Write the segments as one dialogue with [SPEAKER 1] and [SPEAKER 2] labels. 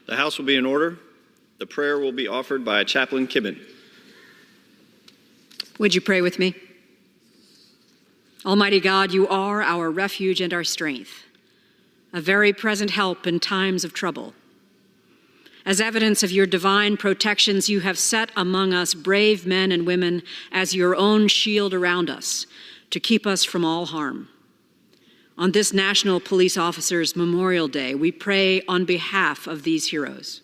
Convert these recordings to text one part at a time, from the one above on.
[SPEAKER 1] The House will be in order. The prayer will be offered by Chaplain Kibben.
[SPEAKER 2] Would you pray with me? Almighty God, you are our refuge and our strength, a very present help in times of trouble. As evidence of your divine protections, you have set among us brave men and women as your own shield around us to keep us from all harm. On this National Police Officers Memorial Day, we pray on behalf of these heroes.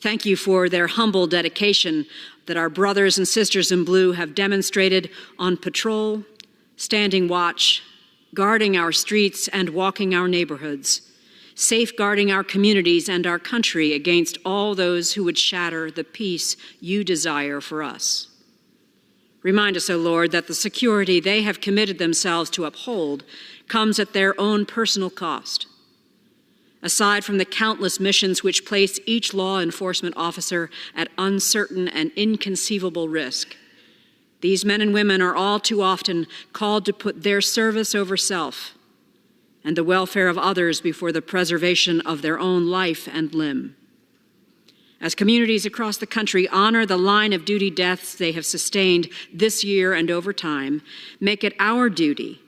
[SPEAKER 2] Thank you for their humble dedication that our brothers and sisters in blue have demonstrated on patrol, standing watch, guarding our streets and walking our neighborhoods, safeguarding our communities and our country against all those who would shatter the peace you desire for us. Remind us, O Lord, that the security they have committed themselves to uphold comes at their own personal cost. Aside from the countless missions which place each law enforcement officer at uncertain and inconceivable risk, these men and women are all too often called to put their service over self and the welfare of others before the preservation of their own life and limb. As communities across the country honor the line of duty deaths they have sustained this year and over time, make it our duty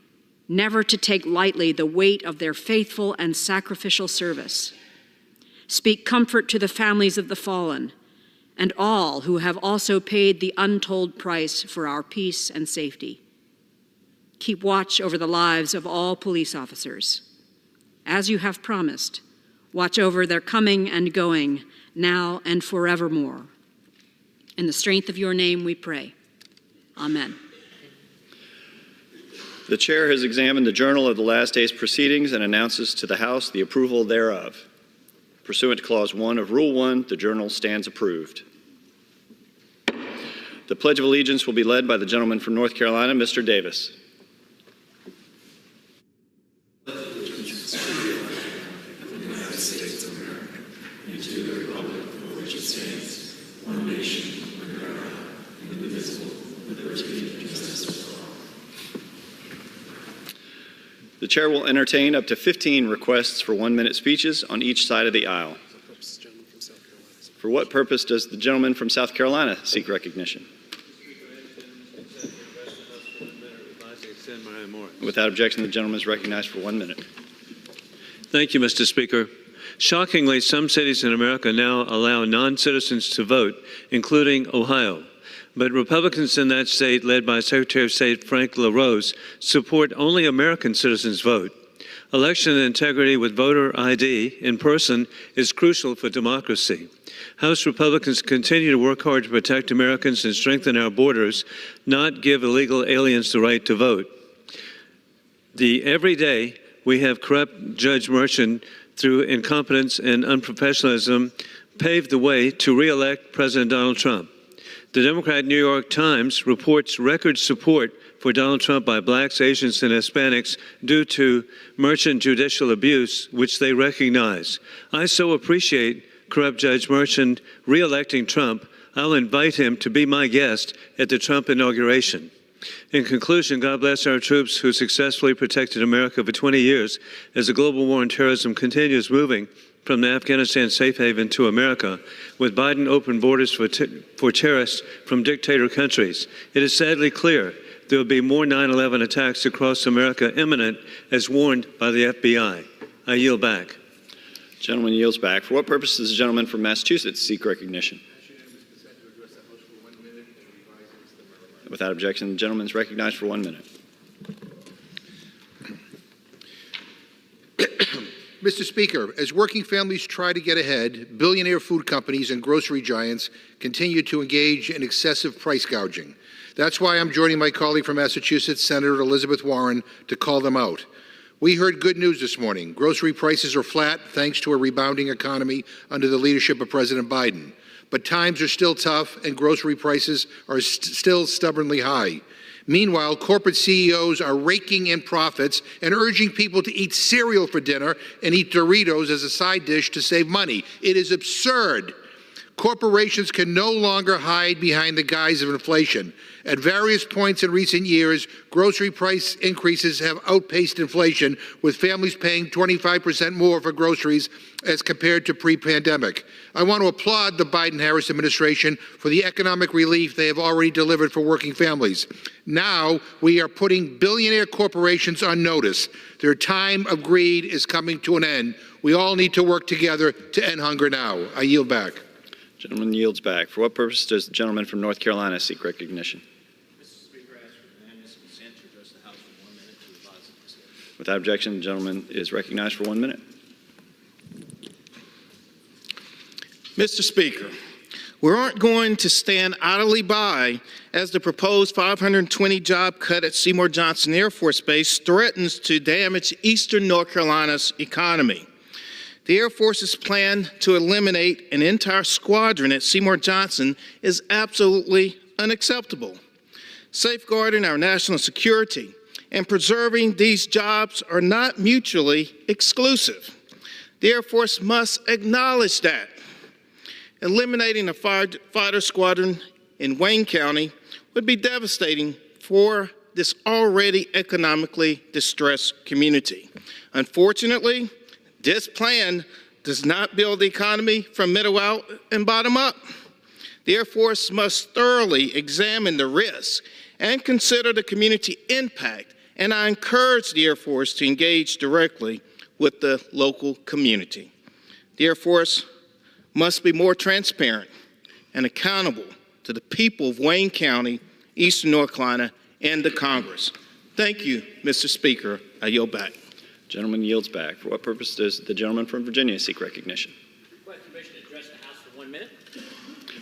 [SPEAKER 2] never to take lightly the weight of their faithful and sacrificial service. Speak comfort to the families of the fallen and all who have also paid the untold price for our peace and safety. Keep watch over the lives of all police officers. As you have promised, watch over their coming and going, now and forevermore. In the strength of your name we pray. Amen.
[SPEAKER 1] The chair has examined the journal of the last day's proceedings and announces to the House the approval thereof. Pursuant to Clause 1 of Rule 1, the journal stands approved. The Pledge of Allegiance will be led by the gentleman from North Carolina, Mr. Davis. The chair will entertain up to 15 requests for 1-minute speeches on each side of the aisle. For what purpose does the gentleman from South Carolina seek recognition? Without objection, the gentleman is recognized for 1 minute.
[SPEAKER 3] Thank you, Mr. Speaker. Shockingly, some cities in America now allow non-citizens to vote, including Ohio. But Republicans in that state, led by Secretary of State Frank LaRose, support only American citizens vote. Election integrity with voter ID in person is crucial for democracy. House Republicans continue to work hard to protect Americans and strengthen our borders, not give illegal aliens the right to vote. Every day we have corrupt Judge Merchan, through incompetence and unprofessionalism, paved the way to re-elect President Donald Trump. The Democrat New York Times reports record support for Donald Trump by blacks, Asians, and Hispanics due to Merchan judicial abuse, which they recognize. I so appreciate corrupt Judge Merchan re-electing Trump. I'll invite him to be my guest at the Trump inauguration. In conclusion, God bless our troops who successfully protected America for 20 years as the global war on terrorism continues moving from the Afghanistan safe haven to America, with Biden open borders for terrorists from dictator countries. It is sadly clear there will be more 9/11 attacks across America imminent, as warned by the FBI. I yield back.
[SPEAKER 1] The gentleman yields back. For what purpose does the gentleman from Massachusetts seek recognition? Without objection, the gentleman is recognized for 1 minute.
[SPEAKER 4] Mr. Speaker, as working families try to get ahead, billionaire food companies and grocery giants continue to engage in excessive price gouging. That's why I'm joining my colleague from Massachusetts, Senator Elizabeth Warren, to call them out. We heard good news this morning. Grocery prices are flat thanks to a rebounding economy under the leadership of President Biden. But times are still tough and grocery prices are still stubbornly high. Meanwhile, corporate CEOs are raking in profits and urging people to eat cereal for dinner and eat Doritos as a side dish to save money. It is absurd. Corporations can no longer hide behind the guise of inflation. At various points in recent years, grocery price increases have outpaced inflation, with families paying 25% more for groceries as compared to pre-pandemic. I want to applaud the Biden-Harris administration for the economic relief they have already delivered for working families. Now we are putting billionaire corporations on notice. Their time of greed is coming to an end. We all need to work together to end hunger now. I yield back.
[SPEAKER 1] Gentleman yields back. For what purpose does the gentleman from North Carolina seek recognition?
[SPEAKER 3] Mr. Speaker, I ask for unanimous consent to address the House for 1 minute to revise the discussion.
[SPEAKER 1] Without objection, the gentleman is recognized for 1 minute.
[SPEAKER 5] Mr. Speaker, we aren't going to stand idly by as the proposed 520 job cut at Seymour Johnson Air Force Base threatens to damage eastern North Carolina's economy. The Air Force's plan to eliminate an entire squadron at Seymour Johnson is absolutely unacceptable. Safeguarding our national security and preserving these jobs are not mutually exclusive. The Air Force must acknowledge that. Eliminating a fighter squadron in Wayne County would be devastating for this already economically distressed community. Unfortunately, this plan does not build the economy from middle out and bottom up. The Air Force must thoroughly examine the risks and consider the community impact, and I encourage the Air Force to engage directly with the local community. The Air Force must be more transparent and accountable to the people of Wayne County, eastern North Carolina, and the Congress. Thank you, Mr. Speaker. I yield back.
[SPEAKER 1] Gentleman yields back. For what purpose does the gentleman from Virginia seek recognition?
[SPEAKER 6] Request permission to address the House for 1 minute.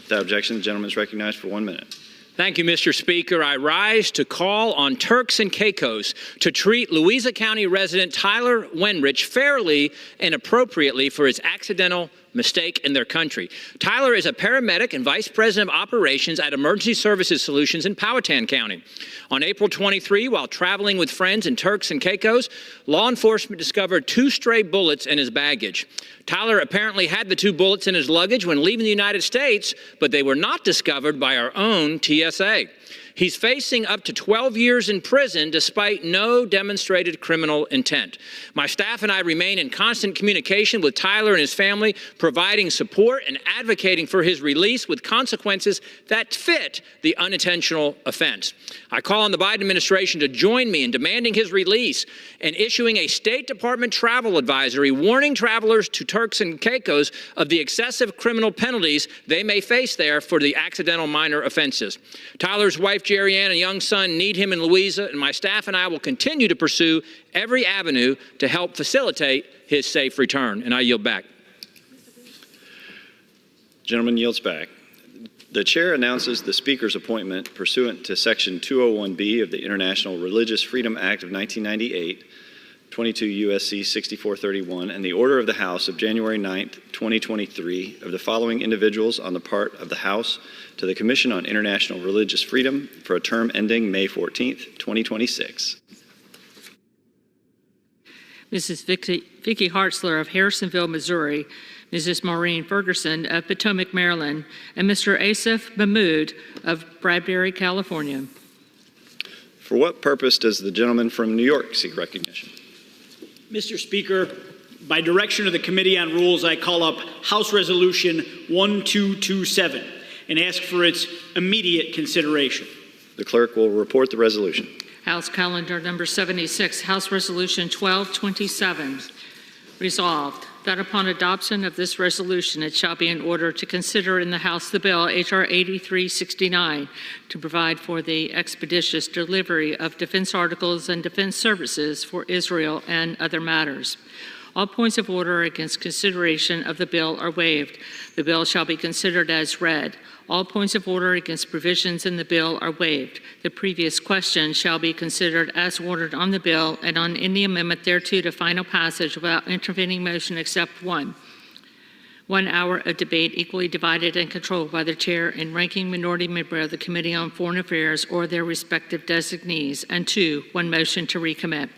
[SPEAKER 1] Without objection, the gentleman is recognized for 1 minute.
[SPEAKER 6] Thank you, Mr. Speaker. I rise to call on Turks and Caicos to treat Louisa County resident Tyler Wenrich fairly and appropriately for his accidental mistake in their country. Tyler is a paramedic and vice president of operations at Emergency Services Solutions in Powhatan County. On April 23, while traveling with friends in Turks and Caicos, law enforcement discovered 2 stray bullets in his baggage. Tyler apparently had the 2 bullets in his luggage when leaving the United States, but they were not discovered by our own TSA. He's facing up to 12 years in prison despite no demonstrated criminal intent. My staff and I remain in constant communication with Tyler and his family, providing support and advocating for his release with consequences that fit the unintentional offense. I call on the Biden administration to join me in demanding his release and issuing a State Department travel advisory warning travelers to Turks and Caicos of the excessive criminal penalties they may face there for the accidental minor offenses. Tyler's wife, Jerry Ann, and young son need him in Louisa, and my staff and I will continue to pursue every avenue to help facilitate his safe return. And I yield back.
[SPEAKER 1] Gentleman yields back. The chair announces the Speaker's appointment pursuant to Section 201B of the International Religious Freedom Act of 1998, 22 U.S.C. 6431, and the order of the House of January 9th, 2023, of the following individuals on the part of the House to the Commission on International Religious Freedom for a term ending May 14th, 2026.
[SPEAKER 7] Mrs. Vicki Hartzler of Harrisonville, Missouri, Mrs. Maureen Ferguson of Potomac, Maryland, and Mr. Asif Mahmood of Bradbury, California.
[SPEAKER 1] For what purpose does the gentleman from New York seek recognition?
[SPEAKER 8] Mr. Speaker, by direction of the Committee on Rules, I call up House Resolution 1227 and ask for its immediate consideration.
[SPEAKER 1] The clerk will report the resolution.
[SPEAKER 7] House Calendar Number 76, House Resolution 1227. Resolved that upon adoption of this resolution, it shall be in order to consider in the House the bill H.R. 8369 to provide for the expeditious delivery of defense articles and defense services for Israel and other matters. All points of order against consideration of the bill are waived. The bill shall be considered as read. All points of order against provisions in the bill are waived. The previous question shall be considered as ordered on the bill and on any amendment thereto to final passage without intervening motion except one. 1 hour of debate equally divided and controlled by the chair and ranking minority member of the Committee on Foreign Affairs or their respective designees. And 2, 1 motion to recommit.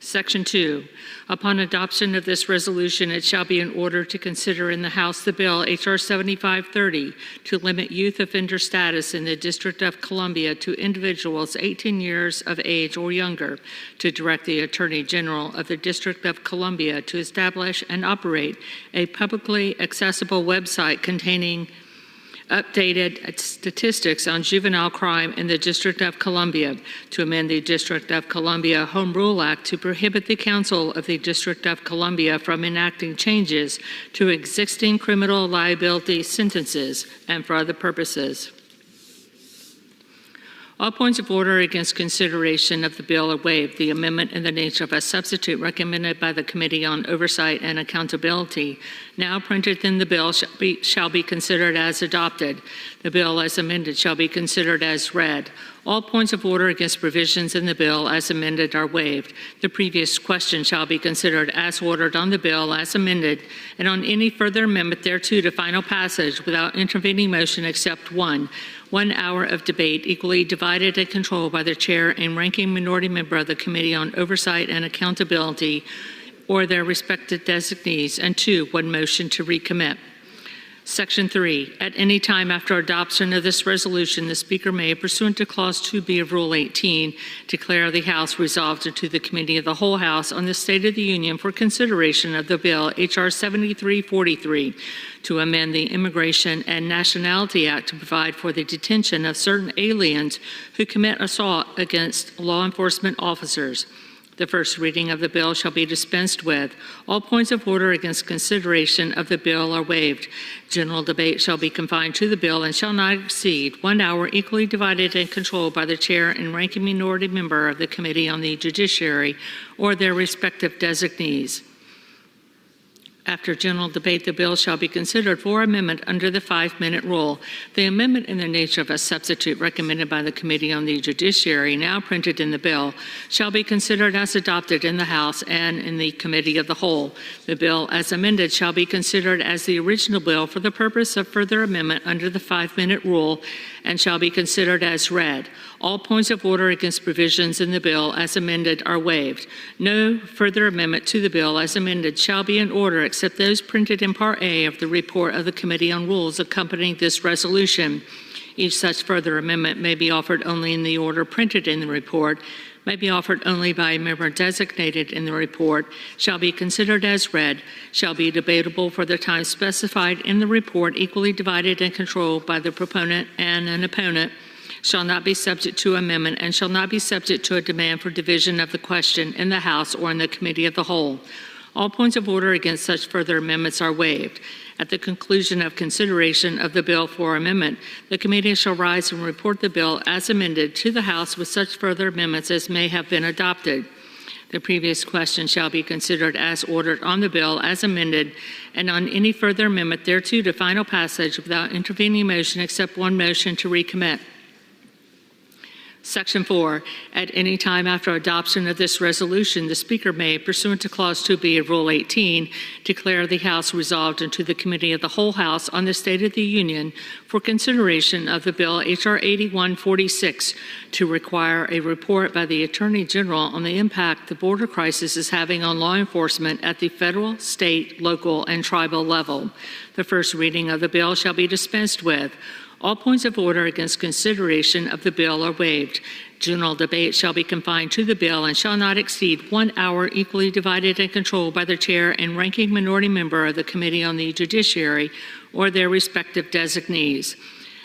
[SPEAKER 7] Section 2. Upon adoption of this resolution, it shall be in order to consider in the House the bill H.R. 7530 to limit youth offender status in the District of Columbia to individuals 18 years of age or younger, to direct the Attorney General of the District of Columbia to establish and operate a publicly accessible website containing updated statistics on juvenile crime in the District of Columbia, to amend the District of Columbia Home Rule Act to prohibit the Council of the District of Columbia from enacting changes to existing criminal liability sentences, and for other purposes. All points of order against consideration of the bill are waived. The amendment in the nature of a substitute recommended by the Committee on Oversight and Accountability, now printed in the bill, shall be considered as adopted. The bill as amended shall be considered as read. All points of order against provisions in the bill as amended are waived. The previous question shall be considered as ordered on the bill as amended, and on any further amendment thereto to final passage without intervening motion except one. 1 hour of debate equally divided and controlled by the chair and ranking minority member of the Committee on Oversight and Accountability or their respective designees, and 2, 1 motion to recommit. Section 3. At any time after adoption of this resolution, the Speaker may, pursuant to Clause 2B of Rule 18, declare the House resolved into the Committee of the Whole House on the State of the Union for consideration of the bill H.R. 7343 to amend the Immigration and Nationality Act to provide for the detention of certain aliens who commit assault against law enforcement officers. The first reading of the bill shall be dispensed with. All points of order against consideration of the bill are waived. General debate shall be confined to the bill and shall not exceed 1 hour, equally divided and controlled by the chair and ranking minority member of the Committee on the Judiciary or their respective designees. After general debate, the bill shall be considered for amendment under the 5-minute rule. The amendment in the nature of a substitute recommended by the Committee on the Judiciary, now printed in the bill, shall be considered as adopted in the House and in the Committee of the Whole. The bill as amended shall be considered as the original bill for the purpose of further amendment under the 5-minute rule and shall be considered as read. All points of order against provisions in the bill as amended are waived. No further amendment to the bill as amended shall be in order except those printed in Part A of the report of the Committee on Rules accompanying this resolution. Each such further amendment may be offered only in the order printed in the report, may be offered only by a member designated in the report, shall be considered as read, shall be debatable for the time specified in the report, equally divided and controlled by the proponent and an opponent, shall not be subject to amendment, and shall not be subject to a demand for division of the question in the House or in the Committee of the Whole. All points of order against such further amendments are waived. At the conclusion of consideration of the bill for amendment, the committee shall rise and report the bill as amended to the House with such further amendments as may have been adopted. The previous question shall be considered as ordered on the bill as amended, and on any further amendment thereto to final passage without intervening motion except 1 motion to recommit. Section 4. At any time after adoption of this resolution, the Speaker may, pursuant to Clause 2B of Rule 18, declare the House resolved into the Committee of the Whole House on the State of the Union for consideration of the bill H.R. 8146 to require a report by the Attorney General on the impact the border crisis is having on law enforcement at the federal, state, local, and tribal level. The first reading of the bill shall be dispensed with. All points of order against consideration of the bill are waived. General debate shall be confined to the bill and shall not exceed 1 hour, equally divided and controlled by the chair and ranking minority member of the Committee on the Judiciary or their respective designees.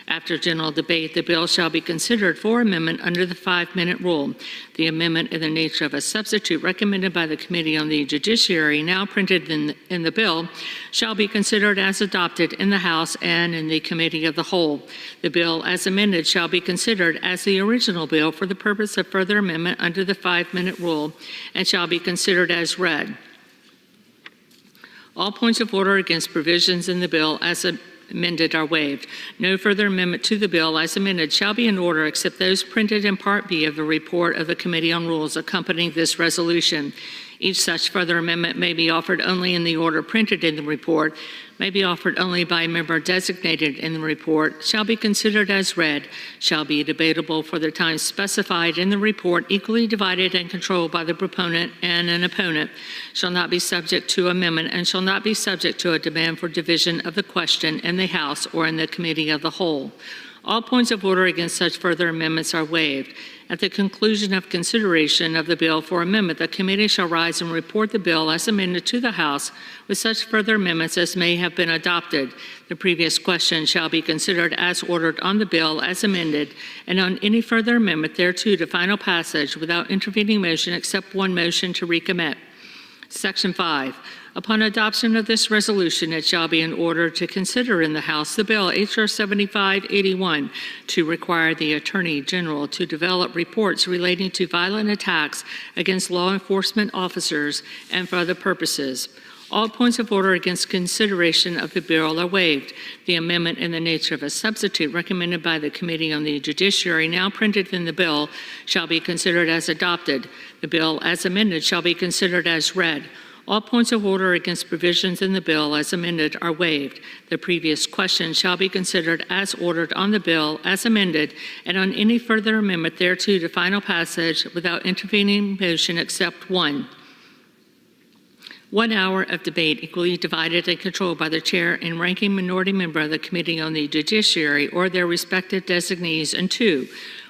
[SPEAKER 7] After general debate, the bill shall be considered for amendment under the 5-minute rule. The amendment in the nature of a substitute recommended by the Committee on the Judiciary, now printed in the bill, shall be considered as adopted in the House and in the Committee of the Whole. The bill as amended shall be considered as the original bill for the purpose of further amendment under the 5-minute rule and shall be considered as read. All points of order against provisions in the bill as amended are waived. No further amendment to the bill as amended shall be in order except those printed in Part B of the report of the Committee on Rules accompanying this resolution. Each such further amendment may be offered only in the order printed in the report, may be offered only by a member designated in the report, shall be considered as read, shall be debatable for the time specified in the report, equally divided and controlled by the proponent and an opponent, shall not be subject to amendment, and shall not be subject to a demand for division of the question in the House or in the committee of the whole. All points of order against such further amendments are waived. At the conclusion of consideration of the bill for amendment, the committee shall rise and report the bill as amended to the House with such further amendments as may have been adopted. The previous question shall be considered as ordered on the bill as amended, and on any further amendment thereto to final passage without intervening motion except one motion to recommit. Section 5. Upon adoption of this resolution, it shall be in order to consider in the House the bill H.R. 7581 to require the Attorney General to develop reports relating to violent attacks against law enforcement officers and for other purposes. All points of order against consideration of the bill are waived. The amendment in the nature of a substitute recommended by the Committee on the Judiciary, now printed in the bill, shall be considered as adopted. The bill as amended shall be considered as read. All points of order against provisions in the bill as amended are waived. The previous question shall be considered as ordered on the bill as amended, and on any further amendment thereto to final passage without intervening motion except one. 1 hour of debate equally divided and controlled by the chair and ranking minority member of the Committee on the Judiciary or their respective designees, and 2,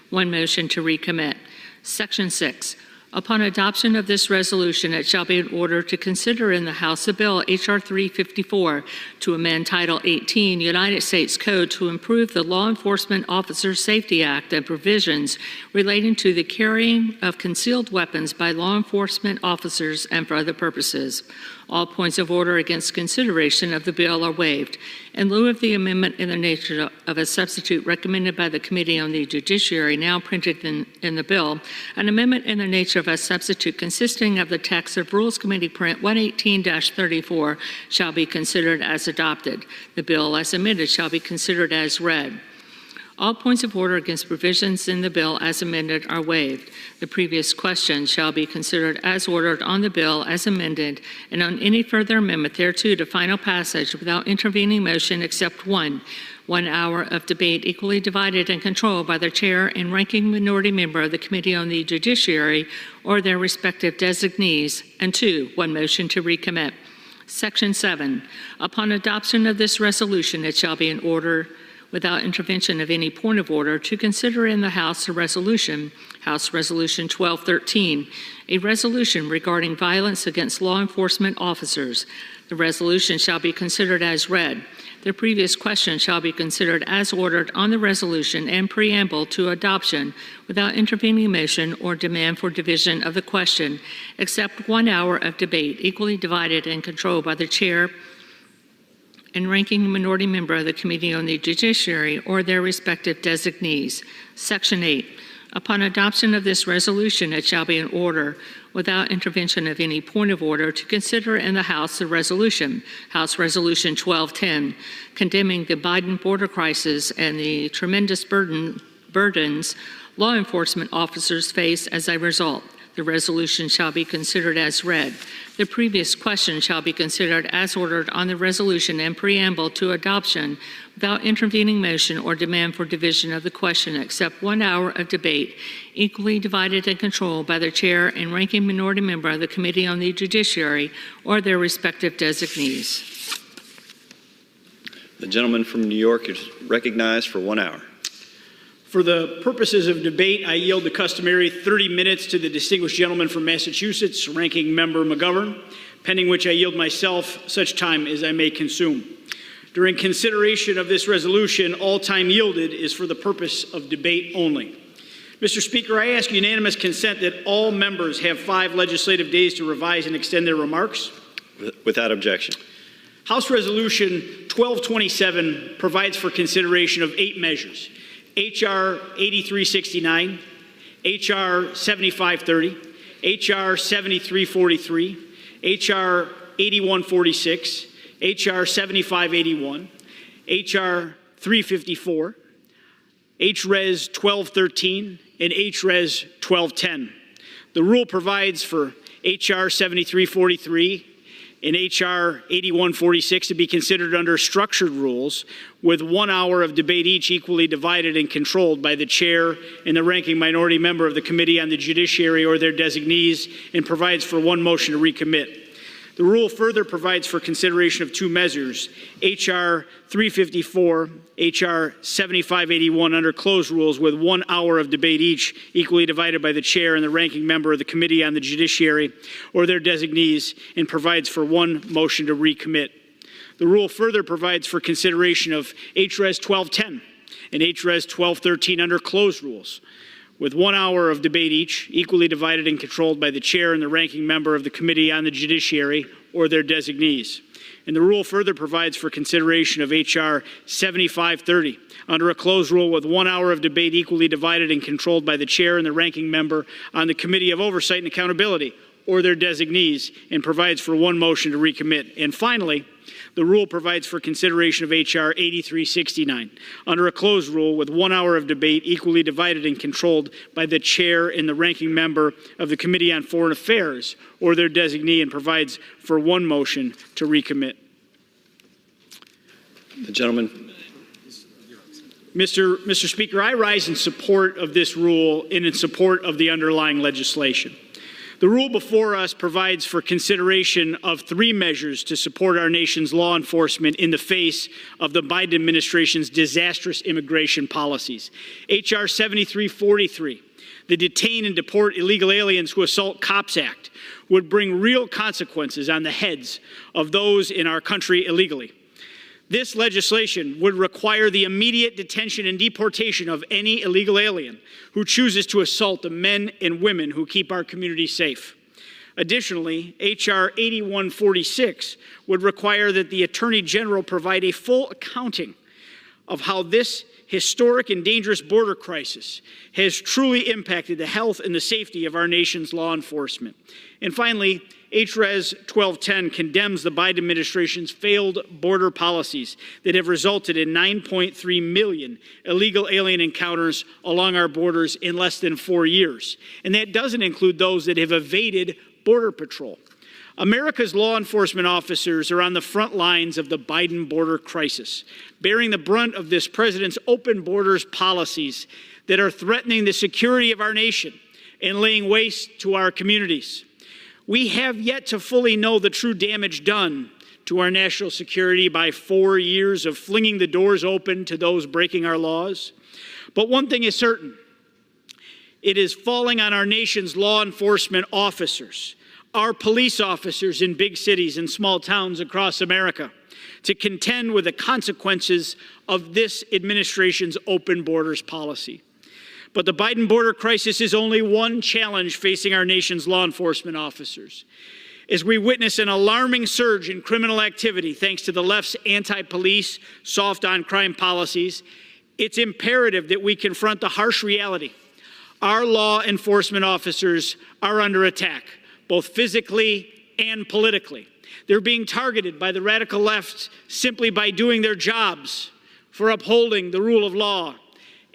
[SPEAKER 7] one motion to recommit. Section 6. Upon adoption of this resolution, it shall be in order to consider in the House a bill H.R. 354 to amend Title 18 United States Code to improve the Law Enforcement Officers Safety Act and provisions relating to the carrying of concealed weapons by law enforcement officers and for other purposes. All points of order against consideration of the bill are waived. In lieu of the amendment in the nature of a substitute recommended by the Committee on the Judiciary, now printed in the bill, an amendment in the nature of a substitute consisting of the text of Rules Committee Print 118-34 shall be considered as adopted. The bill as amended shall be considered as read. All points of order against provisions in the bill as amended are waived. The previous question shall be considered as ordered on the bill as amended, and on any further amendment thereto to final passage without intervening motion except one. 1 hour of debate equally divided and controlled by the chair and ranking minority member of the Committee on the Judiciary or their respective designees, and 2, one motion to recommit. Section 7. Upon adoption of this resolution, it shall be in order without intervention of any point of order to consider in the House a resolution, House Resolution 1213, a resolution regarding violence against law enforcement officers. The resolution shall be considered as read. The previous question shall be considered as ordered on the resolution and preamble to adoption without intervening motion or demand for division of the question, except 1 hour of debate equally divided and controlled by the chair and ranking minority member of the Committee on the Judiciary or their respective designees. Section 8. Upon adoption of this resolution, it shall be in order, without intervention of any point of order, to consider in the House the resolution, House Resolution 1210, condemning the Biden border crisis and the tremendous burdens law enforcement officers face as a result. The resolution shall be considered as read. The previous question shall be considered as ordered on the resolution and preamble to adoption without intervening motion or demand for division of the question except 1 hour of debate, equally divided and controlled by the chair and ranking minority member of the Committee on the Judiciary or their respective designees.
[SPEAKER 1] The gentleman from New York is recognized for 1 hour.
[SPEAKER 8] For the purposes of debate, I yield the customary 30 minutes to the distinguished gentleman from Massachusetts, Ranking Member McGovern, pending which I yield myself such time as I may consume. During consideration of this resolution, all time yielded is for the purpose of debate only. Mr. Speaker, I ask unanimous consent that all members have 5 legislative days to revise and extend their remarks.
[SPEAKER 1] Without objection.
[SPEAKER 8] House Resolution 1227 provides for consideration of 8 measures. H.R. 8369, H.R. 7530, H.R. 7343, H.R. 8146, H.R. 7581, H.R. 354, H.Res. 1213, and H.Res. 1210. The rule provides for H.R. 7343 and H.R. 8146 to be considered under structured rules with 1 hour of debate each, equally divided and controlled by the chair and the ranking minority member of the Committee on the Judiciary or their designees, and provides for one motion to recommit. The rule further provides for consideration of two measures, H.R. 354, H.R. 7581 under closed rules with 1 hour of debate each, equally divided by the chair and the ranking member of the Committee on the Judiciary or their designees, and provides for one motion to recommit. The rule further provides for consideration of H.Res. 1210 and H.Res. 1213 under closed rules, with 1 hour of debate each, equally divided and controlled by the chair and the ranking member of the Committee on the Judiciary or their designees. And the rule further provides for consideration of H.R. 7530 under a closed rule with 1 hour of debate equally divided and controlled by the chair and the ranking member on the Committee of Oversight and Accountability or their designees, and provides for one motion to recommit. And finally, the rule provides for consideration of H.R. 8369 under a closed rule with 1 hour of debate equally divided and controlled by the chair and the ranking member of the Committee on Foreign Affairs or their designee, and provides for one motion to recommit.
[SPEAKER 1] The gentleman.
[SPEAKER 8] Mr. Speaker, I rise in support of this rule and in support of the underlying legislation. The rule before us provides for consideration of three measures to support our nation's law enforcement in the face of the Biden administration's disastrous immigration policies. H.R. 7343, the Detain and Deport Illegal Aliens Who Assault Cops Act, would bring real consequences on the heads of those in our country illegally. This legislation would require the immediate detention and deportation of any illegal alien who chooses to assault the men and women who keep our community safe. Additionally, H.R. 8146 would require that the Attorney General provide a full accounting of how this historic and dangerous border crisis has truly impacted the health and the safety of our nation's law enforcement. And finally, H.Res. 1210 condemns the Biden administration's failed border policies that have resulted in 9.3 million illegal alien encounters along our borders in less than 4 years. And that doesn't include those that have evaded Border Patrol. America's law enforcement officers are on the front lines of the Biden border crisis, bearing the brunt of this president's open borders policies that are threatening the security of our nation and laying waste to our communities. We have yet to fully know the true damage done to our national security by 4 years of flinging the doors open to those breaking our laws. But one thing is certain: it is falling on our nation's law enforcement officers, our police officers in big cities and small towns across America, to contend with the consequences of this administration's open borders policy. But the Biden border crisis is only one challenge facing our nation's law enforcement officers. As we witness an alarming surge in criminal activity thanks to the left's anti-police, soft-on-crime policies, it's imperative that we confront the harsh reality. Our law enforcement officers are under attack, both physically and politically. They're being targeted by the radical left simply by doing their jobs, for upholding the rule of law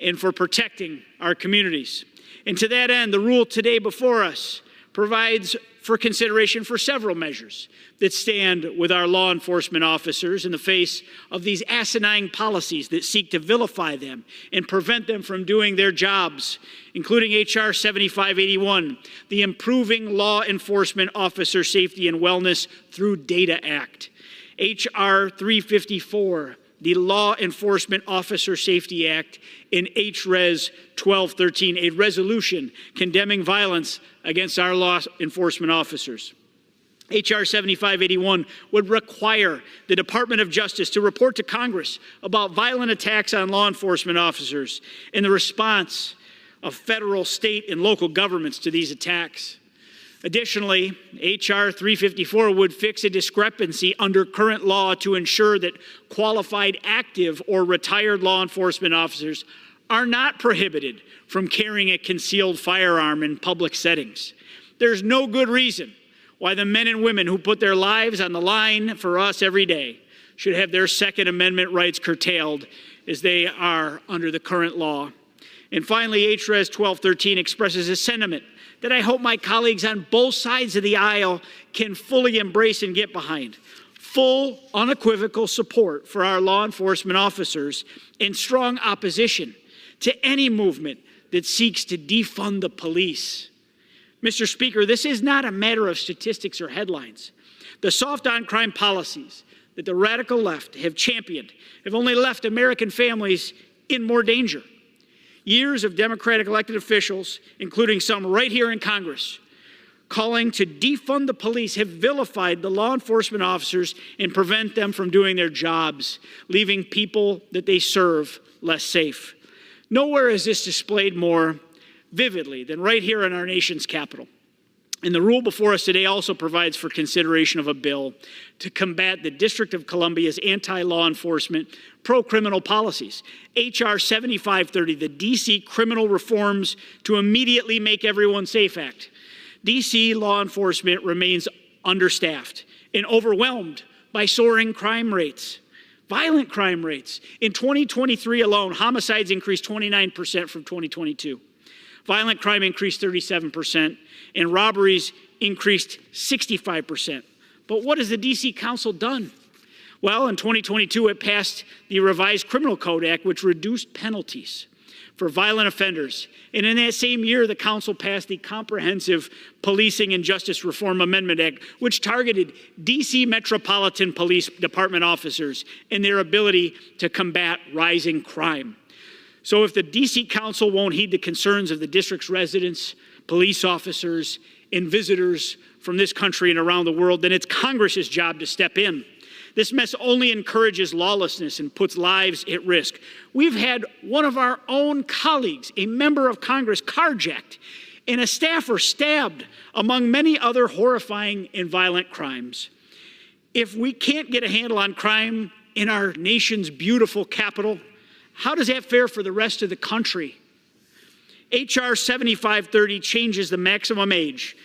[SPEAKER 8] and for protecting our communities. And to that end, the rule today before us provides for consideration for several measures that stand with our law enforcement officers in the face of these asinine policies that seek to vilify them and prevent them from doing their jobs, including H.R. 7581, the Improving Law Enforcement Officer Safety and Wellness Through Data Act, H.R. 354, the Law Enforcement Officer Safety Act, in H.Res. 1213, a resolution condemning violence against our law enforcement officers. H.R. 7581 would require the Department of Justice to report to Congress about violent attacks on law enforcement officers and the response of federal, state, and local governments to these attacks. Additionally, H.R. 354 would fix a discrepancy under current law to ensure that qualified active or retired law enforcement officers are not prohibited from carrying a concealed firearm in public settings. There's no good reason why the men and women who put their lives on the line for us every day should have their Second Amendment rights curtailed as they are under the current law. And finally, HRES 1213 expresses a sentiment that I hope my colleagues on both sides of the aisle can fully embrace and get behind. Full, unequivocal support for our law enforcement officers and strong opposition to any movement that seeks to defund the police. Mr. Speaker, this is not a matter of statistics or headlines. The soft on crime policies that the radical left have championed have only left American families in more danger. Years of Democratic elected officials, including some right here in Congress, calling to defund the police have vilified the law enforcement officers and prevent them from doing their jobs, leaving people that they serve less safe. Nowhere is this displayed more vividly than right here in our nation's capital. And the rule before us today also provides for consideration of a bill to combat the District of Columbia's anti-law enforcement, pro-criminal policies. H.R. 7530, the D.C. Criminal Reforms to Immediately Make Everyone Safe Act. D.C. law enforcement remains understaffed and overwhelmed by soaring crime rates, violent crime rates. In 2023 alone, homicides increased 29% from 2022. Violent crime increased 37%, and robberies increased 65%. But what has the D.C. Council done? Well, in 2022, it passed the Revised Criminal Code Act, which reduced penalties for violent offenders. And in that same year, the council passed the Comprehensive Policing and Justice Reform Amendment Act, which targeted D.C. Metropolitan Police Department officers and their ability to combat rising crime. So if the D.C. Council won't heed the concerns of the district's residents, police officers, and visitors from this country and around the world, then it's Congress's job to step in. This mess only encourages lawlessness and puts lives at risk. We've had one of our own colleagues, a member of Congress, carjacked and a staffer stabbed, among many other horrifying and violent crimes. If we can't get a handle on crime in our nation's beautiful capital, how does that fare for the rest of the country? H.R. 7530 changes the maximum age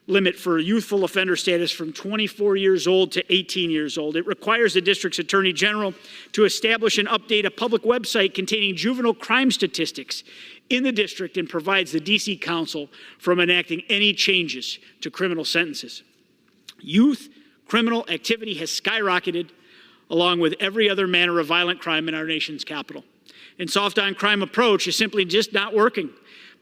[SPEAKER 8] limit for youthful offender status from 24 years old to 18 years old. It requires the district's attorney general to establish and update a public website containing juvenile crime statistics in the district and provides the D.C. Council from enacting any changes to criminal sentences. Youth criminal activity has skyrocketed along with every other manner of violent crime in our nation's capital. And soft on crime approach is simply just not working,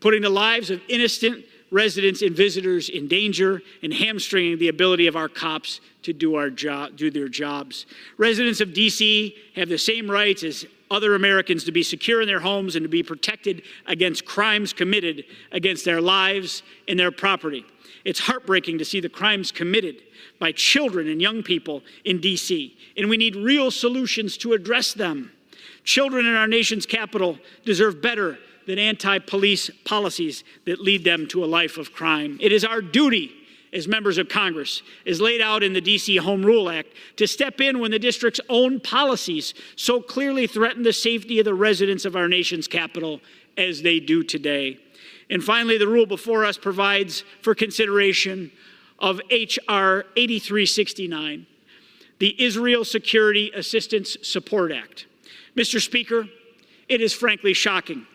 [SPEAKER 8] putting the lives of innocent residents and visitors in danger and hamstringing the ability of our cops to do their jobs. Residents of D.C. have the same rights as other Americans to be secure in their homes and to be protected against crimes committed against their lives and their property. It's heartbreaking to see the crimes committed by children and young people in D.C., and we need real solutions to address them. Children in our nation's capital deserve better than anti-police policies that lead them to a life of crime. It is our duty as members of Congress, as laid out in the D.C. Home Rule Act, to step in when the district's own policies so clearly threaten the safety of the residents of our nation's capital as they do today. And finally, the rule before us provides for consideration of H.R. 8369, the Israel Security Assistance Support Act. Mr. Speaker, it is frankly shocking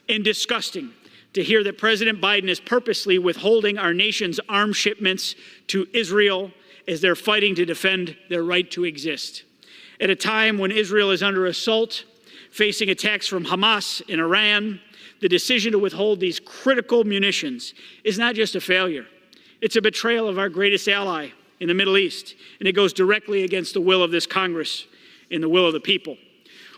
[SPEAKER 8] and disgusting to hear that President Biden is purposely withholding our nation's arms shipments to Israel as they're fighting to defend their right to exist. At a time when Israel is under assault, facing attacks from Hamas and Iran, the decision to withhold these critical munitions is not just a failure. It's a betrayal of our greatest ally in the Middle East, and it goes directly against the will of this Congress and the will of the people.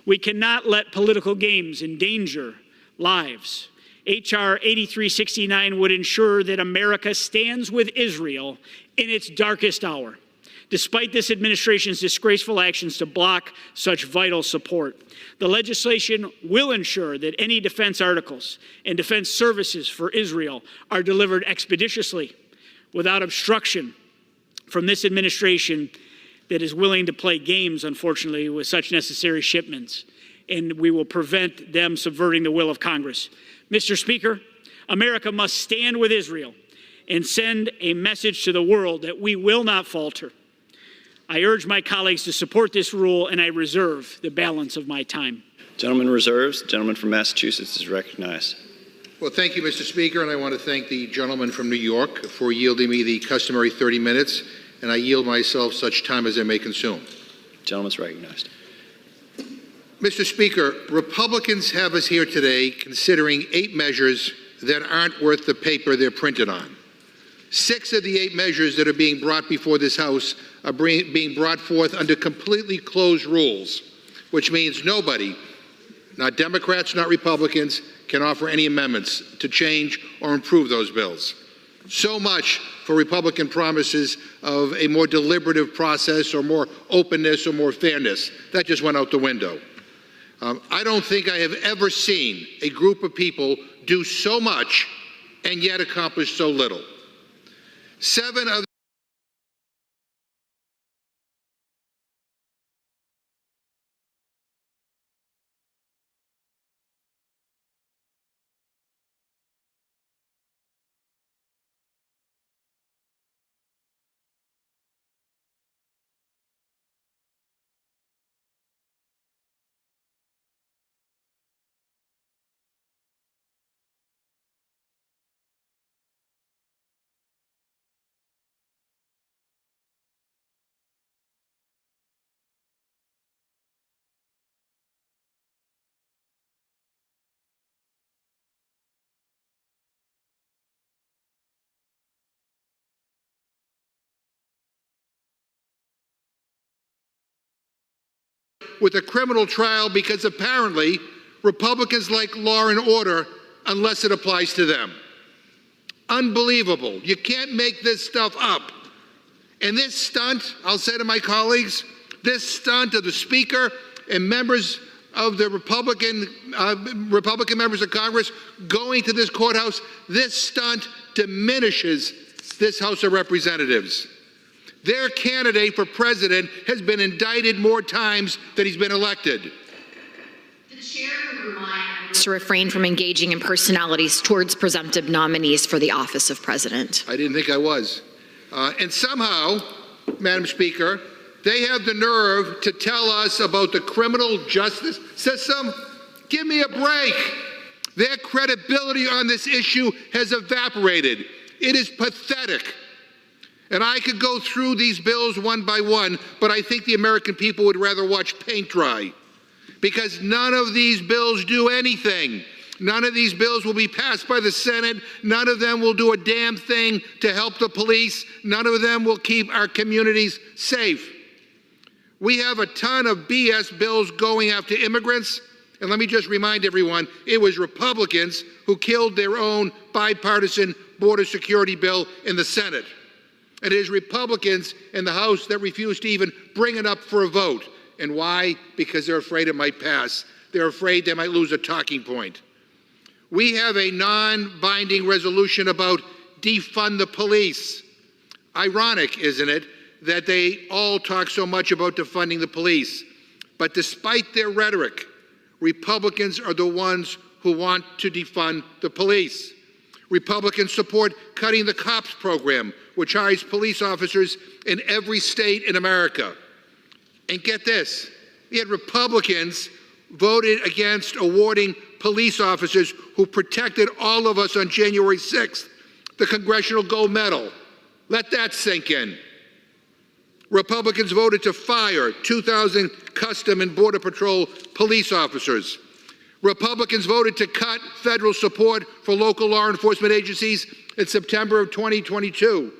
[SPEAKER 8] We cannot let political games endanger lives. H.R. 8369 would ensure that America stands with Israel in its darkest hour, despite this administration's disgraceful actions to block such vital support. The legislation will ensure that any defense articles and defense services for Israel are delivered expeditiously, without obstruction from this administration that is willing to play games, unfortunately, with such necessary shipments. And we will prevent them subverting the will of Congress. Mr. Speaker, America must stand with Israel and send a message to the world that we will not falter. I urge my colleagues to support this rule, and I reserve the balance of my time.
[SPEAKER 1] Gentleman reserves. The gentleman from Massachusetts is recognized.
[SPEAKER 4] Well, thank you, Mr. Speaker, and I want to thank the gentleman from New York for yielding me the customary 30 minutes, and I yield myself such time as I may consume.
[SPEAKER 1] Gentleman's recognized.
[SPEAKER 4] Mr. Speaker, Republicans have us here today considering 8 measures that aren't worth the paper they're printed on. 6 of the 8 measures that are being brought before this House are being brought forth under completely closed rules, which means nobody, not Democrats, not Republicans, can offer any amendments to change or improve those bills. So much for Republican promises of a more deliberative process or more openness or more fairness. That just went out the window. I don't think I have ever seen a group of people do so much and yet accomplish so little. 7 of with a criminal trial because apparently Republicans like law and order unless it applies to them. Unbelievable. You can't make this stuff up. And this stunt, I'll say to my colleagues, this stunt of the Speaker and members of the Republican members of Congress going to this courthouse, this stunt diminishes this House of Representatives. Their candidate for president has been indicted more times than he's been elected.
[SPEAKER 9] The chair would remind us to refrain from engaging in personalities towards presumptive nominees for the office of president.
[SPEAKER 4] I didn't think I was. And somehow, Madam Speaker, they have the nerve to tell us about the criminal justice system. Give me a break. Their credibility on this issue has evaporated. It is pathetic. And I could go through these bills one by one, but I think the American people would rather watch paint dry. Because none of these bills do anything. None of these bills will be passed by the Senate. None of them will do a damn thing to help the police. None of them will keep our communities safe. We have a ton of BS bills going after immigrants. And let me just remind everyone, it was Republicans who killed their own bipartisan border security bill in the Senate. And it is Republicans in the House that refuse to even bring it up for a vote. And why? Because they're afraid it might pass. They're afraid they might lose a talking point. We have a non-binding resolution about defund the police. Ironic, isn't it, that they all talk so much about defunding the police. But despite their rhetoric, Republicans are the ones who want to defund the police. Republicans support cutting the COPS program, which hires police officers in every state in America. And get this, yet Republicans voted against awarding police officers who protected all of us on January 6th the Congressional Gold Medal. Let that sink in. Republicans voted to fire 2,000 Custom and Border Patrol police officers. Republicans voted to cut federal support for local law enforcement agencies in September of 2022.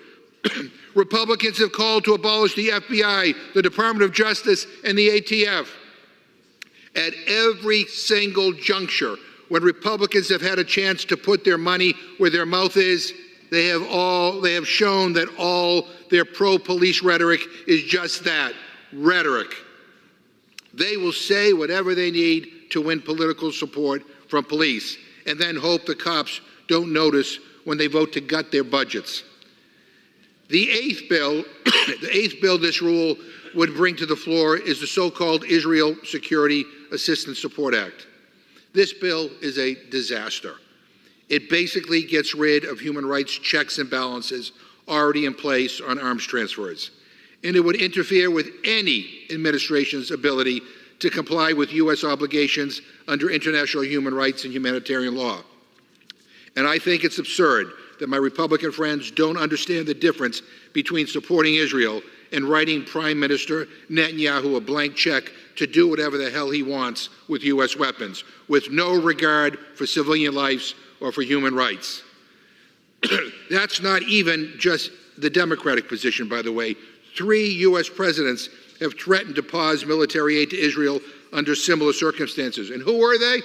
[SPEAKER 4] Republicans have called to abolish the FBI, the Department of Justice, and the ATF. At every single juncture, when Republicans have had a chance to put their money where their mouth is, they have shown that all their pro-police rhetoric is just that, rhetoric. They will say whatever they need to win political support from police, and then hope the cops don't notice when they vote to gut their budgets. The eighth bill this rule would bring to the floor is the so-called Israel Security Assistance Support Act. This bill is a disaster. It basically gets rid of human rights checks and balances already in place on arms transfers. And it would interfere with any administration's ability to comply with U.S. obligations under international human rights and humanitarian law. And I think it's absurd that my Republican friends don't understand the difference between supporting Israel and writing Prime Minister Netanyahu a blank check to do whatever the hell he wants with U.S. weapons, with no regard for civilian lives or for human rights. That's not even just the Democratic position, by the way. 3 U.S. presidents have threatened to pause military aid to Israel under similar circumstances. And who were they?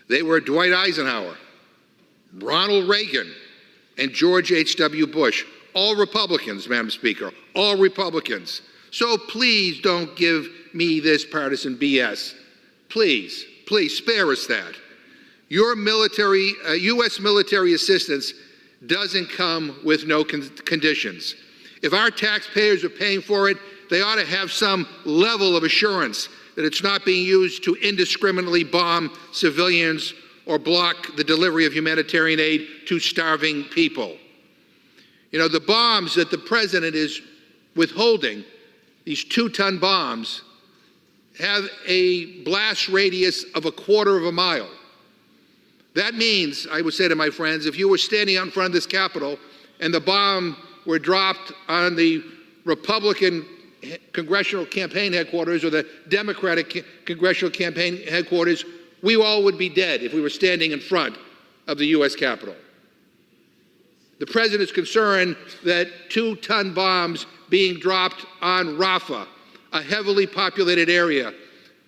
[SPEAKER 4] They were Dwight Eisenhower, Ronald Reagan, and George H.W. Bush. All Republicans, Madam Speaker, all Republicans. So please don't give me this partisan BS. Please, please spare us that. Your military, U.S. military assistance doesn't come with no conditions. If our taxpayers are paying for it, they ought to have some level of assurance that it's not being used to indiscriminately bomb civilians or block the delivery of humanitarian aid to starving people. You know, the bombs that the president is withholding, these 2-ton bombs, have a blast radius of 1/4 mile. That means, I would say to my friends, if you were standing out in front of this Capitol and the bomb were dropped on the Republican congressional campaign headquarters or the Democratic congressional campaign headquarters, we all would be dead if we were standing in front of the U.S. Capitol. The president is concerned that 2-ton bombs being dropped on Rafah, a heavily populated area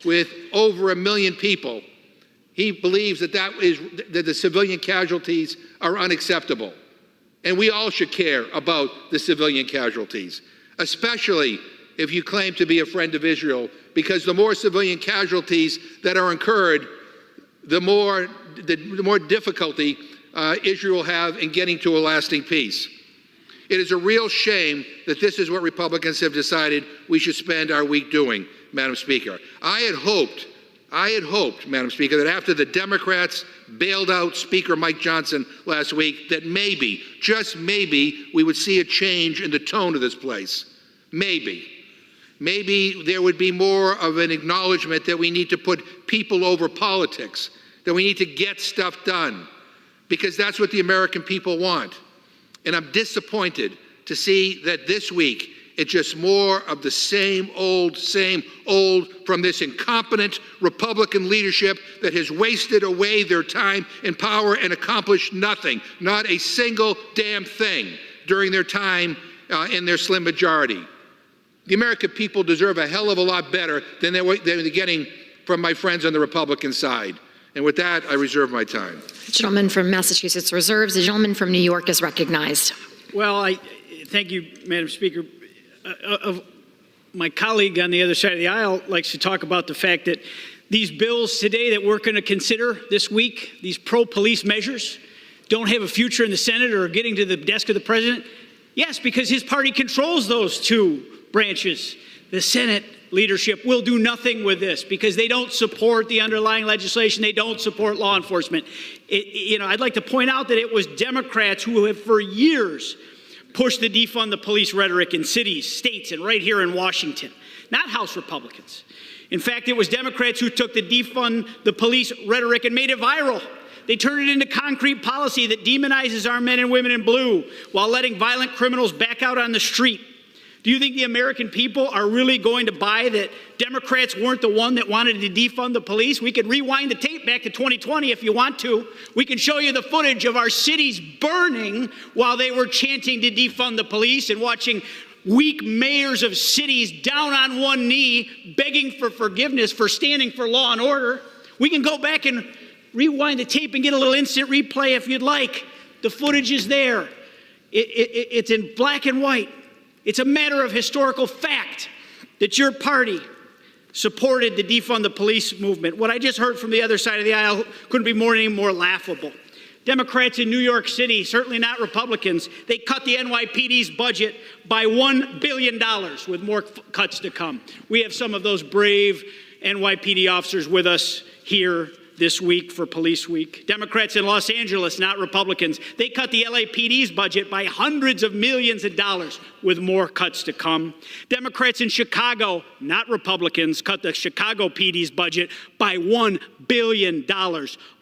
[SPEAKER 4] with over 1 million people. He believes that that the civilian casualties are unacceptable. And we all should care about the civilian casualties, especially if you claim to be a friend of Israel, because the more civilian casualties that are incurred, the more difficulty Israel will have in getting to a lasting peace. It is a real shame that this is what Republicans have decided we should spend our week doing, Madam Speaker. I had hoped, Madam Speaker, that after the Democrats bailed out Speaker Mike Johnson last week, that maybe, just maybe, we would see a change in the tone of this place. Maybe. Maybe there would be more of an acknowledgement that we need to put people over politics, that we need to get stuff done, because that's what the American people want. And I'm disappointed to see that this week it's just more of the same old from this incompetent Republican leadership that has wasted away their time and power and accomplished nothing, not a single damn thing during their time in their slim majority. The American people deserve a hell of a lot better than they're getting from my friends on the Republican side. And with that, I reserve my time.
[SPEAKER 9] The gentleman from Massachusetts reserves. The gentleman from New York is recognized.
[SPEAKER 8] Well, I thank you, Madam Speaker. My colleague on the other side of the aisle likes to talk about the fact that these bills today that we're going to consider this week, these pro-police measures, don't have a future in the Senate or getting to the desk of the president. Yes, because his party controls those two branches. The Senate leadership will do nothing with this because they don't support the underlying legislation. They don't support law enforcement. I'd like to point out that it was Democrats who have for years pushed the defund the police rhetoric in cities, states, and right here in Washington, not House Republicans. In fact, it was Democrats who took the defund the police rhetoric and made it viral. They turned it into concrete policy that demonizes our men and women in blue while letting violent criminals back out on the street. Do you think the American people are really going to buy that Democrats weren't the one that wanted to defund the police? We could rewind the tape back to 2020 if you want to. We can show you the footage of our cities burning while they were chanting to defund the police and watching weak mayors of cities down on one knee begging for forgiveness for standing for law and order. We can go back and rewind the tape and get a little instant replay if you'd like. The footage is there. It's in black and white. It's a matter of historical fact that your party supported the defund the police movement. What I just heard from the other side of the aisle couldn't be any more laughable. Democrats in New York City, certainly not Republicans, they cut the NYPD's budget by $1 billion with more cuts to come. We have some of those brave NYPD officers with us here this week for Police Week. Democrats in Los Angeles, not Republicans, they cut the LAPD's budget by hundreds of millions of dollars, with more cuts to come. Democrats in Chicago, not Republicans, cut the Chicago PD's budget by $1 billion,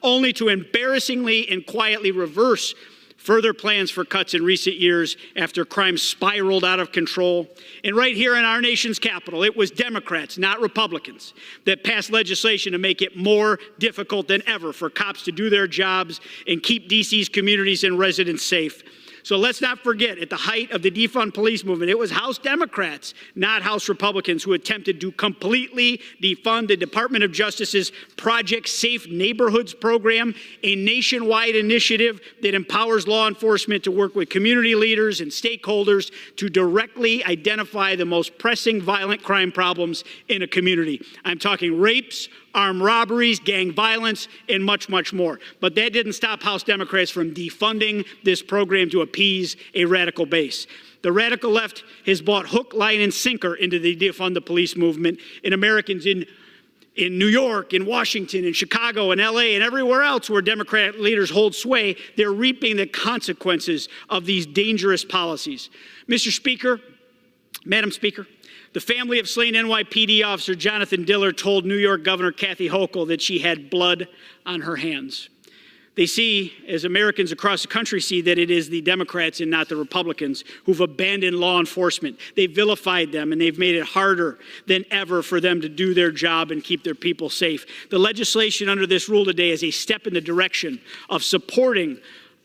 [SPEAKER 8] only to embarrassingly and quietly reverse further plans for cuts in recent years after crime spiraled out of control. And right here in our nation's capital, it was Democrats, not Republicans, that passed legislation to make it more difficult than ever for cops to do their jobs and keep DC's communities and residents safe. So let's not forget, at the height of the defund police movement, it was House Democrats, not House Republicans, who attempted to completely defund the Department of Justice's Project Safe Neighborhoods program, a nationwide initiative that empowers law enforcement to work with community leaders and stakeholders to directly identify the most pressing violent crime problems in a community. I'm talking rapes, armed robberies, gang violence, and much, much more. But that didn't stop House Democrats from defunding this program to appease a radical base. The radical left has bought hook, line, and sinker into the defund the police movement, and Americans in New York, in Washington, in Chicago, in LA, and everywhere else where Democrat leaders hold sway, they're reaping the consequences of these dangerous policies. Mr. Speaker, Madam Speaker, the family of slain NYPD officer Jonathan Diller told New York Governor Kathy Hochul that she had blood on her hands. They see, as Americans across the country see, that it is the Democrats and not the Republicans who've abandoned law enforcement. They've vilified them, and they've made it harder than ever for them to do their job and keep their people safe. The legislation under this rule today is a step in the direction of supporting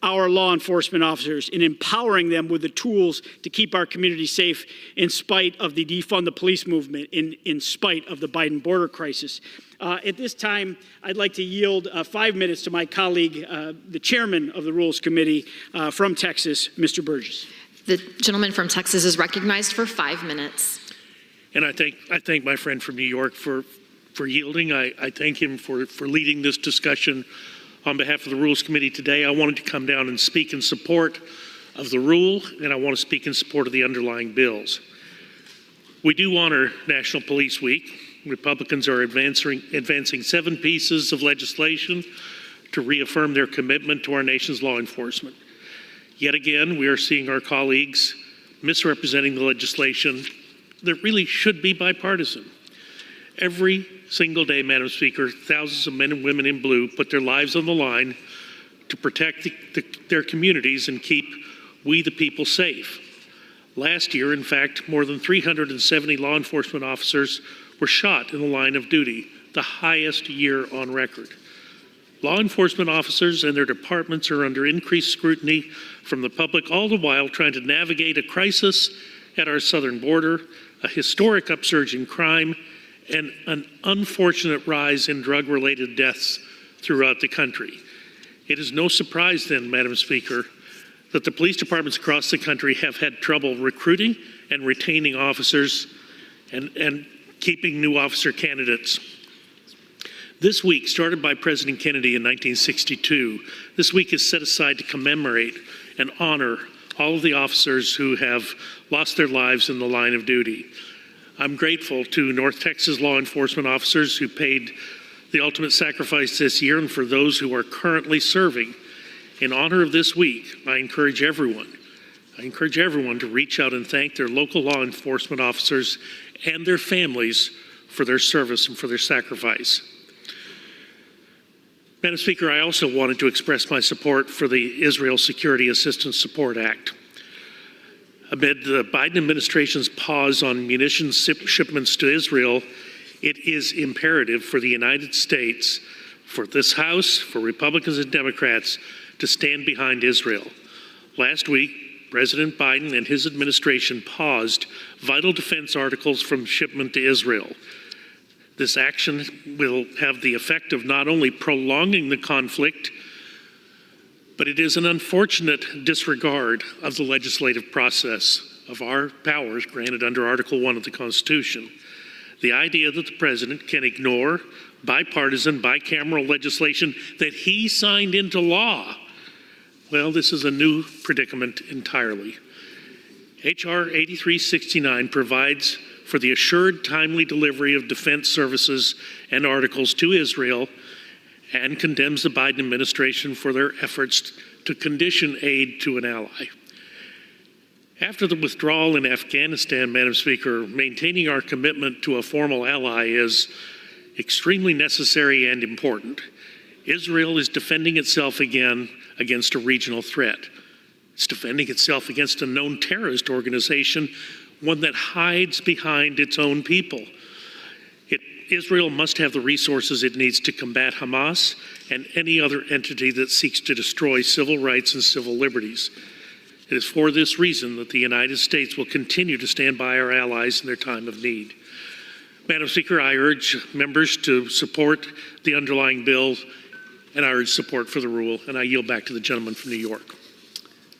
[SPEAKER 8] our law enforcement officers in empowering them with the tools to keep our community safe in spite of the defund the police movement, in spite of the Biden border crisis. At this time, I'd like to yield 5 minutes to my colleague, the chairman of the Rules Committee from Texas, Mr. Burgess.
[SPEAKER 9] The gentleman from Texas is recognized for 5 minutes.
[SPEAKER 10] And I thank my friend from New York for yielding. I thank him for leading this discussion on behalf of the Rules Committee today. I wanted to come down and speak in support of the rule, and I want to speak in support of the underlying bills. We do honor National Police Week. Republicans are advancing 7 pieces of legislation to reaffirm their commitment to our nation's law enforcement. Yet again, we are seeing our colleagues misrepresenting the legislation that really should be bipartisan. Every single day, Madam Speaker, thousands of men and women in blue put their lives on the line to protect their communities and keep we the people safe. Last year, in fact, more than 370 law enforcement officers were shot in the line of duty, the highest year on record. Law enforcement officers and their departments are under increased scrutiny from the public, all the while trying to navigate a crisis at our southern border, a historic upsurge in crime, and an unfortunate rise in drug-related deaths throughout the country. It is no surprise then, Madam Speaker, that the police departments across the country have had trouble recruiting and retaining officers and keeping new officer candidates. This week, started by President Kennedy in 1962, this week is set aside to commemorate and honor all of the officers who have lost their lives in the line of duty. I'm grateful to North Texas law enforcement officers who paid the ultimate sacrifice this year, and for those who are currently serving. In honor of this week, I encourage everyone to reach out and thank their local law enforcement officers and their families for their service and for their sacrifice. Madam Speaker, I also wanted to express my support for the Israel Security Assistance Support Act. Amid the Biden administration's pause on munitions shipments to Israel, it is imperative for the United States, for this House, for Republicans and Democrats, to stand behind Israel. Last week, President Biden and his administration paused vital defense articles from shipment to Israel. This action will have the effect of not only prolonging the conflict, but it is an unfortunate disregard of the legislative process of our powers granted under Article 1 of the Constitution. The idea that the president can ignore bipartisan, bicameral legislation that he signed into law, well, this is a new predicament entirely. H.R. 8369 provides for the assured timely delivery of defense services and articles to Israel and condemns the Biden administration for their efforts to condition aid to an ally. After the withdrawal in Afghanistan, Madam Speaker, maintaining our commitment to a formal ally is extremely necessary and important. Israel is defending itself again against a regional threat. It's defending itself against a known terrorist organization, one that hides behind its own people. Israel must have the resources it needs to combat Hamas and any other entity that seeks to destroy civil rights and civil liberties. It is for this reason that the United States will continue to stand by our allies in their time of need. Madam Speaker, I urge members to support the underlying bill, and I urge support for the rule, and I yield back to the gentleman from New York.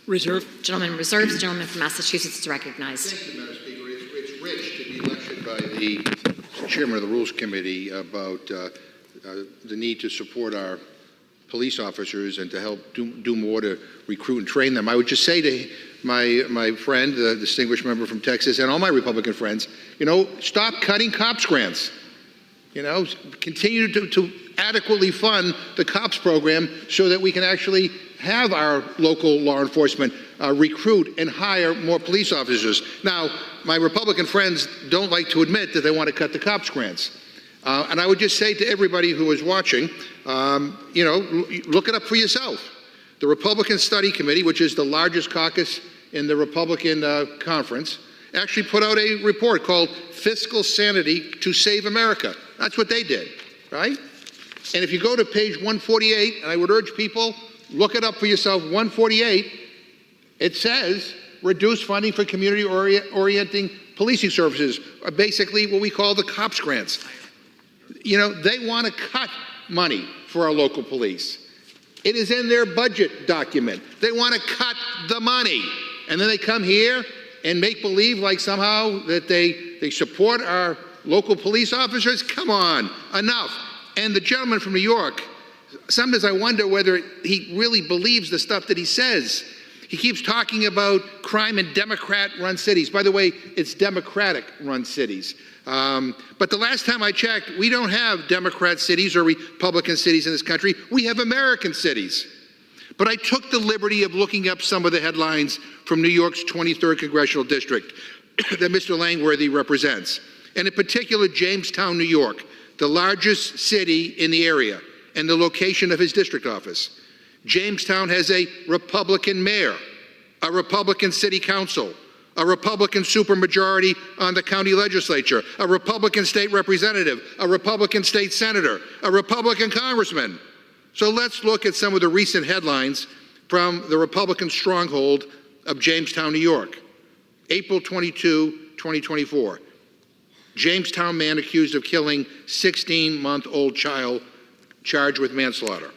[SPEAKER 8] Reserve.
[SPEAKER 9] Gentleman reserves. The gentleman from Massachusetts is recognized.
[SPEAKER 4] Thank you, Madam Speaker. It's rich to be lectured by the chairman of the Rules Committee about the need to support our police officers and to help do more to recruit and train them. I would just say to my friend, the distinguished member from Texas, and all my Republican friends, stop cutting cops grants. Continue to adequately fund the cops program so that we can actually have our local law enforcement recruit and hire more police officers. Now, my Republican friends don't like to admit that they want to cut the cops grants. And I would just say to everybody who is watching, look it up for yourself. The Republican Study Committee, which is the largest caucus in the Republican conference, actually put out a report called Fiscal Sanity to Save America. That's what they did, right? And if you go to page 148, and I would urge people, look it up for yourself, 148, it says reduce funding for community-orienting policing services, or basically what we call the cops grants. They want to cut money for our local police. It is in their budget document. They want to cut the money. And then they come here and make believe like somehow that they support our local police officers. Come on, enough. And the gentleman from New York, sometimes I wonder whether he really believes the stuff that he says. He keeps talking about crime in Democrat-run cities. By the way, it's Democratic-run cities. But the last time I checked, we don't have Democrat cities or Republican cities in this country. We have American cities. But I took the liberty of looking up some of the headlines from New York's 23rd Congressional District that Mr. Langworthy represents. And in particular, Jamestown, New York, the largest city in the area and the location of his district office. Jamestown has a Republican mayor, a Republican city council, a Republican supermajority on the county legislature, a Republican state representative, a Republican state senator, a Republican congressman. So let's look at some of the recent headlines from the Republican stronghold of Jamestown, New York. April 22, 2024. Jamestown man accused of killing 16-month-old child charged with manslaughter.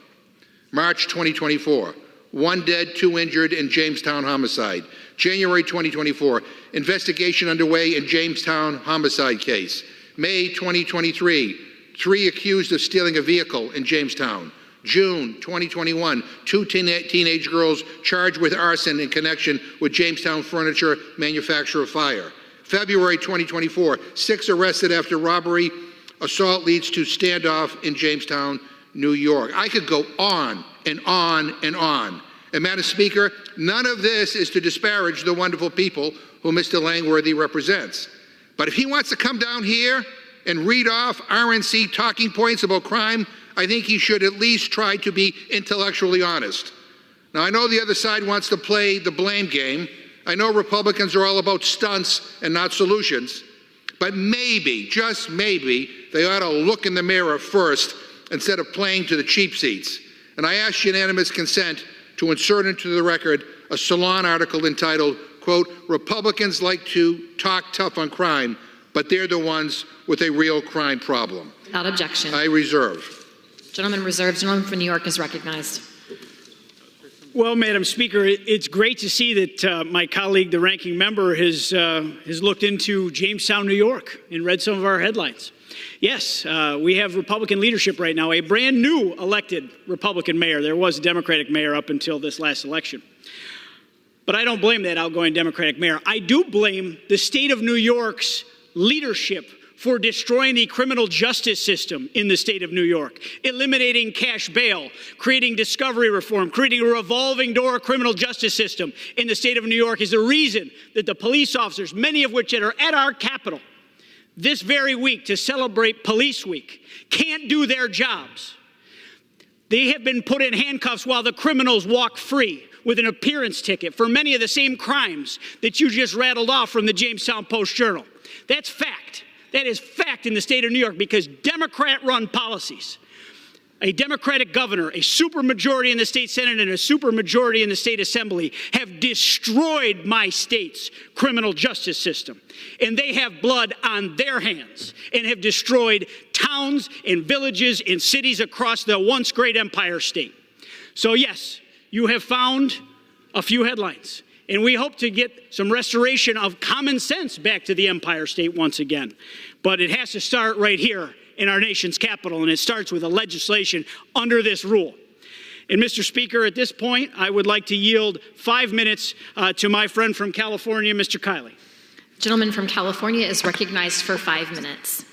[SPEAKER 4] March 2024. 1 dead, 2 injured in Jamestown homicide. January 2024. Investigation underway in Jamestown homicide case. May 2023. 3 accused of stealing a vehicle in Jamestown. June 2021, 2 teenage girls charged with arson in connection with Jamestown furniture manufacturer fire. February 2024, 6 arrested after robbery. Assault leads to standoff in Jamestown, New York. I could go on and on and on. And Madam Speaker, none of this is to disparage the wonderful people who Mr. Langworthy represents. But if he wants to come down here and read off RNC talking points about crime, I think he should at least try to be intellectually honest. Now, I know the other side wants to play the blame game. I know Republicans are all about stunts and not solutions. But maybe, just maybe, they ought to look in the mirror first instead of playing to the cheap seats. And I ask unanimous consent to insert into the record a Salon article entitled, quote, Republicans like to talk tough on crime, but they're the ones with a real crime problem.
[SPEAKER 9] Without objection.
[SPEAKER 4] I reserve.
[SPEAKER 7] Gentleman reserved. Gentleman from New York is recognized.
[SPEAKER 8] Well, Madam Speaker, it's great to see that my colleague, the ranking member, has looked into Jamestown, New York, and read some of our headlines. Yes, we have Republican leadership right now, a brand new elected Republican mayor. There was a Democratic mayor up until this last election. But I don't blame that outgoing Democratic mayor. I do blame the state of New York's leadership for destroying the criminal justice system in the state of New York, eliminating cash bail, creating discovery reform, creating a revolving door criminal justice system in the state of New York is the reason that the police officers, many of which are at our Capitol this very week to celebrate Police Week, can't do their jobs. They have been put in handcuffs while the criminals walk free with an appearance ticket for many of the same crimes that you just rattled off from the Jamestown Post-Journal. That's fact. That is fact in the state of New York because Democrat-run policies, a Democratic governor, a supermajority in the state Senate, and a supermajority in the state Assembly have destroyed my state's criminal justice system. And they have blood on their hands and have destroyed towns and villages and cities across the once great Empire State. So yes, you have found a few headlines. And we hope to get some restoration of common sense back to the Empire State once again. But it has to start right here in our nation's capital, and it starts with a legislation under this rule. And Mr. Speaker, at this point, I would like to yield 5 minutes to my friend from California, Mr. Kiley.
[SPEAKER 9] Gentleman from California is recognized for 5 minutes.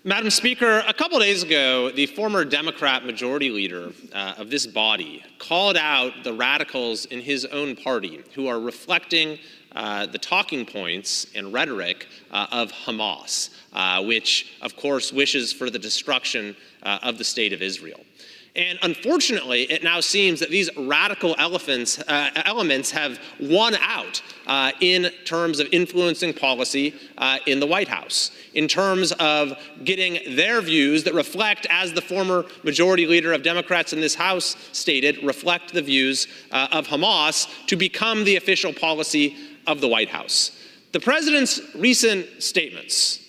[SPEAKER 11] Madam Speaker, a couple days ago, the former Democrat majority leader of this body called out the radicals in his own party who are reflecting the talking points and rhetoric of Hamas, which, of course, wishes for the destruction of the state of Israel. And unfortunately, it now seems that these radical elements have won out in terms of influencing policy in the White House, in terms of getting their views that reflect, as the former majority leader of Democrats in this House stated, reflect the views of Hamas to become the official policy of the White House. The president's recent statements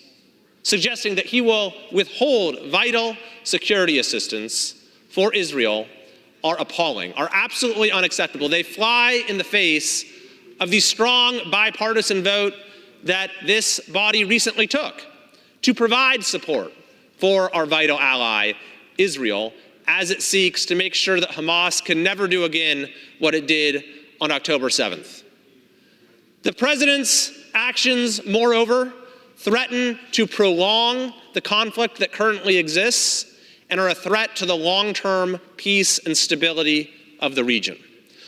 [SPEAKER 11] suggesting that he will withhold vital security assistance for Israel are appalling, are absolutely unacceptable. They fly in the face of the strong bipartisan vote that this body recently took to provide support for our vital ally, Israel, as it seeks to make sure that Hamas can never do again what it did on October 7th. The president's actions, moreover, threaten to prolong the conflict that currently exists and are a threat to the long-term peace and stability of the region.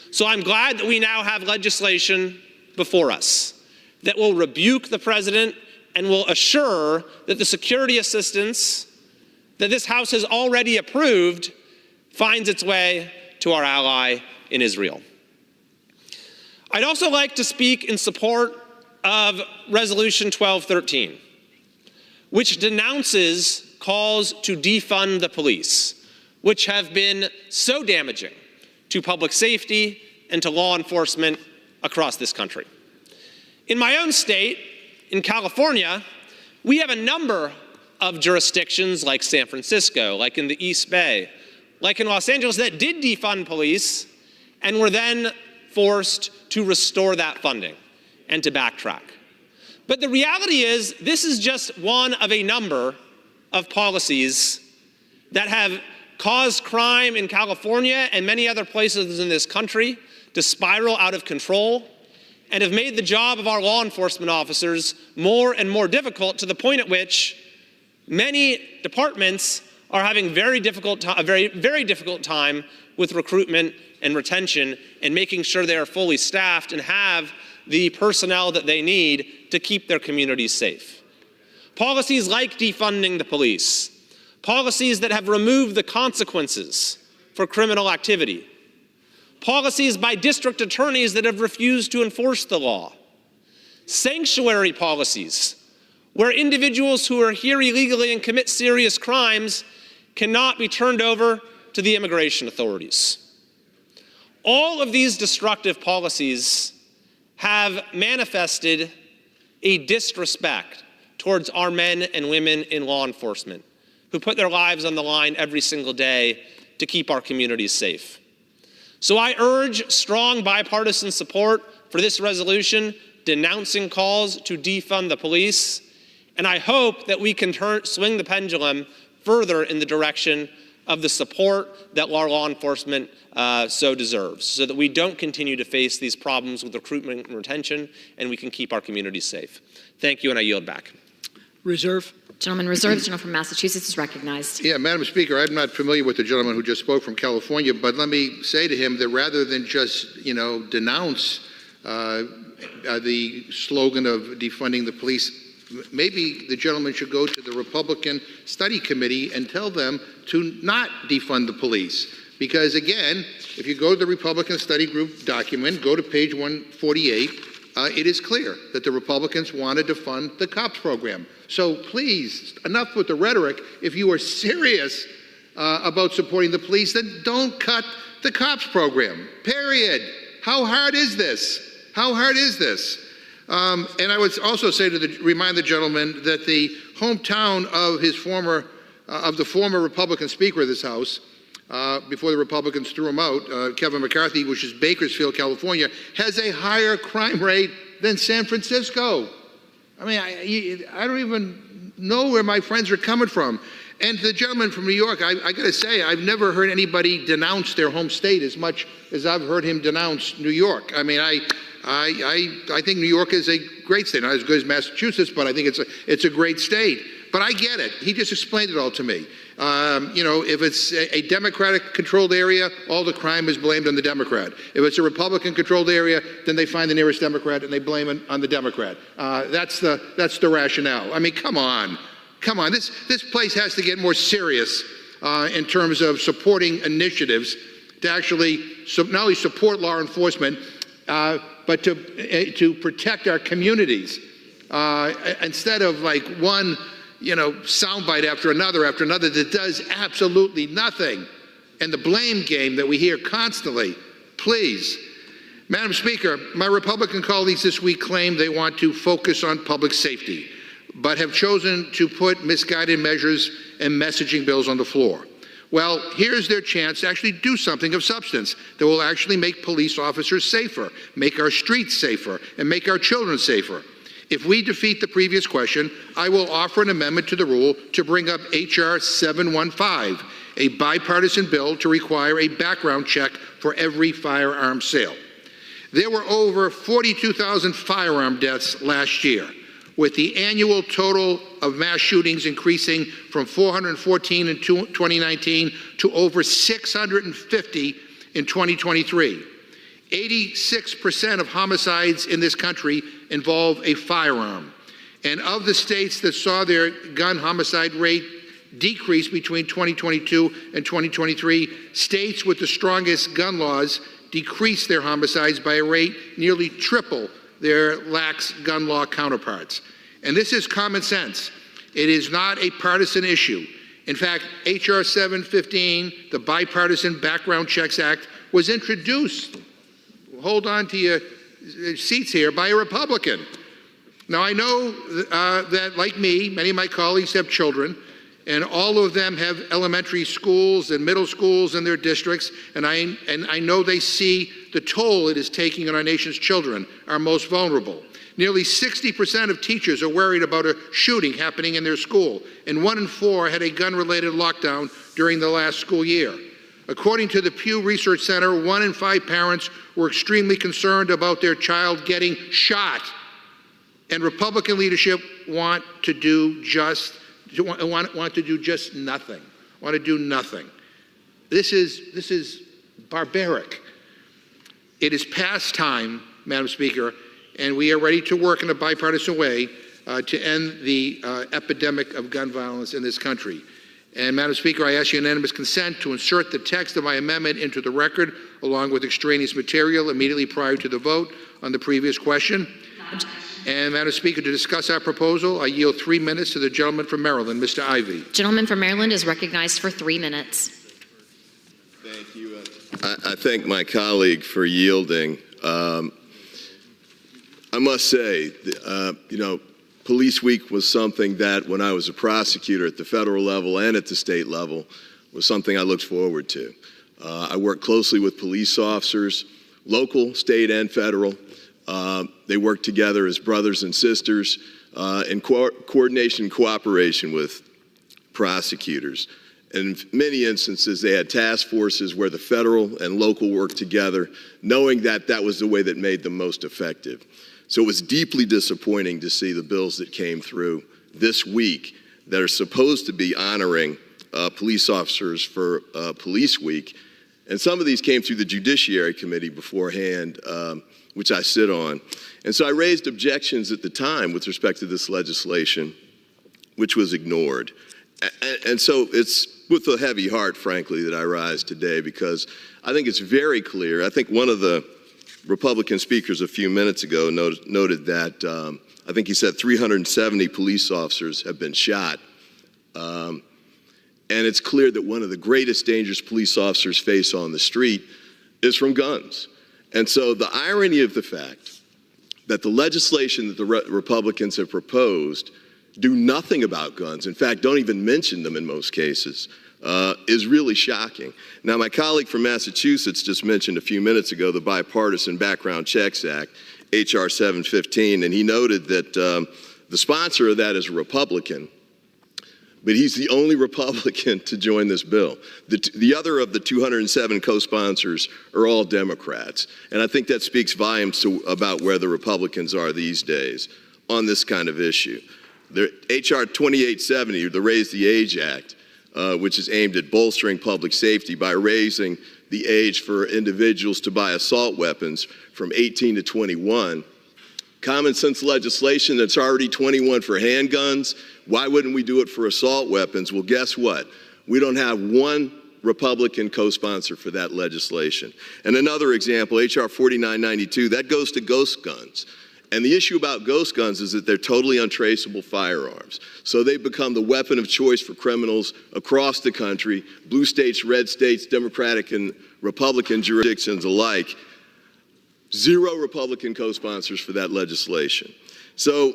[SPEAKER 11] So I'm glad that we now have legislation before us that will rebuke the president and will assure that the security assistance that this House has already approved finds its way to our ally in Israel. I'd also like to speak in support of Resolution 1213, which denounces calls to defund the police, which have been so damaging to public safety and to law enforcement across this country. In my own state, in California, we have a number of jurisdictions like San Francisco, like in the East Bay, like in Los Angeles, that did defund police and were then forced to restore that funding and to backtrack. But the reality is, this is just one of a number of policies that have caused crime in California and many other places in this country to spiral out of control and have made the job of our law enforcement officers more and more difficult, to the point at which many departments are having a very difficult time with recruitment and retention and making sure they are fully staffed and have the personnel that they need to keep their communities safe. Policies like defunding the police, policies that have removed the consequences for criminal activity, policies by district attorneys that have refused to enforce the law, sanctuary policies where individuals who are here illegally and commit serious crimes cannot be turned over to the immigration authorities. All of these destructive policies have manifested a disrespect towards our men and women in law enforcement who put their lives on the line every single day to keep our communities safe. So I urge strong bipartisan support for this resolution denouncing calls to defund the police, and I hope that we can swing the pendulum further in the direction of the support that our law enforcement so deserves, so that we don't continue to face these problems with recruitment and retention, and we can keep our communities safe. Thank you, and I yield back.
[SPEAKER 8] Reserve.
[SPEAKER 9] Gentleman reserved. The gentleman from Massachusetts is recognized.
[SPEAKER 4] Yeah, Madam Speaker, I'm not familiar with the gentleman who just spoke from California, but let me say to him that rather than just, denounce the slogan of defunding the police, maybe the gentleman should go to the Republican Study Committee and tell them to not defund the police. Because again, if you go to the Republican Study Group document, go to page 148, it is clear that the Republicans wanted to fund the COPS program. So please, enough with the rhetoric. If you are serious about supporting the police, then don't cut the COPS program, period. How hard is this? How hard is this? And I would also say remind the gentleman that the hometown of the former Republican Speaker of this House, before the Republicans threw him out, Kevin McCarthy, which is Bakersfield, California, has a higher crime rate than San Francisco. I mean, I don't even know where my friends are coming from. And the gentleman from New York, I got to say, I've never heard anybody denounce their home state as much as I've heard him denounce New York. I mean, I think New York is a great state, not as good as Massachusetts, but I think it's a great state. But I get it. He just explained it all to me. If it's a Democratic-controlled area, all the crime is blamed on the Democrat. If it's a Republican-controlled area, then they find the nearest Democrat and they blame it on the Democrat. That's the rationale. I mean, come on. Come on. This place has to get more serious in terms of supporting initiatives to actually not only support law enforcement, but to protect our communities instead of like one soundbite after another that does absolutely nothing. And the blame game that we hear constantly. Please. Madam Speaker, my Republican colleagues this week claim they want to focus on public safety, but have chosen to put misguided measures and messaging bills on the floor. Well, here's their chance to actually do something of substance that will actually make police officers safer, make our streets safer, and make our children safer. If we defeat the previous question, I will offer an amendment to the rule to bring up H.R. 715, a bipartisan bill to require a background check for every firearm sale. There were over 42,000 firearm deaths last year, with the annual total of mass shootings increasing from 414 in 2019 to over 650 in 2023. 86% of homicides in this country involve a firearm. And of the states that saw their gun homicide rate decrease between 2022 and 2023, states with the strongest gun laws decreased their homicides by a rate nearly triple their lax gun law counterparts. And this is common sense. It is not a partisan issue. In fact, H.R. 715, the Bipartisan Background Checks Act, was introduced, hold on to your seats here, by a Republican. Now, I know that, like me, many of my colleagues have children, and all of them have elementary schools and middle schools in their districts, and I know they see the toll it is taking on our nation's children, our most vulnerable. Nearly 60% of teachers are worried about a shooting happening in their school, and 1 in 4 had a gun-related lockdown during the last school year. According to the Pew Research Center, 1 in 5 parents were extremely concerned about their child getting shot. And Republican leadership want to do just nothing. Want to do nothing. This is barbaric. It is past time, Madam Speaker, and we are ready to work in a bipartisan way to end the epidemic of gun violence in this country. And, Madam Speaker, I ask unanimous consent to insert the text of my amendment into the record, along with extraneous material, immediately prior to the vote on the previous question. And, Madam Speaker, to discuss our proposal, I yield 3 minutes to the gentleman from Maryland, Mr. Ivey.
[SPEAKER 9] Gentleman from Maryland is recognized for 3 minutes.
[SPEAKER 12] Thank you. I thank my colleague for yielding. I must say, Police Week was something that, when I was a prosecutor at the federal level and at the state level, was something I looked forward to. I worked closely with police officers, local, state, and federal. They worked together as brothers and sisters in coordination and cooperation with prosecutors. In many instances, they had task forces where the federal and local worked together, knowing that that was the way that made them most effective. So it was deeply disappointing to see the bills that came through this week that are supposed to be honoring police officers for Police Week. And some of these came through the Judiciary Committee beforehand, which I sit on. And so I raised objections at the time with respect to this legislation, which was ignored. And so it's with a heavy heart, frankly, that I rise today, because I think it's very clear. I think one of the Republican speakers a few minutes ago noted that, I think he said 370 police officers have been shot. And it's clear that one of the greatest dangers police officers face on the street is from guns. And so the irony of the fact that the legislation that the Republicans have proposed do nothing about guns, in fact, don't even mention them in most cases, is really shocking. Now, my colleague from Massachusetts just mentioned a few minutes ago the Bipartisan Background Checks Act, H.R. 715, and he noted that the sponsor of that is a Republican, but he's the only Republican to join this bill. The other of the 207 co-sponsors are all Democrats, and I think that speaks volumes about where the Republicans are these days on this kind of issue. The H.R. 2870, the Raise the Age Act, which is aimed at bolstering public safety by raising the age for individuals to buy assault weapons from 18 to 21. Common sense legislation that's already 21 for handguns. Why wouldn't we do it for assault weapons? Well, guess what? We don't have one Republican co-sponsor for that legislation. And another example, H.R. 4992, that goes to ghost guns. And the issue about ghost guns is that they're totally untraceable firearms. So they've become the weapon of choice for criminals across the country, blue states, red states, Democratic and Republican jurisdictions alike. Zero Republican co-sponsors for that legislation. So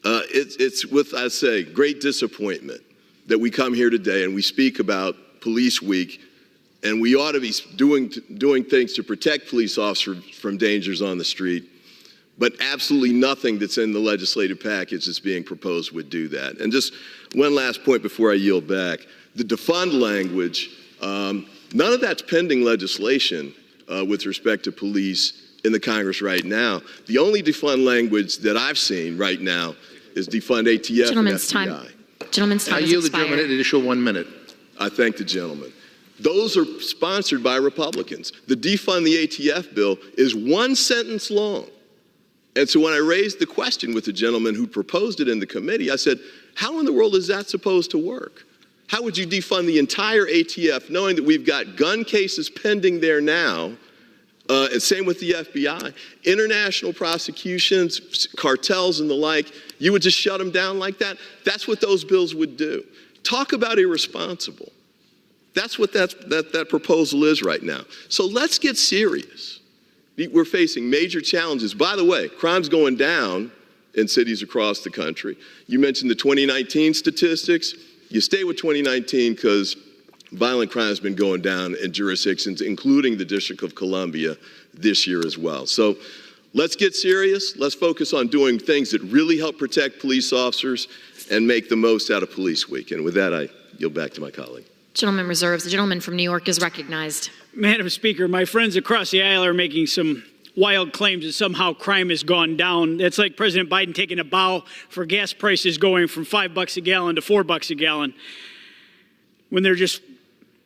[SPEAKER 12] it's with, I say, great disappointment that we come here today and we speak about Police Week, and we ought to be doing things to protect police officers from dangers on the street. But absolutely nothing that's in the legislative package that's being proposed would do that. And just one last point before I yield back. The defund language, none of that's pending legislation with respect to police in the Congress right now. The only defund language that I've seen right now is defund ATF
[SPEAKER 9] Gentleman's
[SPEAKER 12] and FBI.
[SPEAKER 9] time. Gentleman's time
[SPEAKER 4] I
[SPEAKER 9] has
[SPEAKER 4] yield the
[SPEAKER 9] expired.
[SPEAKER 4] gentleman an additional 1 minute.
[SPEAKER 12] I thank the gentleman. Those are sponsored by Republicans. The defund the ATF bill is one sentence long. And so when I raised the question with the gentleman who proposed it in the committee, I said, how in the world is that supposed to work? How would you defund the entire ATF knowing that we've got gun cases pending there now, and same with the FBI, international prosecutions, cartels and the like, you would just shut them down like that? That's what those bills would do. Talk about irresponsible. That's what that proposal is right now. So let's get serious. We're facing major challenges. By the way, crime's going down in cities across the country. You mentioned the 2019 statistics. You stay with 2019 because violent crime has been going down in jurisdictions, including the District of Columbia, this year as well. So let's get serious. Let's focus on doing things that really help protect police officers and make the most out of Police Week. And with that, I yield back to my colleague.
[SPEAKER 9] Gentleman reserves. The gentleman from New York is recognized.
[SPEAKER 8] Madam Speaker, my friends across the aisle are making some wild claims that somehow crime has gone down. That's like President Biden taking a bow for gas prices going from $5 a gallon to $4 a gallon, when they're just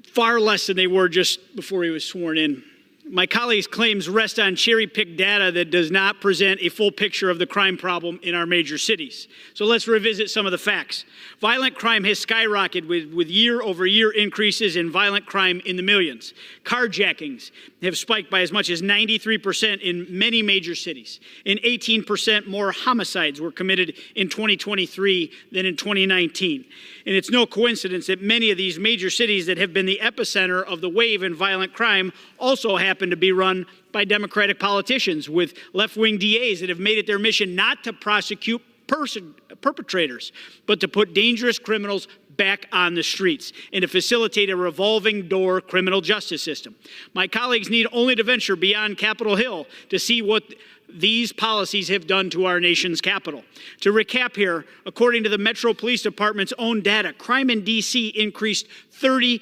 [SPEAKER 8] far less than they were just before he was sworn in. My colleague's claims rest on cherry-picked data that does not present a full picture of the crime problem in our major cities. So let's revisit some of the facts. Violent crime has skyrocketed with year-over-year increases in violent crime in the millions. Carjackings have spiked by as much as 93% in many major cities. And 18% more homicides were committed in 2023 than in 2019. And it's no coincidence that many of these major cities that have been the epicenter of the wave in violent crime also happen to be run by Democratic politicians with left-wing DAs that have made it their mission not to prosecute perpetrators, but to put dangerous criminals back on the streets and to facilitate a revolving door criminal justice system. My colleagues need only to venture beyond Capitol Hill to see what these policies have done to our nation's capital. To recap here, according to the Metro Police Department's own data, crime in D.C. increased 30%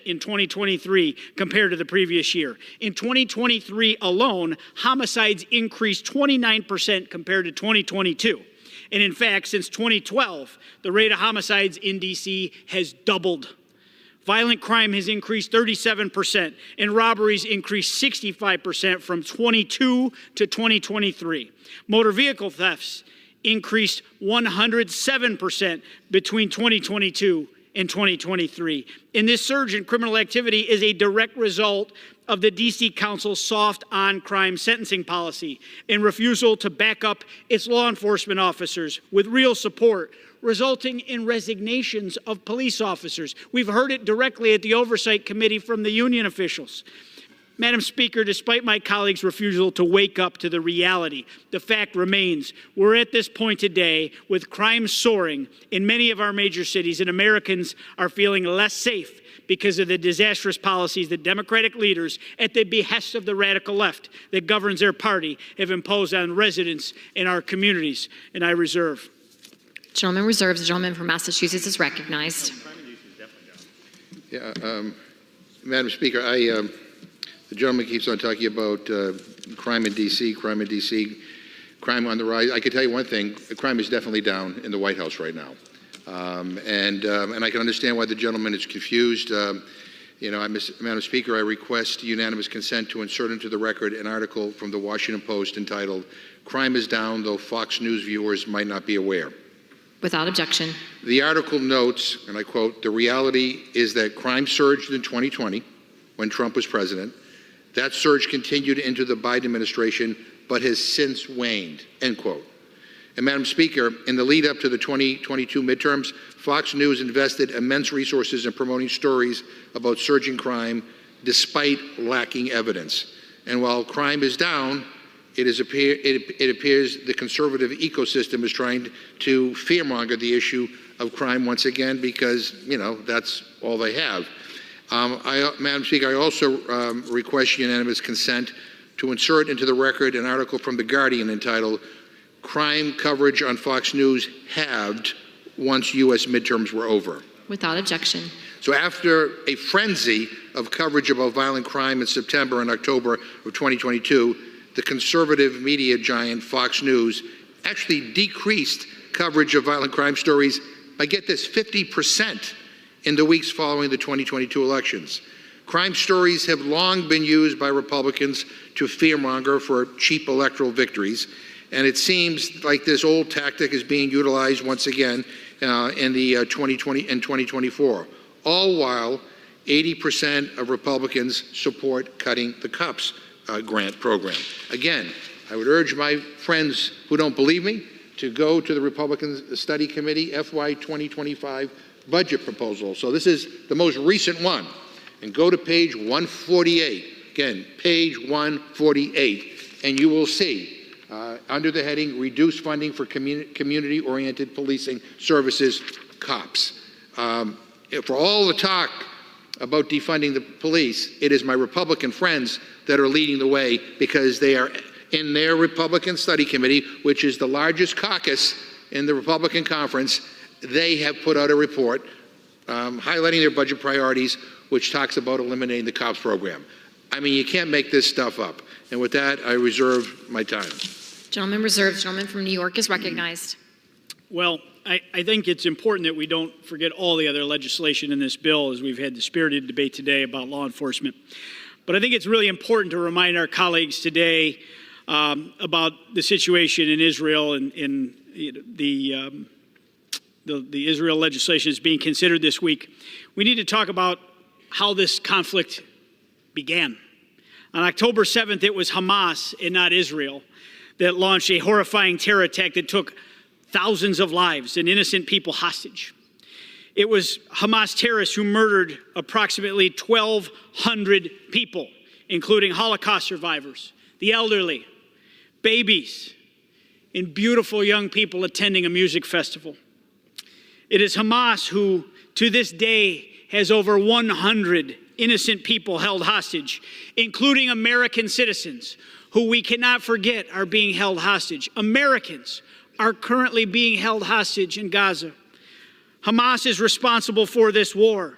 [SPEAKER 8] in 2023 compared to the previous year. In 2023 alone, homicides increased 29% compared to 2022. And in fact, since 2012, the rate of homicides in D.C. has doubled. Violent crime has increased 37%, and robberies increased 65% from 22 to 2023. Motor vehicle thefts increased 107% between 2022 and 2023. And this surge in criminal activity is a direct result of the D.C. Council's soft on-crime sentencing policy and refusal to back up its law enforcement officers with real support, resulting in resignations of police officers. We've heard it directly at the Oversight Committee from the union officials. Madam Speaker, despite my colleagues' refusal to wake up to the reality, the fact remains we're at this point today with crime soaring in many of our major cities, and Americans are feeling less safe because of the disastrous policies that Democratic leaders, at the behest of the radical left that governs their party, have imposed on residents in our communities. And I reserve.
[SPEAKER 9] Gentleman reserves. The gentleman from Massachusetts is recognized.
[SPEAKER 4] Madam Speaker, the gentleman keeps on talking about crime in D.C., crime on the rise. I can tell you one thing, crime is definitely down in the White House right now. And I can understand why the gentleman is confused. Madam Speaker, I request unanimous consent to insert into the record an article from the Washington Post entitled, "Crime is Down, Though Fox News Viewers Might Not Be Aware."
[SPEAKER 9] Without objection.
[SPEAKER 4] The article notes, and I quote, "The reality is that crime surged in 2020 when Trump was president. That surge continued into the Biden administration, but has since waned," end quote. And Madam Speaker, in the lead up to the 2022 midterms, Fox News invested immense resources in promoting stories about surging crime despite lacking evidence. And while crime is down, it appears the conservative ecosystem is trying to fearmonger the issue of crime once again because, that's all they have. Madam Speaker, I also request unanimous consent to insert into the record an article from The Guardian entitled, "Crime Coverage on Fox News Halved Once U.S. Midterms Were Over."
[SPEAKER 9] Without objection.
[SPEAKER 4] So after a frenzy of coverage about violent crime in September and October of 2022, the conservative media giant Fox News actually decreased coverage of violent crime stories by, get this, 50% in the weeks following the 2022 elections. Crime stories have long been used by Republicans to fearmonger for cheap electoral victories, and it seems like this old tactic is being utilized once again in 2024, all while 80% of Republicans support cutting the COPS grant program. Again, I would urge my friends who don't believe me to go to the Republican Study Committee FY 2025 budget proposal. So this is the most recent one. And go to page 148. Again, page 148. And you will see, under the heading, Reduce Funding for Community-Oriented Policing Services, COPS. For all the talk about defunding the police, it is my Republican friends that are leading the way because they are in their Republican Study Committee, which is the largest caucus in the Republican conference. They have put out a report highlighting their budget priorities, which talks about eliminating the COPS program. I mean, you can't make this stuff up. And with that, I reserve my time.
[SPEAKER 9] Gentleman reserved. Gentleman from New York is recognized.
[SPEAKER 8] Well, I think it's important that we don't forget all the other legislation in this bill as we've had the spirited debate today about law enforcement. But I think it's really important to remind our colleagues today about the situation in Israel and in the Israel legislation is being considered this week. We need to talk about how this conflict began. On October 7th, it was Hamas and not Israel that launched a horrifying terror attack that took thousands of lives and innocent people hostage. It was Hamas terrorists who murdered approximately 1,200 people, including Holocaust survivors, the elderly, babies, and beautiful young people attending a music festival. It is Hamas who, to this day, has over 100 innocent people held hostage, including American citizens, who we cannot forget are being held hostage. Americans are currently being held hostage in Gaza. Hamas is responsible for this war.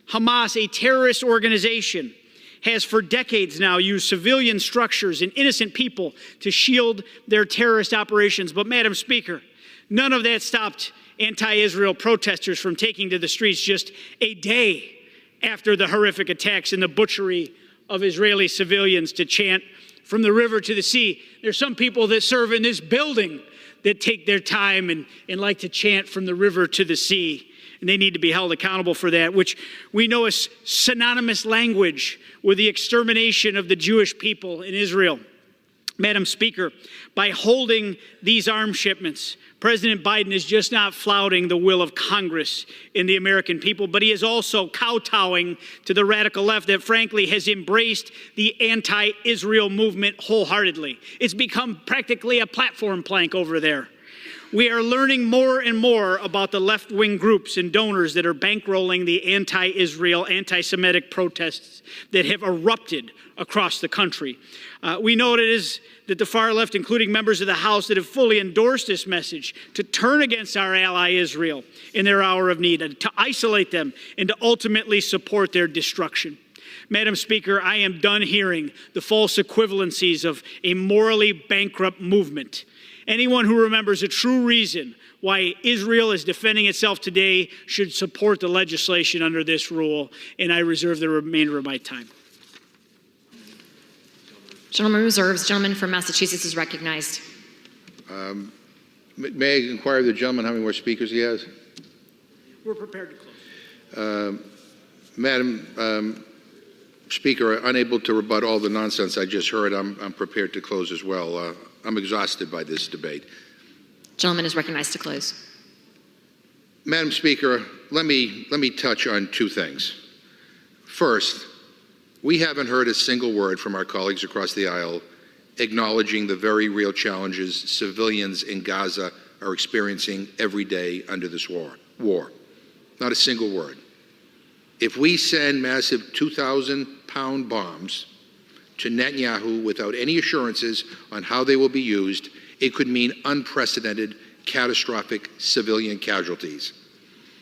[SPEAKER 8] Hamas, a terrorist organization, has for decades now used civilian structures and innocent people to shield their terrorist operations. But, Madam Speaker, None of that stopped anti-Israel protesters from taking to the streets just a day after the horrific attacks and the butchery of Israeli civilians to chant from the river to the sea. There's some people that serve in this building that take their time and like to chant from the river to the sea. And they need to be held accountable for that, which we know is synonymous language with the extermination of the Jewish people in Israel. Madam Speaker, by holding these arms shipments, President Biden is just not flouting the will of Congress and the American people, but he is also kowtowing to the radical left that frankly has embraced the anti-Israel movement wholeheartedly. It's become practically a platform plank over there. We are learning more and more about the left-wing groups and donors that are bankrolling the anti-Israel, anti-Semitic protests that have erupted across the country. We know that the far left, including members of the House that have fully endorsed this message to turn against our ally Israel in their hour of need, and to isolate them and to ultimately support their destruction. Madam Speaker, I am done hearing the false equivalencies of a morally bankrupt movement. Anyone who remembers a true reason why Israel is defending itself today should support the legislation under this rule, and I reserve the remainder of my time.
[SPEAKER 9] Gentleman reserves. Gentleman from Massachusetts is recognized.
[SPEAKER 4] May I inquire of the gentleman how many more speakers he has?
[SPEAKER 8] We're prepared to close.
[SPEAKER 4] Madam Speaker, unable to rebut all the nonsense I just heard, I'm prepared to close as well. I'm exhausted by this debate.
[SPEAKER 9] Gentleman is recognized to close.
[SPEAKER 4] Madam Speaker, let me touch on two things. First, we haven't heard a single word from our colleagues across the aisle acknowledging the very real challenges civilians in Gaza are experiencing every day under this war. Not a single word. If we send massive 2,000-pound bombs to Netanyahu without any assurances on how they will be used, it could mean unprecedented, catastrophic civilian casualties.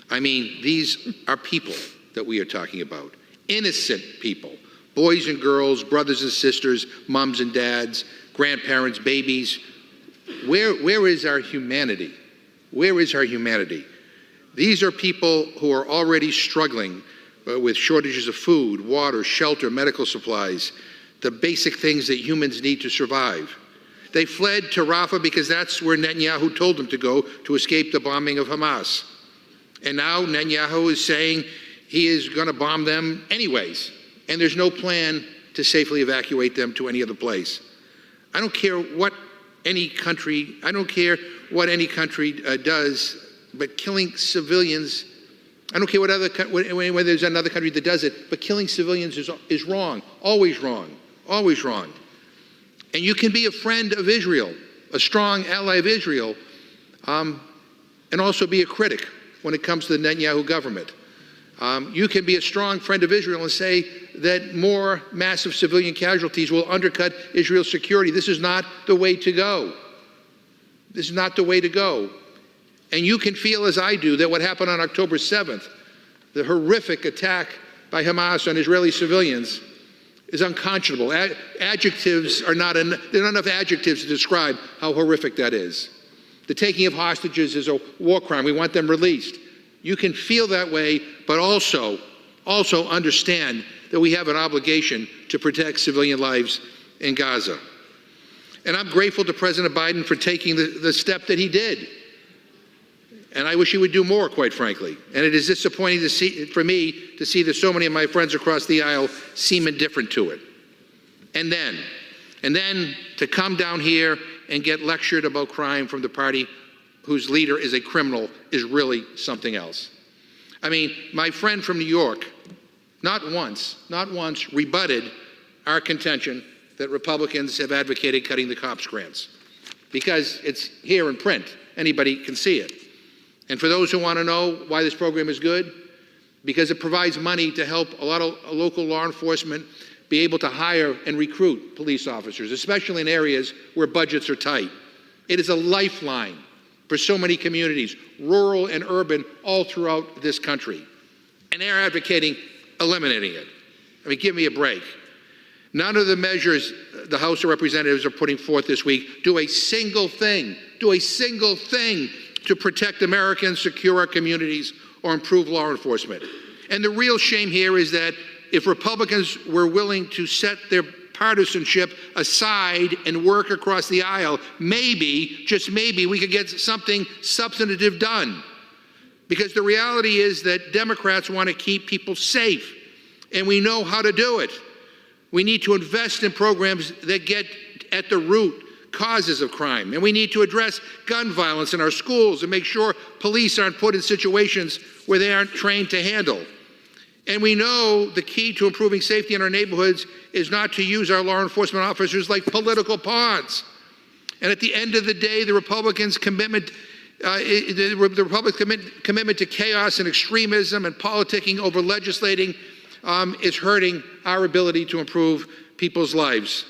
[SPEAKER 4] I mean, these are people that we are talking about, innocent people, boys and girls, brothers and sisters, moms and dads, grandparents, babies. Where is our humanity? Where is our humanity? These are people who are already struggling with shortages of food, water, shelter, medical supplies, the basic things that humans need to survive. They fled to Rafah because that's where Netanyahu told them to go to escape the bombing of Hamas. And now Netanyahu is saying he is going to bomb them anyways, and there's no plan to safely evacuate them to any other place. I don't care what any country does, but killing civilians, I don't care whether there's another country that does it, but killing civilians is wrong, always wrong, always wrong. And you can be a friend of Israel, a strong ally of Israel, and also be a critic when it comes to the Netanyahu government. You can be a strong friend of Israel and say that more massive civilian casualties will undercut Israel's security. This is not the way to go. This is not the way to go. And you can feel, as I do, that what happened on October 7th, the horrific attack by Hamas on Israeli civilians, is unconscionable. Adjectives are not enough adjectives to describe how horrific that is. The taking of hostages is a war crime. We want them released. You can feel that way, but also understand that we have an obligation to protect civilian lives in Gaza. And I'm grateful to President Biden for taking the step that he did. And I wish he would do more, quite frankly. And it is disappointing for me to see that so many of my friends across the aisle seem indifferent to it. And then to come down here and get lectured about crime from the party whose leader is a criminal is really something else. I mean, my friend from New York, not once rebutted our contention that Republicans have advocated cutting the cops' grants, because it's here in print. Anybody can see it. And for those who want to know why this program is good, because it provides money to help a lot of local law enforcement be able to hire and recruit police officers, especially in areas where budgets are tight. It is a lifeline for so many communities, rural and urban, all throughout this country. And they're advocating eliminating it. I mean, give me a break. None of the measures the House of Representatives are putting forth this week do a single thing to protect Americans, secure our communities, or improve law enforcement. And the real shame here is that if Republicans were willing to set their partisanship aside and work across the aisle, maybe, just maybe, we could get something substantive done. Because the reality is that Democrats want to keep people safe, and we know how to do it. We need to invest in programs that get at the root causes of crime, and we need to address gun violence in our schools and make sure police aren't put in situations where they aren't trained to handle. And we know the key to improving safety in our neighborhoods is not to use our law enforcement officers like political pawns. And at the end of the day, the Republicans' commitment to chaos and extremism and politicking over legislating is hurting our ability to improve people's lives.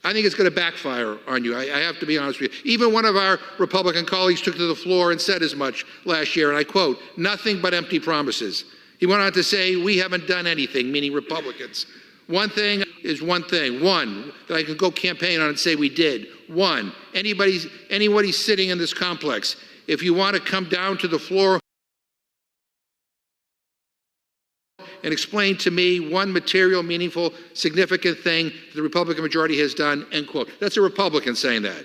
[SPEAKER 4] I think it's going to backfire on you. I have to be honest with you. Even one of our Republican colleagues took to the floor and said as much last year, and I quote, "Nothing but empty promises." He went on to say, "We haven't done anything," meaning Republicans. One thing is one thing. One, that I can go campaign on and say we did. One, anybody sitting in this complex, if you want to come down to the floor and explain to me one material, meaningful, significant thing the Republican majority has done, end quote. That's a Republican saying that.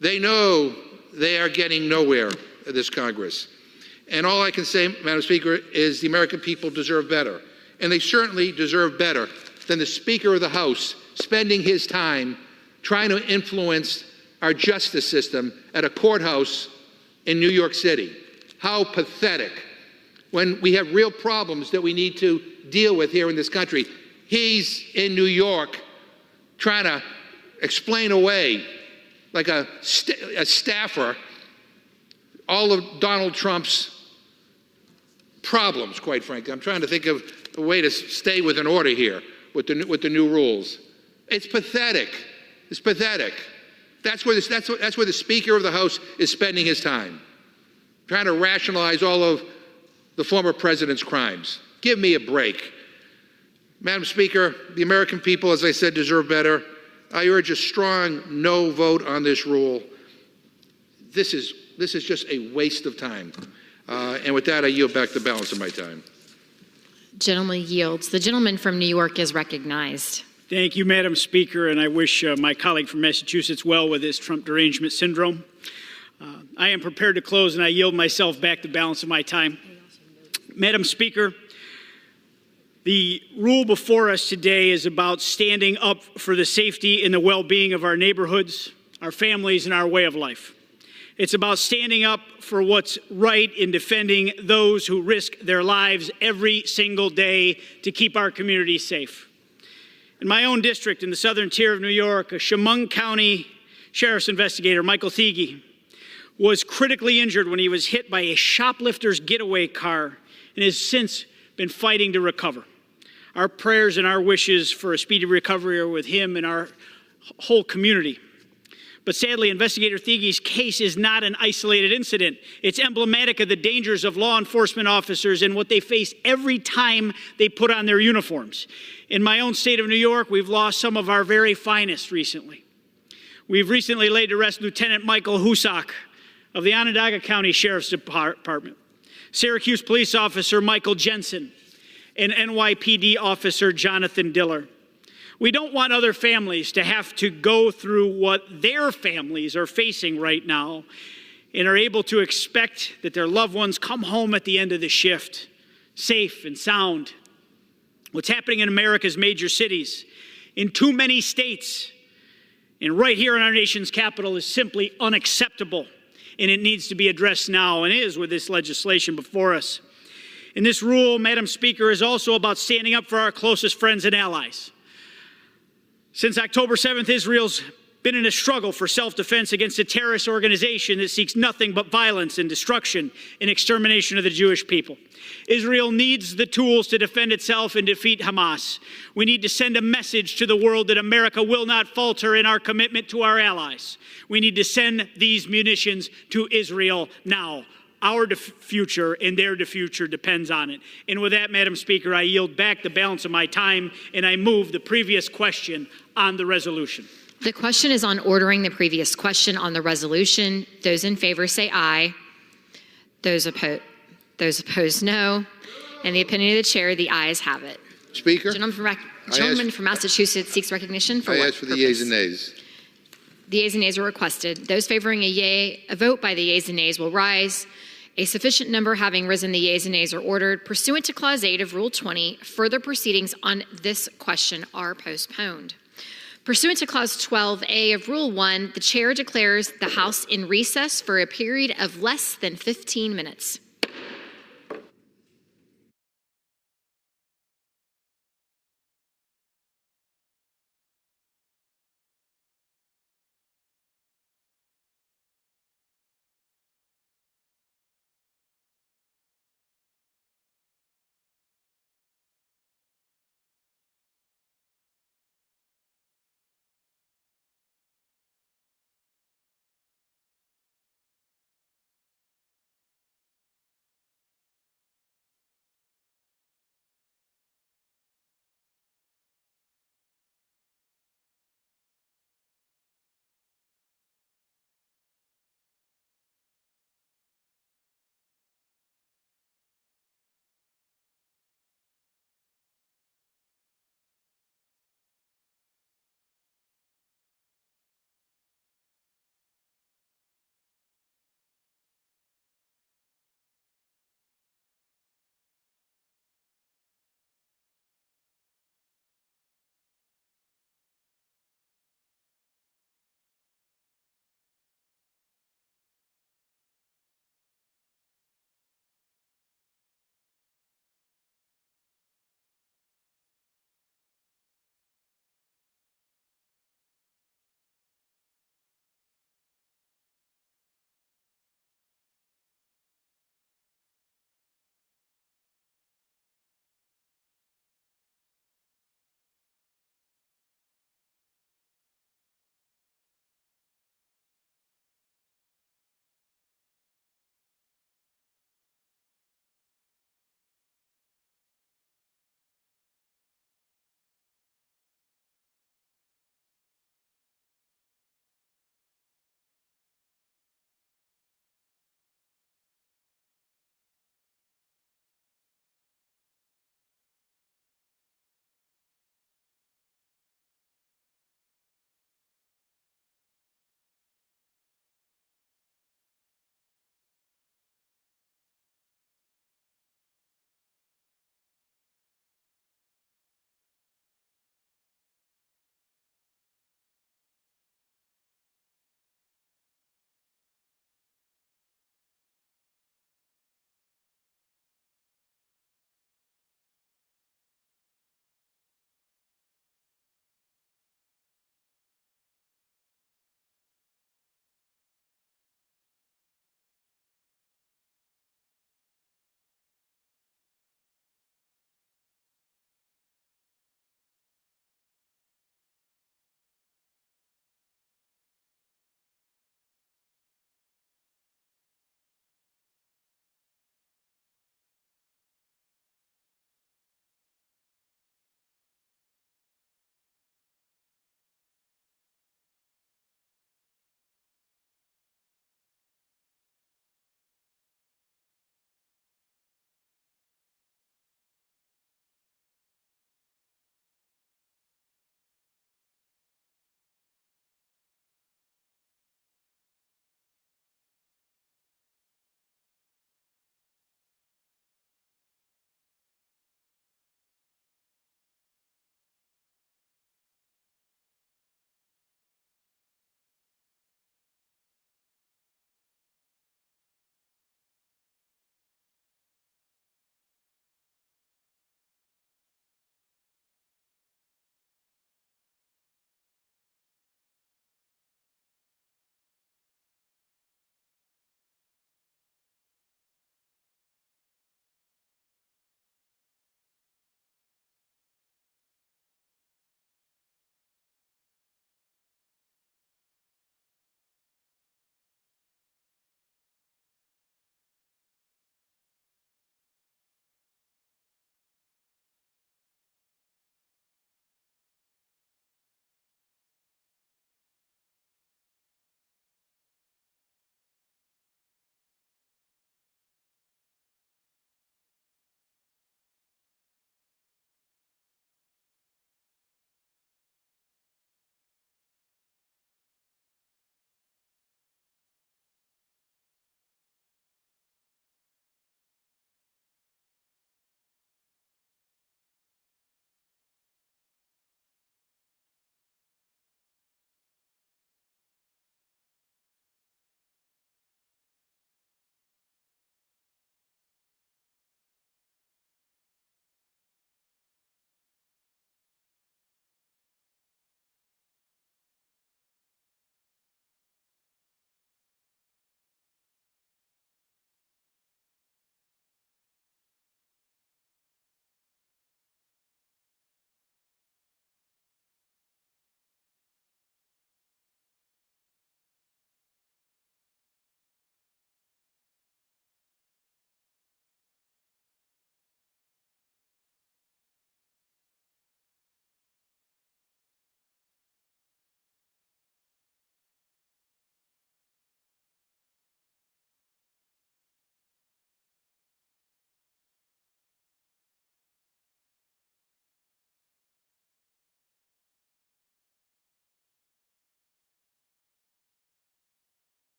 [SPEAKER 4] They know they are getting nowhere in this Congress. And all I can say, Madam Speaker, is the American people deserve better. And they certainly deserve better than the Speaker of the House spending his time trying to influence our justice system at a courthouse in New York City. How pathetic. When we have real problems that we need to deal with here in this country, he's in New York trying to explain away, like a staffer, all of Donald Trump's problems, quite frankly. I'm trying to think of a way to stay with an order here with the new rules. It's pathetic. It's pathetic. That's where the Speaker of the House is spending his time, trying to rationalize all of the former president's crimes. Give me a break. Madam Speaker, the American people, as I said, deserve better. I urge a strong no vote on this rule. This is just a waste of time. And with that, I yield back the balance of my time.
[SPEAKER 9] Gentleman yields. The gentleman from New York is recognized.
[SPEAKER 8] Thank you, Madam Speaker, and I wish my colleague from Massachusetts well with his Trump derangement syndrome. I am prepared to close, and I yield myself back the balance of my time. Madam Speaker, the rule before us today is about standing up for the safety and the well-being of our neighborhoods, our families, and our way of life. It's about standing up for what's right in defending those who risk their lives every single day to keep our communities safe. In my own district in the southern tier of New York, a Chemung County Sheriff's investigator, Michael Thiege, was critically injured when he was hit by a shoplifter's getaway car and has since been fighting to recover. Our prayers and our wishes for a speedy recovery are with him and our whole community. But sadly, Investigator Thiege's case is not an isolated incident. It's emblematic of the dangers of law enforcement officers and what they face every time they put on their uniforms. In my own state of New York, we've lost some of our very finest recently. We've recently laid to rest Lieutenant Michael Husak of the Onondaga County Sheriff's Department, Syracuse Police Officer Michael Jensen, and NYPD Officer Jonathan Diller. We don't want other families to have to go through what their families are facing right now and are able to expect that their loved ones come home at the end of the shift, safe and sound. What's happening in America's major cities, in too many states, and right here in our nation's capital is simply unacceptable, and it needs to be addressed now, and is with this legislation before us. And this rule, Madam Speaker, is also about standing up for our closest friends and allies. Since October 7th, Israel's been in a struggle for self-defense against a terrorist organization that seeks nothing but violence and destruction and extermination of the Jewish people. Israel needs the tools to defend itself and defeat Hamas. We need to send a message to the world that America will not falter in our commitment to our allies. We need to send these munitions to Israel now. Our future and their future depends on it. And with that, Madam Speaker, I yield back the balance of my time, and I move the previous question on the resolution.
[SPEAKER 9] The question is on ordering the previous question on the resolution. Those in favor say aye. Those opposed, no. In the opinion of the chair, the ayes have it.
[SPEAKER 4] Speaker?
[SPEAKER 9] Gentleman from Massachusetts seeks recognition for
[SPEAKER 4] I
[SPEAKER 9] what
[SPEAKER 4] ask for the
[SPEAKER 9] purpose?
[SPEAKER 4] yeas and nays.
[SPEAKER 9] The yeas and nays are requested. Those favoring a vote by the yeas and nays will rise. A sufficient number having risen, the yeas and nays are ordered. Pursuant to Clause 8 of Rule 20, further proceedings on this question are postponed. Pursuant to Clause 12A of Rule 1, the chair declares the House in recess for a period of less than 15 minutes.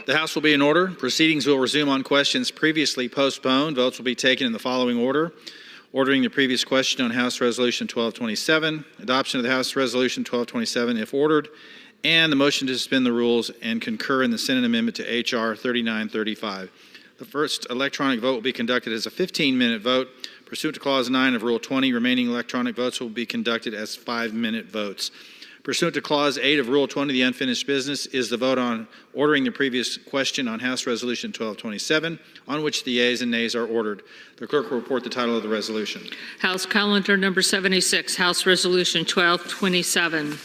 [SPEAKER 13] The House will be in order. Proceedings will resume on questions previously postponed. Votes will be taken in the following order. Ordering the previous question on House Resolution 1227, adoption of the House Resolution 1227 if ordered, and the motion to suspend the rules and concur in the Senate amendment to H.R. 3935. The first electronic vote will be conducted as a 15-minute vote. Pursuant to Clause 9 of Rule 20, remaining electronic votes will be conducted as 5-minute votes. Pursuant to Clause 8 of Rule 20, the unfinished business is the vote on ordering the previous question on House Resolution 1227, on which the yeas and nays are ordered. The clerk will report the title of the resolution.
[SPEAKER 7] House Calendar number 76, House Resolution 1227.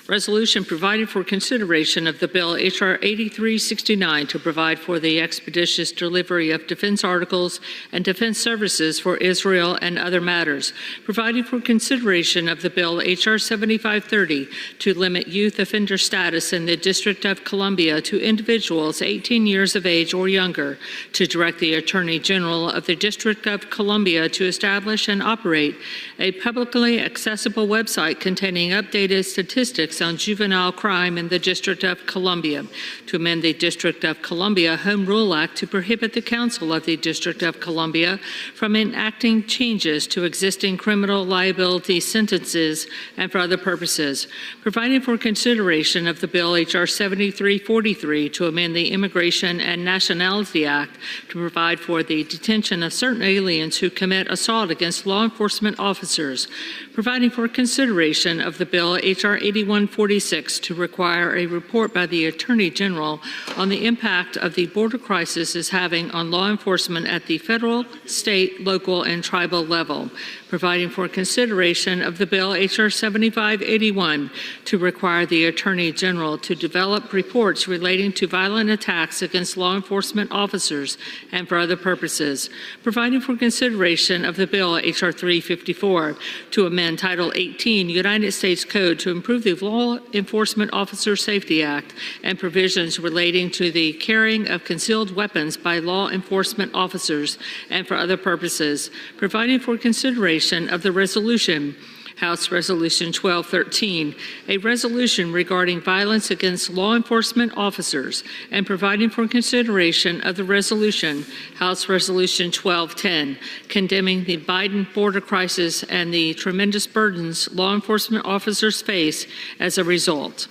[SPEAKER 7] Resolution providing for consideration of the bill H.R. 8369 to provide for the expeditious delivery of defense articles and defense services for Israel and other matters. Providing for consideration of the bill H.R. 7530 to limit youth offender status in the District of Columbia to individuals 18 years of age or younger. To direct the Attorney General of the District of Columbia to establish and operate a publicly accessible website containing updated statistics on juvenile crime in the District of Columbia, to amend the District of Columbia Home Rule Act to prohibit the Council of the District of Columbia from enacting changes to existing criminal liability sentences and for other purposes, providing for consideration of the bill H.R. 7343 to amend the Immigration and Nationality Act to provide for the detention of certain aliens who commit assault against law enforcement officers, providing for consideration of the bill H.R. 8146 to require a report by the Attorney General on the impact of the border crisis is having on law enforcement at the federal, state, local, and tribal level, providing for consideration of the bill H.R. 7581 to require the Attorney General to develop reports relating to violent attacks against law enforcement officers and for other purposes, providing for consideration of the bill H.R. 354 to amend Title 18 United States Code to improve the Law Enforcement Officer Safety Act and provisions relating to the carrying of concealed weapons by law enforcement officers and for other purposes, providing for consideration of the resolution House Resolution 1213, a resolution regarding violence against law enforcement officers, and providing for consideration of the resolution House Resolution 1210, condemning the Biden border crisis and the tremendous burdens law enforcement officers face as a result.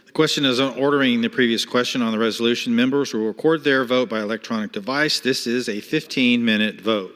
[SPEAKER 13] The question is on ordering the previous question on the resolution. Members will record their vote by electronic device. This is a 15-minute vote.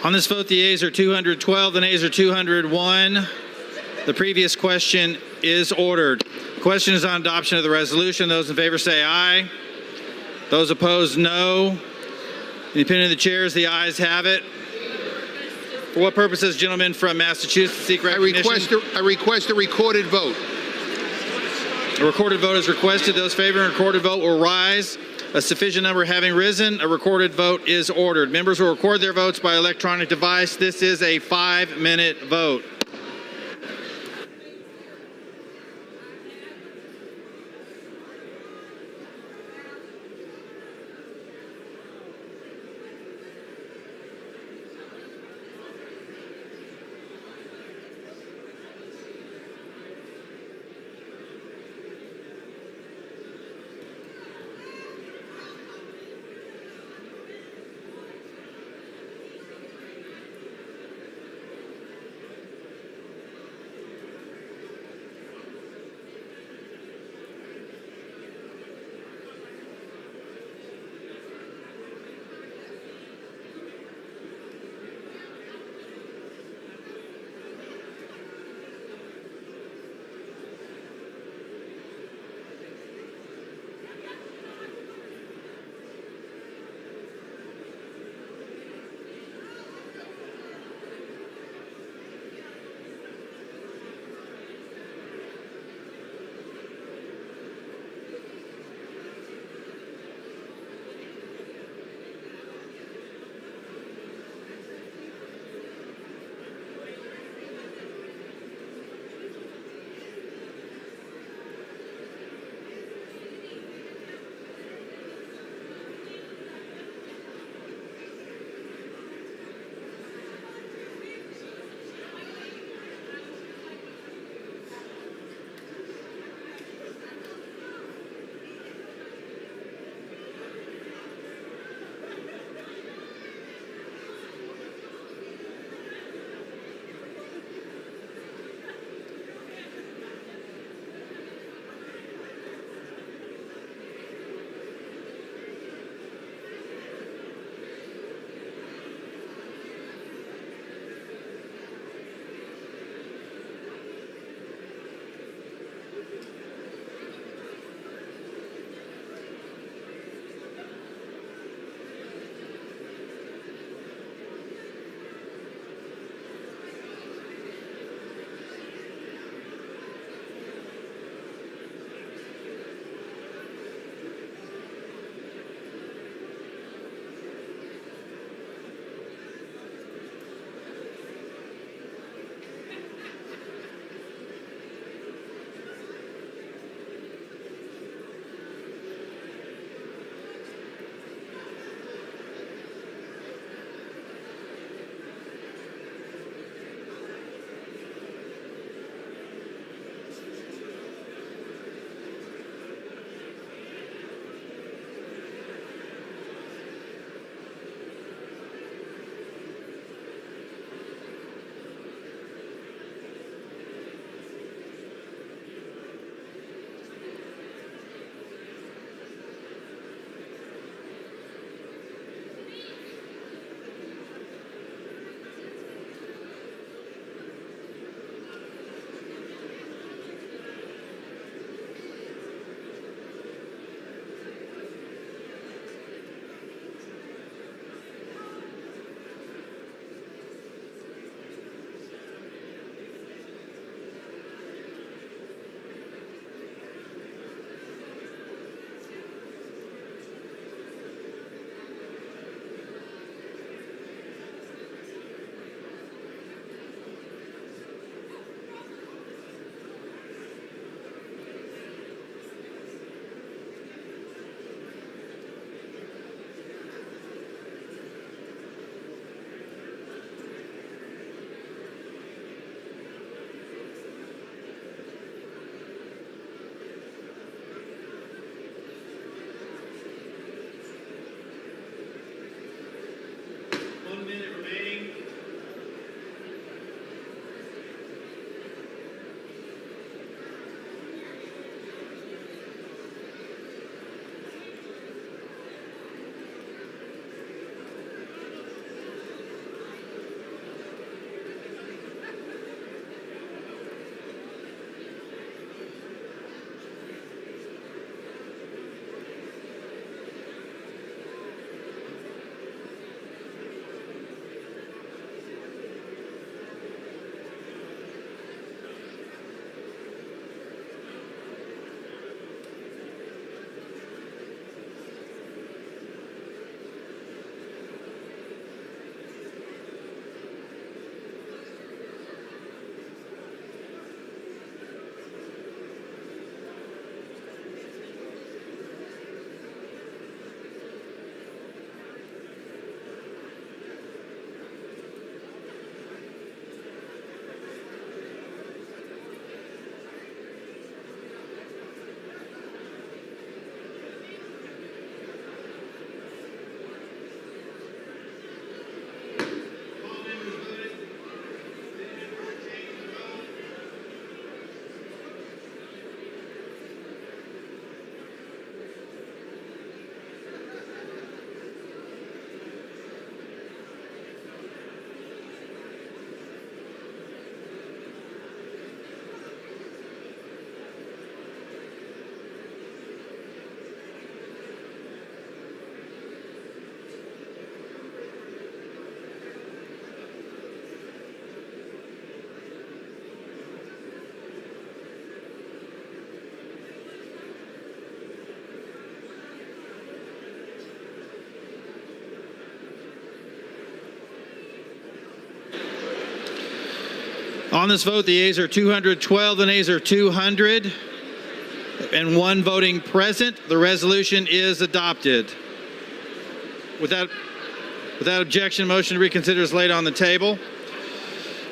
[SPEAKER 13] On this vote, the yeas are 212, the nays are 201. The previous question is ordered. The question is on adoption of the resolution. Those in favor say aye. Those opposed, no. In the opinion of the chairs, the ayes have it. For what purposes, gentlemen from Massachusetts seek recognition?
[SPEAKER 4] I request a recorded vote.
[SPEAKER 13] A recorded vote is requested. Those favoring a recorded vote will rise. A sufficient number having risen, a recorded vote is ordered. Members will record their votes by electronic device. This is a 5-minute vote. On this vote, the yeas are 212, the nays are 200, and 1 voting present. The resolution is adopted. Without objection, motion to reconsider is laid on the table.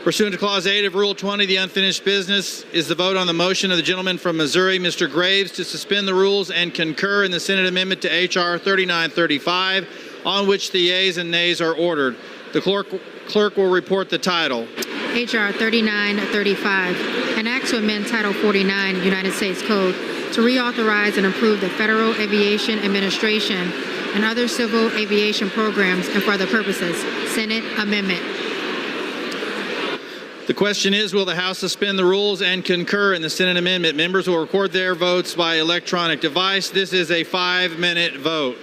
[SPEAKER 13] Pursuant to Clause 8 of Rule 20, the unfinished business is the vote on the motion of the gentleman from Missouri, Mr. Graves, to suspend the rules and concur in the Senate amendment to H.R. 3935, on which the yeas and nays are ordered. The clerk will report the title.
[SPEAKER 14] H.R. 3935, an act to amend Title 49 United States Code to reauthorize and approve the Federal Aviation Administration and other civil aviation programs and for other purposes. Senate amendment.
[SPEAKER 13] The question is, will the House suspend the rules and concur in the Senate amendment? Members will record their votes by electronic device. This is a 5-minute vote.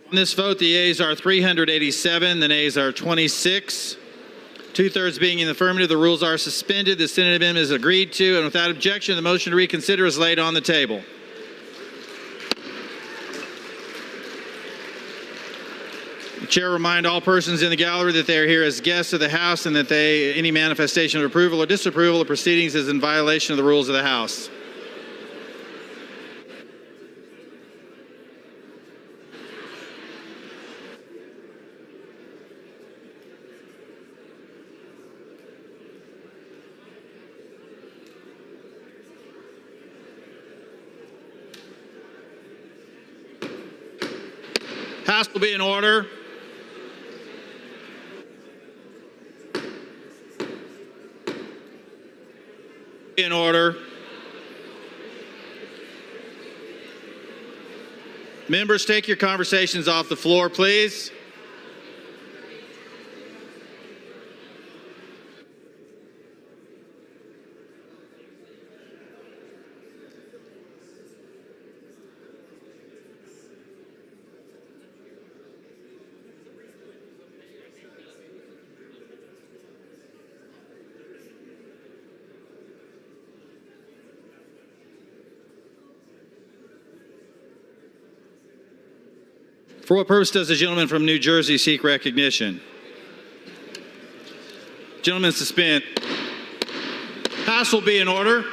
[SPEAKER 13] On this vote, the yeas are 387, the nays are 26. Two-thirds being in the affirmative, the rules are suspended. The Senate amendment is agreed to, and without objection, the motion to reconsider is laid on the table. The chair remind all persons in the gallery that they are here as guests of the House and that any manifestation of approval or disapproval of proceedings is in violation of the rules of the House. House will be in order. In order. Members, take your conversations off the floor, please. For what purpose does the gentleman from New Jersey seek recognition? Gentleman suspend. House will be in order.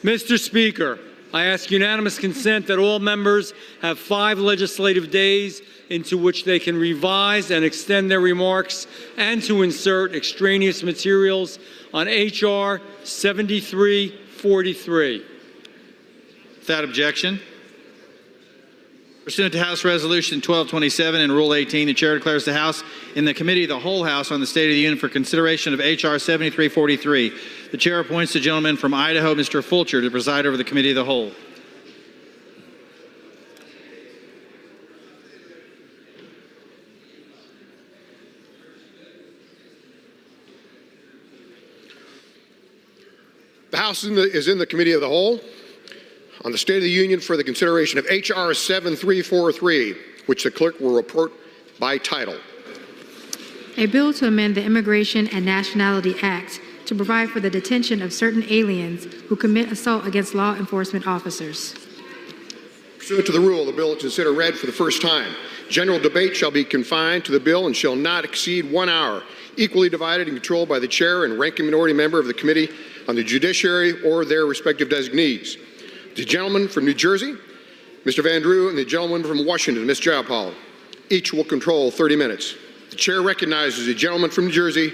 [SPEAKER 15] Mr. Speaker, I ask unanimous consent that all members have 5 legislative days into which they can revise and extend their remarks and to insert extraneous materials on H.R. 7343.
[SPEAKER 13] Without objection. Pursuant to House Resolution 1227 and Rule 18, the Chair declares the House in the Committee of the Whole House on the State of the Union for consideration of H.R. 7343. The Chair appoints the gentleman from Idaho, Mr. Fulcher, to preside over the Committee of the Whole.
[SPEAKER 16] The House is in the Committee of the Whole on the State of the Union for the consideration of H.R. 7343, which the clerk will report by title.
[SPEAKER 14] A bill to amend the Immigration and Nationality Act to provide for the detention of certain aliens who commit assault against law enforcement officers.
[SPEAKER 16] Pursuant to the rule, the bill is considered read for the first time. General debate shall be confined to the bill and shall not exceed 1 hour, equally divided and controlled by the chair and ranking minority member of the Committee on the Judiciary or their respective designees. The gentleman from New Jersey, Mr. Van Drew, and the gentleman from Washington, Ms. Jayapal. Each will control 30 minutes. The chair recognizes the gentleman from New Jersey.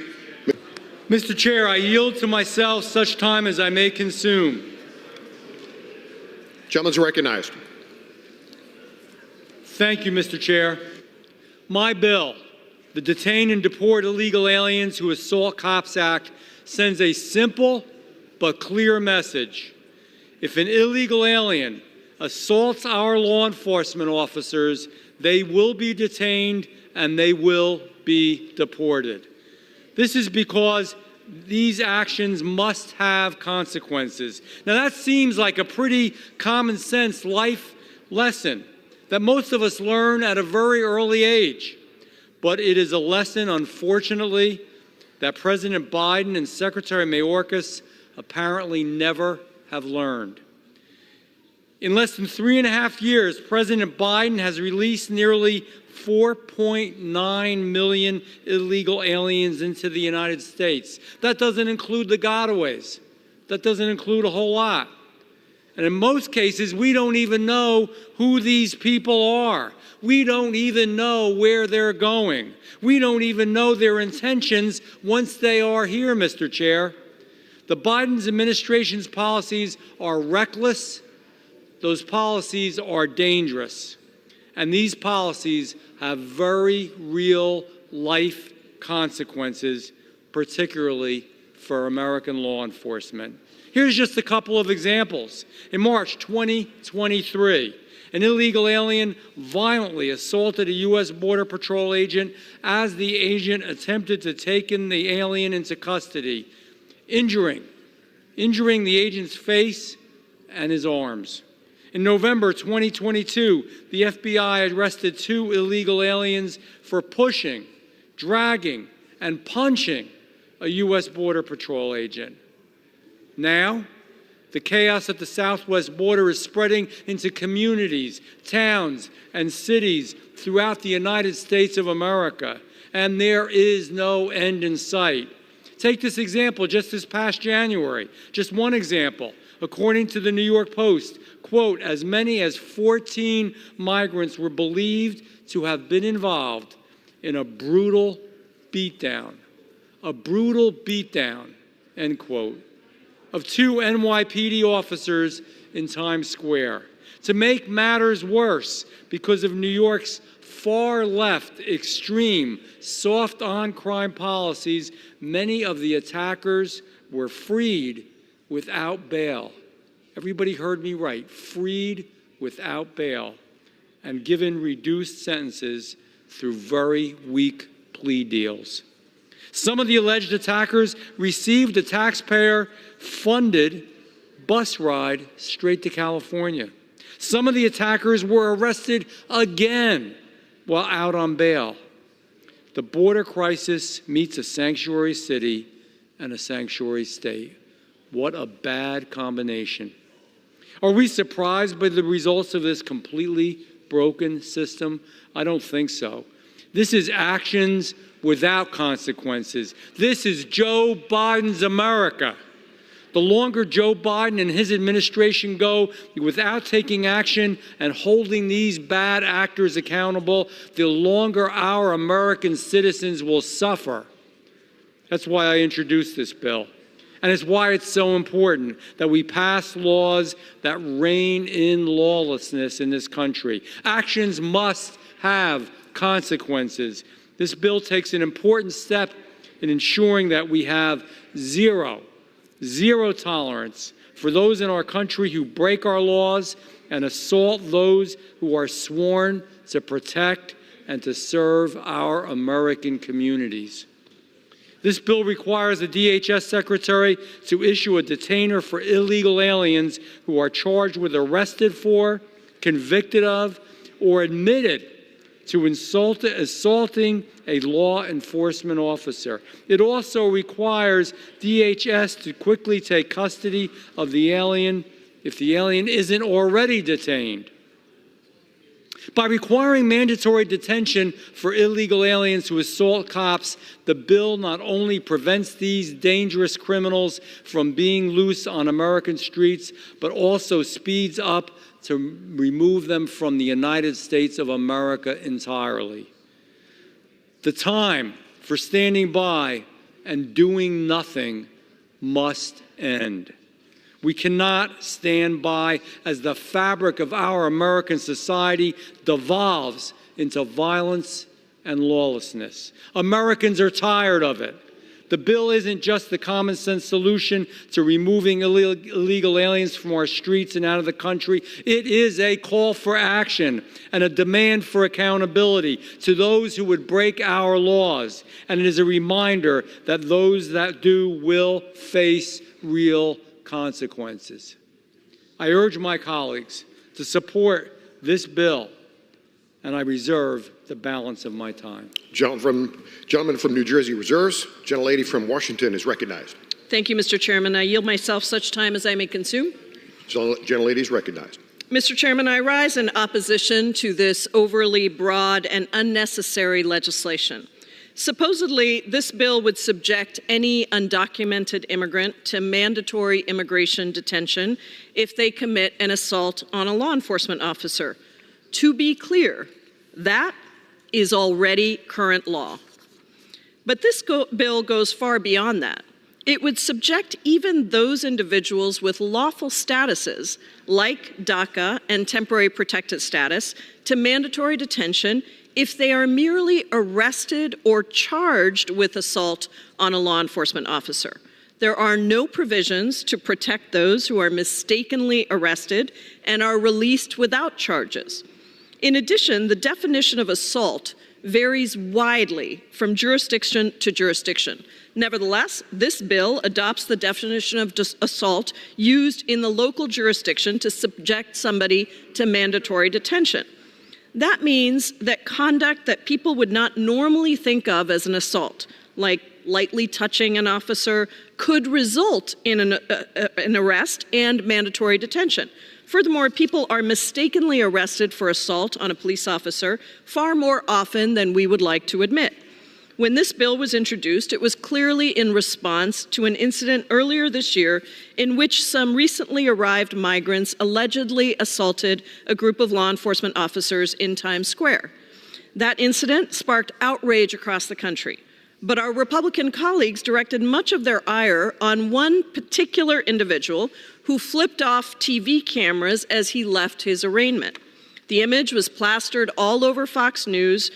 [SPEAKER 15] Mr. Chair, I yield to myself such time as I may consume.
[SPEAKER 16] Gentleman's recognized.
[SPEAKER 15] Thank you, Mr. Chair. My bill, the Detain and Deport Illegal Aliens Who Assault Cops Act, sends a simple but clear message. If an illegal alien assaults our law enforcement officers, they will be detained and they will be deported. This is because these actions must have consequences. Now that seems like a pretty common sense life lesson that most of us learn at a very early age. But it is a lesson, unfortunately, that President Biden and Secretary Mayorkas apparently never have learned. In less than 3.5 years, President Biden has released nearly 4.9 million illegal aliens into the United States. That doesn't include the gotaways. That doesn't include a whole lot. And in most cases, we don't even know who these people are. We don't even know where they're going. We don't even know their intentions once they are here, Mr. Chair. The Biden administration's policies are reckless. Those policies are dangerous. And these policies have very real life consequences, particularly for American law enforcement. Here's just a couple of examples. In March 2023, an illegal alien violently assaulted a U.S. Border Patrol agent as the agent attempted to take the alien into custody, injuring the agent's face and his arms. In November 2022, the FBI arrested 2 illegal aliens for pushing, dragging, and punching a U.S. Border Patrol agent. Now, the chaos at the southwest border is spreading into communities, towns, and cities throughout the United States of America, and there is no end in sight. Take this example just this past January, just one example. According to the New York Post, quote, as many as 14 migrants were believed to have been involved in a brutal beatdown, end quote, of 2 NYPD officers in Times Square. To make matters worse, because of New York's far-left, extreme, soft-on-crime policies, many of the attackers were freed without bail. Everybody heard me right, freed without bail, and given reduced sentences through very weak plea deals. Some of the alleged attackers received a taxpayer-funded bus ride straight to California. Some of the attackers were arrested again while out on bail. The border crisis meets a sanctuary city and a sanctuary state. What a bad combination. Are we surprised by the results of this completely broken system? I don't think so. This is actions without consequences. This is Joe Biden's America. The longer Joe Biden and his administration go without taking action and holding these bad actors accountable, the longer our American citizens will suffer. That's why I introduced this bill. And it's why it's so important that we pass laws that rein in lawlessness in this country. Actions must have consequences. This bill takes an important step in ensuring that we have zero tolerance for those in our country who break our laws and assault those who are sworn to protect and to serve our American communities. This bill requires the DHS Secretary to issue a detainer for illegal aliens who are charged with arrested for, convicted of, or admitted to assaulting a law enforcement officer. It also requires DHS to quickly take custody of the alien if the alien isn't already detained. By requiring mandatory detention for illegal aliens who assault cops, the bill not only prevents these dangerous criminals from being loose on American streets, but also speeds up to remove them from the United States of America entirely. The time for standing by and doing nothing must end. We cannot stand by as the fabric of our American society devolves into violence and lawlessness. Americans are tired of it. The bill isn't just the common sense solution to removing illegal aliens from our streets and out of the country. It is a call for action and a demand for accountability to those who would break our laws. And it is a reminder that those that do will face real consequences. I urge my colleagues to support this bill, and I reserve the balance of my time.
[SPEAKER 16] Gentleman from New Jersey reserves. Gentlelady from Washington is recognized.
[SPEAKER 17] Thank you, Mr. Chairman. I yield myself such time as I may consume.
[SPEAKER 16] Gentlelady is recognized.
[SPEAKER 17] Mr. Chairman, I rise in opposition to this overly broad and unnecessary legislation. Supposedly, this bill would subject any undocumented immigrant to mandatory immigration detention if they commit an assault on a law enforcement officer. To be clear, that is already current law. But this bill goes far beyond that. It would subject even those individuals with lawful statuses, like DACA and temporary protected status, to mandatory detention if they are merely arrested or charged with assault on a law enforcement officer. There are no provisions to protect those who are mistakenly arrested and are released without charges. In addition, the definition of assault varies widely from jurisdiction to jurisdiction. Nevertheless, this bill adopts the definition of assault used in the local jurisdiction to subject somebody to mandatory detention. That means that conduct that people would not normally think of as an assault, like lightly touching an officer, could result in an arrest and mandatory detention. Furthermore, people are mistakenly arrested for assault on a police officer far more often than we would like to admit. When this bill was introduced, it was clearly in response to an incident earlier this year in which some recently arrived migrants allegedly assaulted a group of law enforcement officers in Times Square. That incident sparked outrage across the country, but our Republican colleagues directed much of their ire on one particular individual who flipped off TV cameras as he left his arraignment. The image was plastered all over Fox News.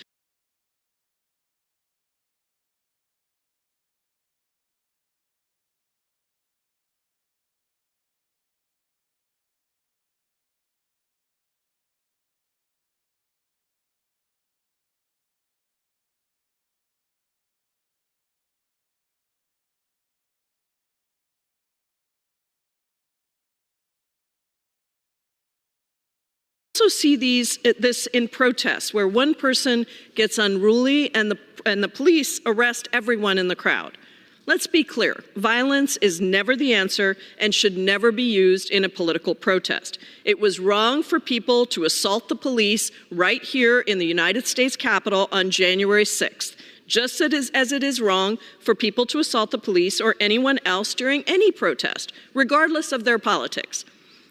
[SPEAKER 17] Also see this in protests where one person gets unruly and the police arrest everyone in the crowd. Let's be clear, violence is never the answer and should never be used in a political protest. It was wrong for people to assault the police right here in the United States Capitol on January 6th, just as it is wrong for people to assault the police or anyone else during any protest, regardless of their politics.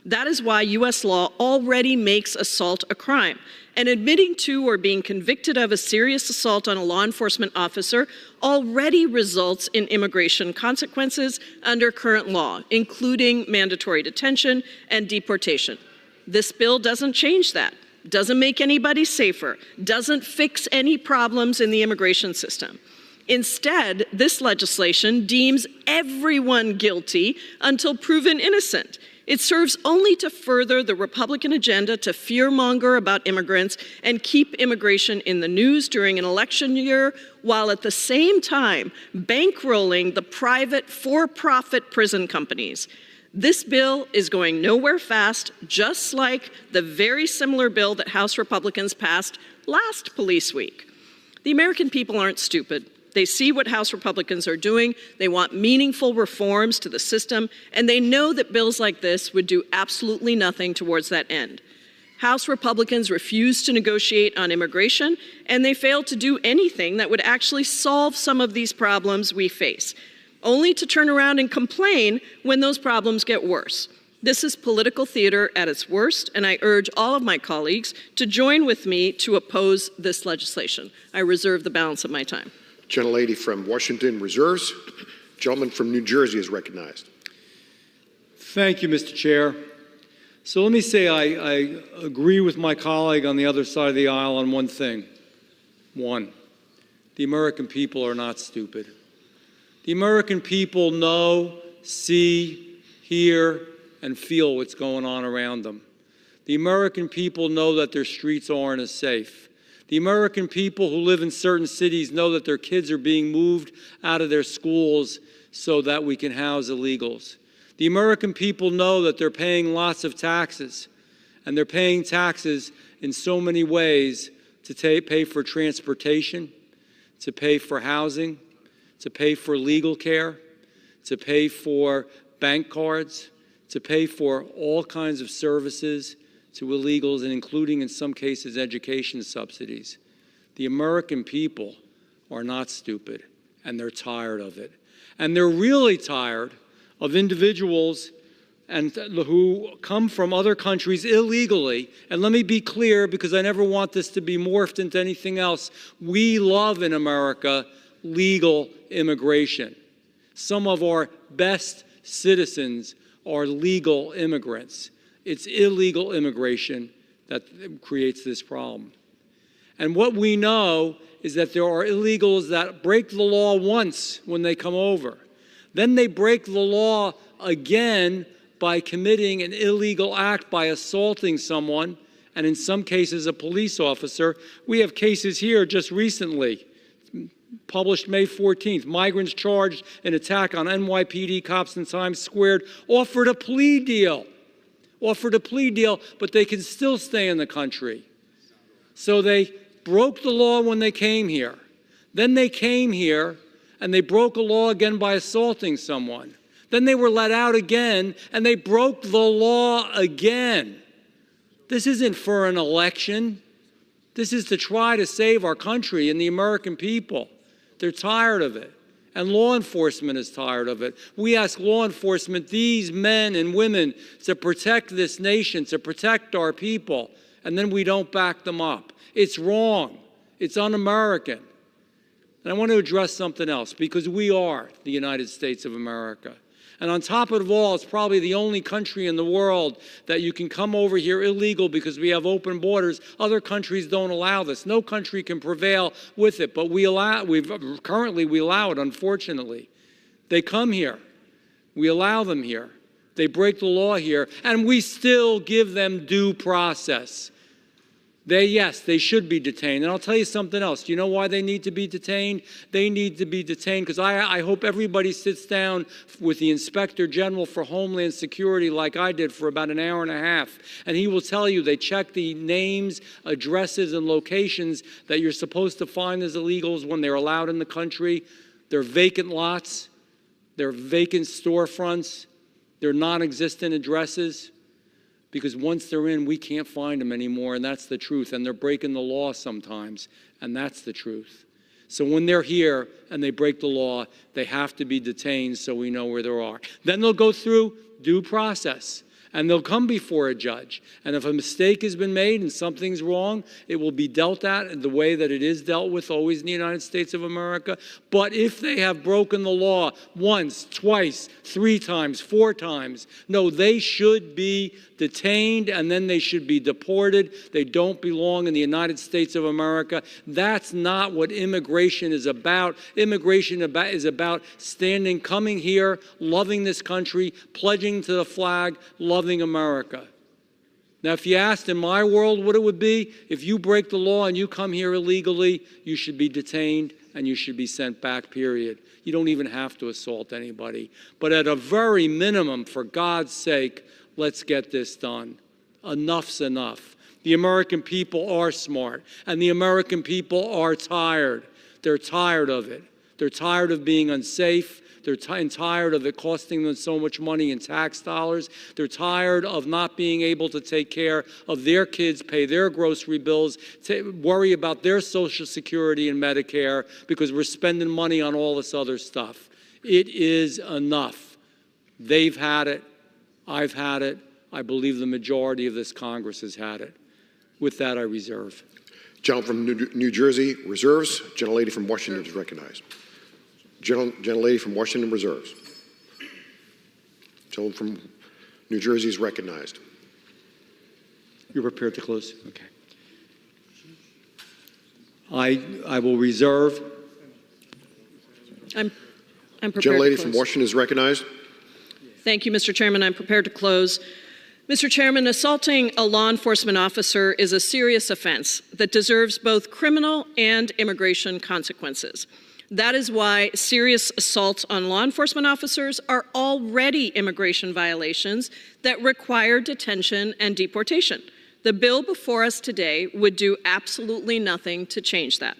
[SPEAKER 17] That is why U.S. law already makes assault a crime, and admitting to or being convicted of a serious assault on a law enforcement officer already results in immigration consequences under current law, including mandatory detention and deportation. This bill doesn't change that, doesn't make anybody safer, doesn't fix any problems in the immigration system. Instead, this legislation deems everyone guilty until proven innocent. It serves only to further the Republican agenda to fearmonger about immigrants and keep immigration in the news during an election year, while at the same time bankrolling the private for-profit prison companies. This bill is going nowhere fast, just like the very similar bill that House Republicans passed last Police Week. The American people aren't stupid. They see what House Republicans are doing. They want meaningful reforms to the system, and they know that bills like this would do absolutely nothing towards that end. House Republicans refuse to negotiate on immigration, and they fail to do anything that would actually solve some of these problems we face, only to turn around and complain when those problems get worse. This is political theater at its worst, and I urge all of my colleagues to join with me to oppose this legislation. I reserve the balance of my time.
[SPEAKER 16] Gentlelady from Washington reserves. Gentleman from New Jersey is recognized.
[SPEAKER 15] Thank you, Mr. Chair. So let me say I agree with my colleague on the other side of the aisle on one thing. One, the American people are not stupid. The American people know, see, hear, and feel what's going on around them. The American people know that their streets aren't as safe. The American people who live in certain cities know that their kids are being moved out of their schools so that we can house illegals. The American people know that they're paying lots of taxes, and they're paying taxes in so many ways to pay for transportation, to pay for housing, to pay for legal care, to pay for bank cards, to pay for all kinds of services to illegals, and including in some cases education subsidies. The American people are not stupid, and they're tired of it. And they're really tired of individuals who come from other countries illegally. And let me be clear, because I never want this to be morphed into anything else. We love in America legal immigration. Some of our best citizens are legal immigrants. It's illegal immigration that creates this problem. And what we know is that there are illegals that break the law once when they come over. Then they break the law again by committing an illegal act by assaulting someone and in some cases a police officer. We have cases here just recently, published May 14th. Migrants charged in attack on NYPD cops in Times Square offered a plea deal, but they can still stay in the country. So they broke the law when they came here. Then they came here and they broke a law again by assaulting someone. Then they were let out again and they broke the law again. This isn't for an election. This is to try to save our country and the American people. They're tired of it. And law enforcement is tired of it. We ask law enforcement, these men and women, to protect this nation, to protect our people, and then we don't back them up. It's wrong. It's un-American. And I want to address something else, because we are the United States of America. And on top of it all, it's probably the only country in the world that you can come over here illegal because we have open borders. Other countries don't allow this. No country can prevail with it, but currently we allow it, unfortunately. They come here. We allow them here. They break the law here, and we still give them due process. Yes, they should be detained. And I'll tell you something else. Do you know why they need to be detained? They need to be detained because I hope everybody sits down with the Inspector General for Homeland Security like I did for about an hour and a half. And he will tell you they check the names, addresses, and locations that you're supposed to find as illegals when they're allowed in the country. They're vacant lots. They're vacant storefronts. They're non-existent addresses. Because once they're in, we can't find them anymore, and that's the truth. And they're breaking the law sometimes, and that's the truth. So when they're here and they break the law, they have to be detained so we know where they are. Then they'll go through due process, and they'll come before a judge. And if a mistake has been made and something's wrong, it will be dealt at the way that it is dealt with always in the United States of America. But if they have broken the law once, twice, 3 times, 4 times, no, they should be detained and then they should be deported. They don't belong in the United States of America. That's not what immigration is about. Immigration is about coming here, loving this country, pledging to the flag, loving America. Now, if you asked in my world what it would be, if you break the law and you come here illegally, you should be detained and you should be sent back, period. You don't even have to assault anybody. But at a very minimum, for God's sake, let's get this done. Enough's enough. The American people are smart, and the American people are tired. They're tired of it. They're tired of being unsafe. They're tired of it costing them so much money in tax dollars. They're tired of not being able to take care of their kids, pay their grocery bills, worry about their Social Security and Medicare because we're spending money on all this other stuff. It is enough. They've had it. I've had it. I believe the majority of this Congress has had it. With that, I reserve.
[SPEAKER 16] Gentleman from New Jersey reserves. Gentlelady from Washington is recognized. Gentlelady from Washington reserves. Gentleman from New Jersey is recognized.
[SPEAKER 15] You're prepared to close? Okay. I will reserve.
[SPEAKER 17] I'm prepared
[SPEAKER 16] Gentlelady
[SPEAKER 17] to close.
[SPEAKER 16] from Washington is recognized.
[SPEAKER 17] Thank you, Mr. Chairman. I'm prepared to close. Mr. Chairman, assaulting a law enforcement officer is a serious offense that deserves both criminal and immigration consequences. That is why serious assaults on law enforcement officers are already immigration violations that require detention and deportation. The bill before us today would do absolutely nothing to change that.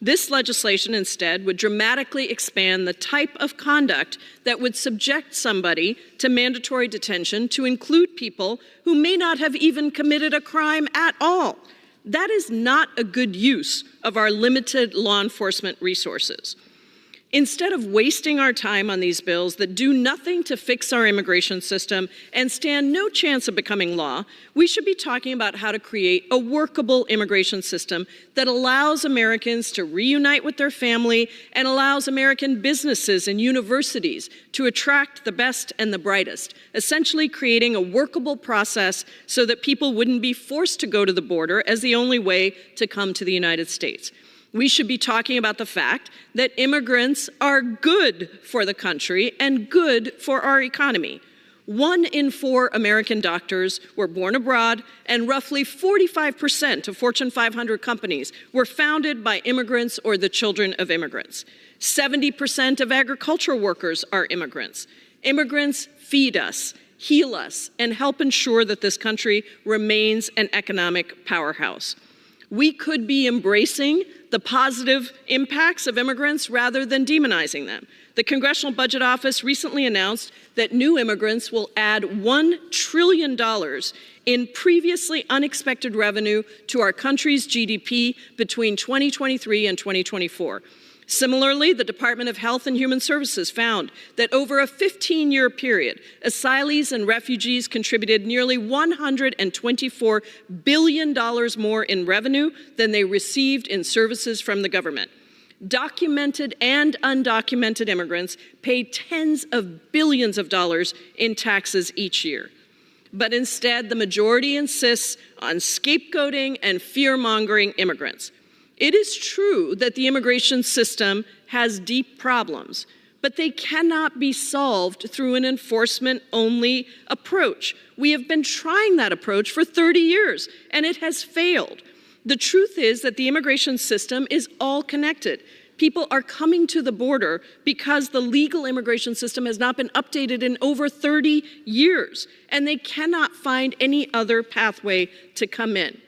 [SPEAKER 17] This legislation instead would dramatically expand the type of conduct that would subject somebody to mandatory detention to include people who may not have even committed a crime at all. That is not a good use of our limited law enforcement resources. Instead of wasting our time on these bills that do nothing to fix our immigration system and stand no chance of becoming law, we should be talking about how to create a workable immigration system that allows Americans to reunite with their family and allows American businesses and universities to attract the best and the brightest, essentially creating a workable process so that people wouldn't be forced to go to the border as the only way to come to the United States. We should be talking about the fact that immigrants are good for the country and good for our economy. 1 in 4 American doctors were born abroad, and roughly 45% of Fortune 500 companies were founded by immigrants or the children of immigrants. 70% of agricultural workers are immigrants. Immigrants feed us, heal us, and help ensure that this country remains an economic powerhouse. We could be embracing the positive impacts of immigrants rather than demonizing them. The Congressional Budget Office recently announced that new immigrants will add $1 trillion in previously unexpected revenue to our country's GDP between 2023 and 2024. Similarly, the Department of Health and Human Services found that over a 15-year period, asylees and refugees contributed nearly $124 billion more in revenue than they received in services from the government. Documented and undocumented immigrants pay tens of billions of dollars in taxes each year. But instead, the majority insists on scapegoating and fear-mongering immigrants. It is true that the immigration system has deep problems, but they cannot be solved through an enforcement-only approach. We have been trying that approach for 30 years, and it has failed. The truth is that the immigration system is all connected. People are coming to the border because the legal immigration system has not been updated in over 30 years, and they cannot find any other pathway to come in.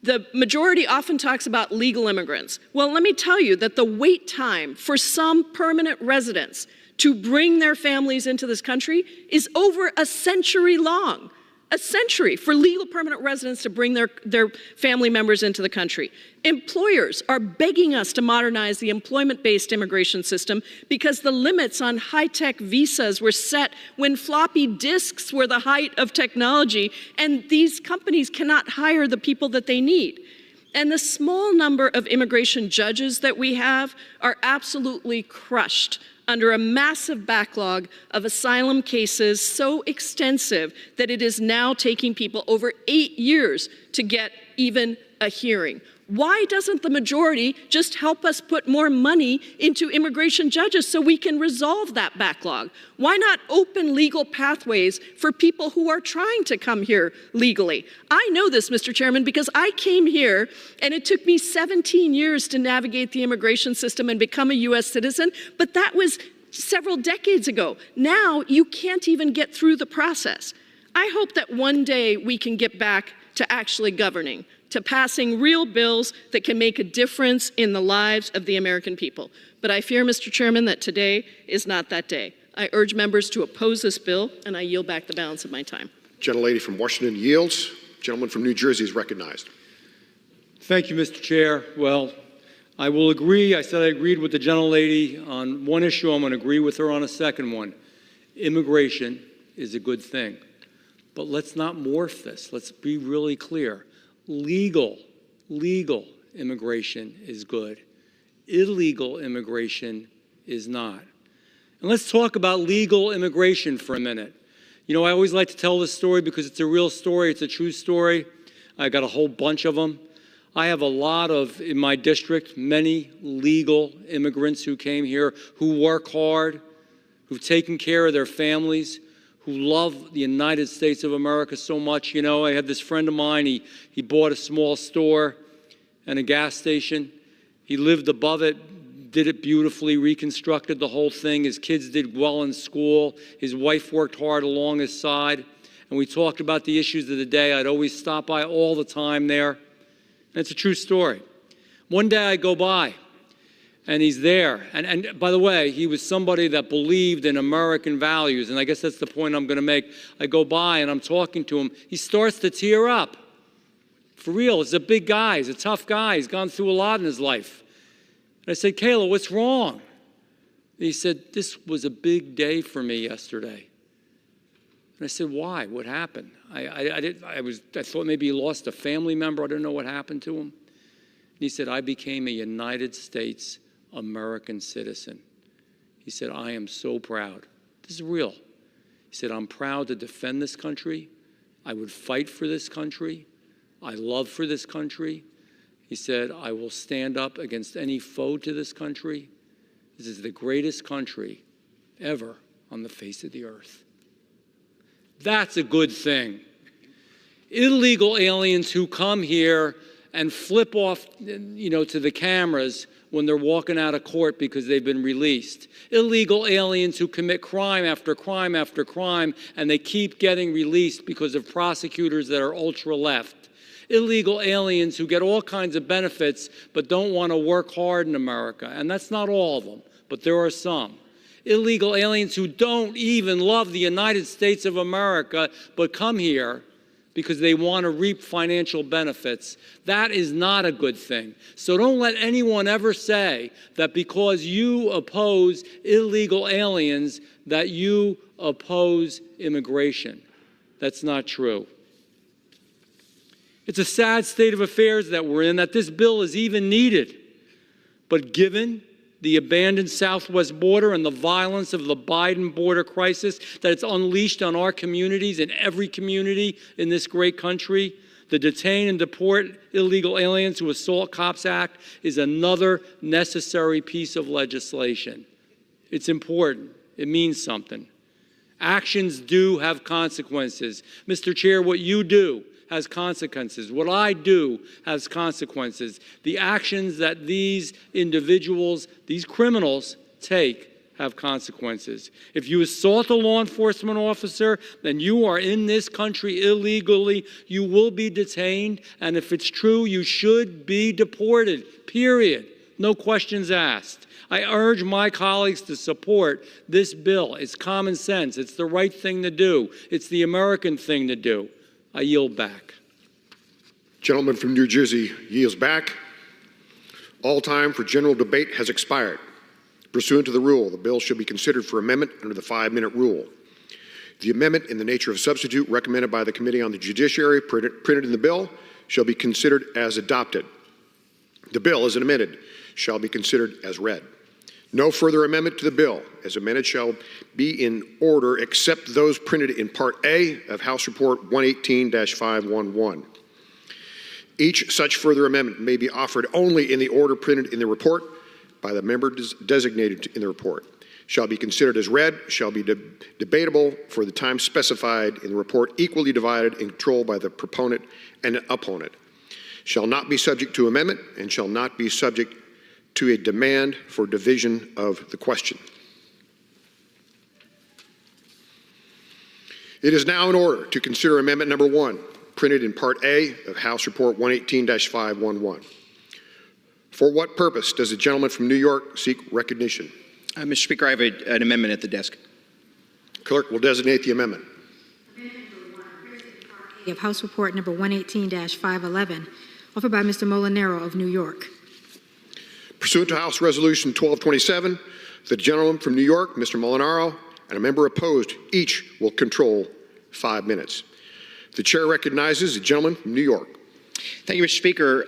[SPEAKER 17] The majority often talks about legal immigrants. Well, let me tell you that the wait time for some permanent residents to bring their families into this country is over a century long. A century for legal permanent residents to bring their family members into the country. Employers are begging us to modernize the employment-based immigration system because the limits on high-tech visas were set when floppy disks were the height of technology, and these companies cannot hire the people that they need. And the small number of immigration judges that we have are absolutely crushed under a massive backlog of asylum cases so extensive that it is now taking people over 8 years to get even a hearing. Why doesn't the majority just help us put more money into immigration judges so we can resolve that backlog? Why not open legal pathways for people who are trying to come here legally? I know this, Mr. Chairman, because I came here and it took me 17 years to navigate the immigration system and become a U.S. citizen, but that was several decades ago. Now you can't even get through the process. I hope that one day we can get back to actually governing, to passing real bills that can make a difference in the lives of the American people. But I fear, Mr. Chairman, that today is not that day. I urge members to oppose this bill, and I yield back the balance of my time.
[SPEAKER 16] Gentlelady from Washington yields. Gentleman from New Jersey is recognized.
[SPEAKER 15] Thank you, Mr. Chair. Well, I will agree. I said I agreed with the gentlelady on one issue. I'm going to agree with her on a second one. Immigration is a good thing. But let's not morph this. Let's be really clear. Legal immigration is good. Illegal immigration is not. And let's talk about legal immigration for a minute. You know, I always like to tell this story because it's a real story. It's a true story. I got a whole bunch of them. I have a lot of, in my district, many legal immigrants who came here, who work hard, who've taken care of their families, who love the United States of America so much. You know, I had this friend of mine, he bought a small store and a gas station. He lived above it, did it beautifully, reconstructed the whole thing. His kids did well in school. His wife worked hard along his side. And we talked about the issues of the day. I'd always stop by all the time there. And it's a true story. One day I go by, and he's there. And by the way, he was somebody that believed in American values, and I guess that's the point I'm going to make. I go by, and I'm talking to him. He starts to tear up. For real, he's a big guy. He's a tough guy. He's gone through a lot in his life. And I said, Kayla, what's wrong? And he said, this was a big day for me yesterday. And I said, why? What happened? I thought maybe he lost a family member. I didn't know what happened to him. And he said, I became a United States American citizen. He said, I am so proud. This is real. He said, I'm proud to defend this country. I would fight for this country. I love for this country. He said, I will stand up against any foe to this country. This is the greatest country ever on the face of the earth. That's a good thing. Illegal aliens who come here and flip off, to the cameras when they're walking out of court because they've been released. Illegal aliens who commit crime after crime after crime, and they keep getting released because of prosecutors that are ultra-left. Illegal aliens who get all kinds of benefits but don't want to work hard in America. And that's not all of them, but there are some. Illegal aliens who don't even love the United States of America but come here because they want to reap financial benefits. That is not a good thing. So don't let anyone ever say that because you oppose illegal aliens that you oppose immigration. That's not true. It's a sad state of affairs that we're in, that this bill is even needed. But given the abandoned southwest border and the violence of the Biden border crisis that it's unleashed on our communities and every community in this great country, the Detain and Deport Illegal Aliens Who Assault Cops Act is another necessary piece of legislation. It's important. It means something. Actions do have consequences. Mr. Chair, what you do has consequences. What I do has consequences. The actions that these individuals, these criminals, take have consequences. If you assault a law enforcement officer, then you are in this country illegally. You will be detained, and if it's true, you should be deported, period. No questions asked. I urge my colleagues to support this bill. It's common sense. It's the right thing to do. It's the American thing to do. I yield back.
[SPEAKER 16] Gentleman from New Jersey yields back. All time for general debate has expired. Pursuant to the rule, the bill shall be considered for amendment under the 5-minute rule. The amendment in the nature of substitute recommended by the Committee on the Judiciary printed in the bill shall be considered as adopted. The bill as amended shall be considered as read. No further amendment to the bill as amended shall be in order except those printed in Part A of House Report 118-511. Each such further amendment may be offered only in the order printed in the report by the member designated in the report. Shall be considered as read, shall be debatable for the time specified in the report, equally divided and controlled by the proponent and opponent. Shall not be subject to amendment and shall not be subject to a demand for division of the question. It is now in order to consider amendment number 1, printed in Part A of House Report 118-511. For what purpose does the gentleman from New York seek recognition?
[SPEAKER 18] Mr. Speaker, I have an amendment at the desk.
[SPEAKER 16] Clerk will designate the amendment.
[SPEAKER 14] Of House Report number 118-511, offered by Mr. Molinaro of New York.
[SPEAKER 16] Pursuant to House Resolution 1227, the gentleman from New York, Mr. Molinaro, and a member opposed, each will control 5 minutes. The chair recognizes the gentleman from New York.
[SPEAKER 18] Thank you, Mr. Speaker.